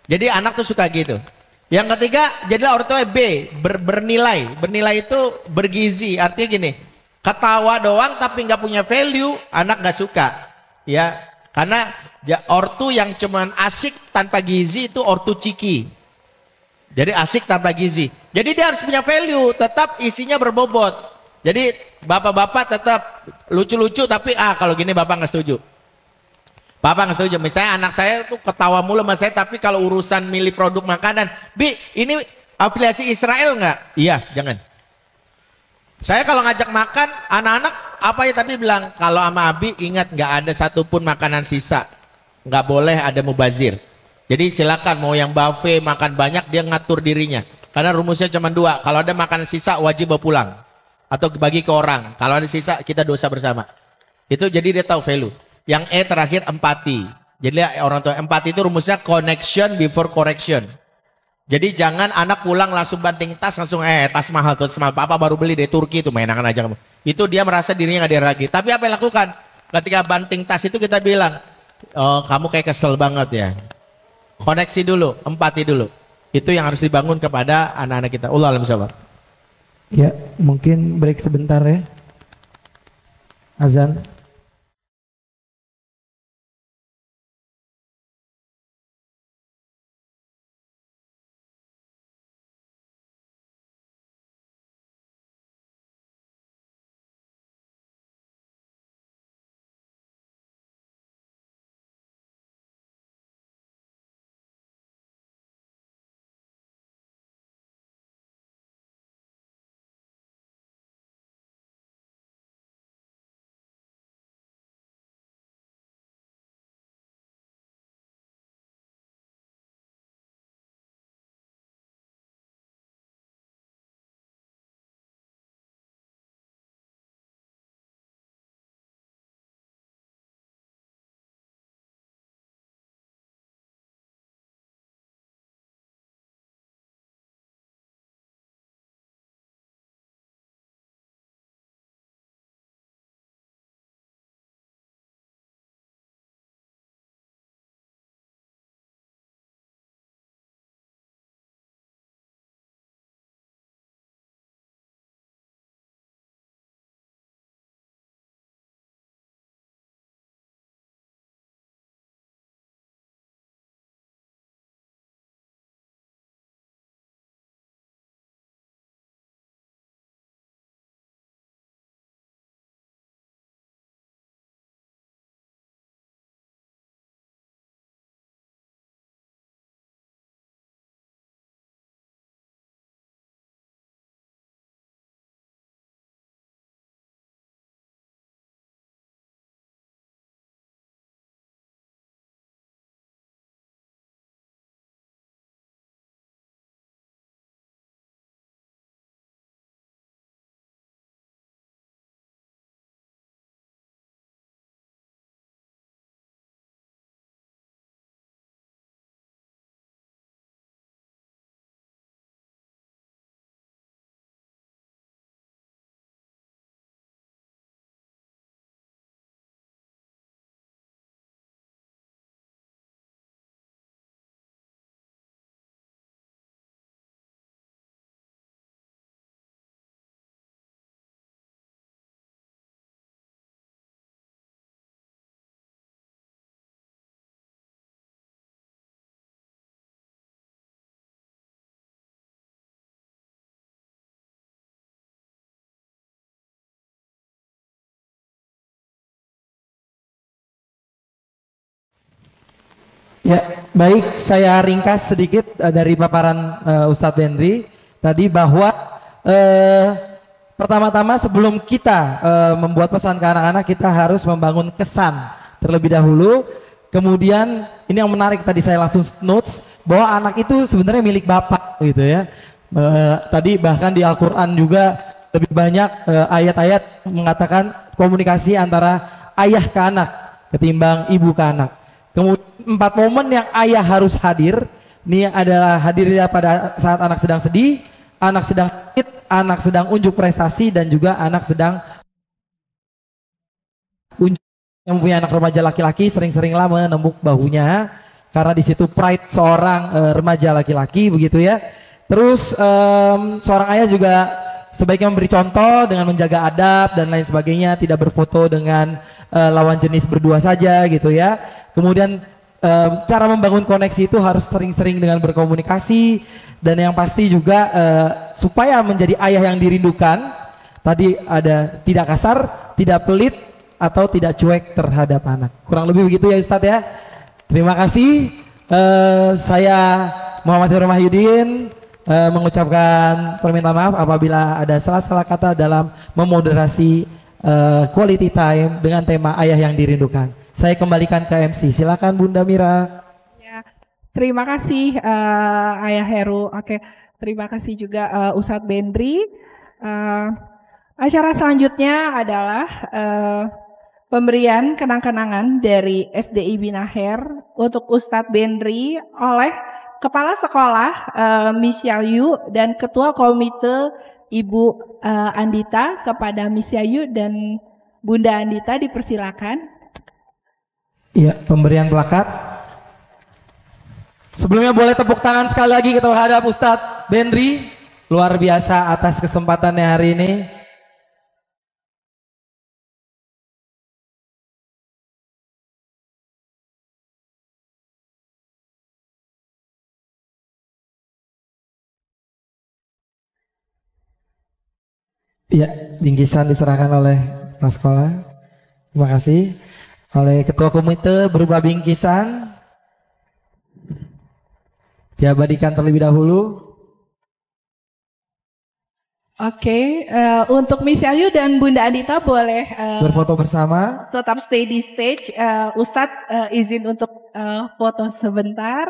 Jadi anak tuh suka gitu. Yang ketiga, jadilah orang tua B, bernilai. Bernilai itu bergizi. Artinya gini, ketawa doang tapi nggak punya value, anak nggak suka. Ya, karena ortu yang cuman asik tanpa gizi itu ortu ciki. Jadi asik tanpa gizi. Jadi dia harus punya value, tetap isinya berbobot. Jadi bapak-bapak tetap lucu-lucu tapi kalau gini bapak nggak setuju. Bapak nggak setuju. Misalnya anak saya tuh ketawa mulu sama saya, tapi kalau urusan milih produk makanan, Bi, ini afiliasi Israel nggak? Iya, jangan. Saya kalau ngajak makan, anak-anak apa ya tapi bilang, kalau sama Abi ingat nggak ada satupun makanan sisa. Nggak boleh ada mubazir. Jadi silakan mau yang buffet makan banyak dia ngatur dirinya. Karena rumusnya cuma 2. Kalau ada makanan sisa wajib bawa pulang atau bagi ke orang. Kalau ada sisa kita dosa bersama. Itu jadi dia tahu value. Yang terakhir empati. Jadi orang tua empati itu rumusnya connection before correction. Jadi jangan anak pulang langsung banting tas langsung tas mahal papa baru beli dari Turki itu mainangan aja kamu. Itu dia merasa dirinya nggak dihargai. Tapi apa yang lakukan? Ketika banting tas itu kita bilang, oh kamu kayak kesel banget ya. Koneksi dulu, empati dulu. Itu yang harus dibangun kepada anak-anak kita. Allah alam sabar. Ya, mungkin break sebentar ya. Azan. Ya, baik, saya ringkas sedikit dari paparan Ustadz Henry tadi bahwa pertama-tama sebelum kita membuat pesan ke anak-anak, kita harus membangun kesan terlebih dahulu. Kemudian ini yang menarik, tadi saya langsung notes bahwa anak itu sebenarnya milik bapak gitu ya. Tadi bahkan di Al-Quran juga lebih banyak ayat-ayat mengatakan komunikasi antara ayah ke anak ketimbang ibu ke anak. Kemudian 4 momen yang ayah harus hadir, ini adalah hadirnya pada saat anak sedang sedih, anak sedang sakit, anak sedang unjuk prestasi, dan juga anak sedang unjuk. Yang mempunyai anak remaja laki-laki sering-seringlah menembuk bahunya, karena di situ pride seorang remaja laki-laki begitu ya. Terus seorang ayah juga sebaiknya memberi contoh dengan menjaga adab dan lain sebagainya, tidak berfoto dengan lawan jenis berdua saja gitu ya. Kemudian cara membangun koneksi itu harus sering-sering dengan berkomunikasi, dan yang pasti juga supaya menjadi ayah yang dirindukan, tadi ada tidak kasar, tidak pelit, atau tidak cuek terhadap anak. Kurang lebih begitu ya Ustadz ya. Terima kasih. Saya Muhammad Hiro Mahyudin mengucapkan permintaan maaf apabila ada salah-salah kata dalam memoderasi quality time dengan tema ayah yang dirindukan. Saya kembalikan ke MC. Silakan Bunda Mira. Ya, terima kasih Ayah Heru. Oke, terima kasih juga Ustadz Bendri. Acara selanjutnya adalah pemberian kenang-kenangan dari SDI Binaher untuk Ustadz Bendri oleh Kepala Sekolah Miss Yayu dan Ketua Komite Ibu Andita. Kepada Miss Yayu dan Bunda Andita dipersilakan. Iya, pemberian plakat. Sebelumnya boleh tepuk tangan sekali lagi kita terhadap Ustadz Bendri, luar biasa atas kesempatannya hari ini. Iya, bingkisan diserahkan oleh Kepala Sekolah. Terima kasih. Oleh Ketua Komite berupa bingkisan diabadikan terlebih dahulu. Oke, untuk Miss Yayu dan Bunda Andita boleh berfoto bersama. tetap stay di stage. Ustadz izin untuk foto sebentar.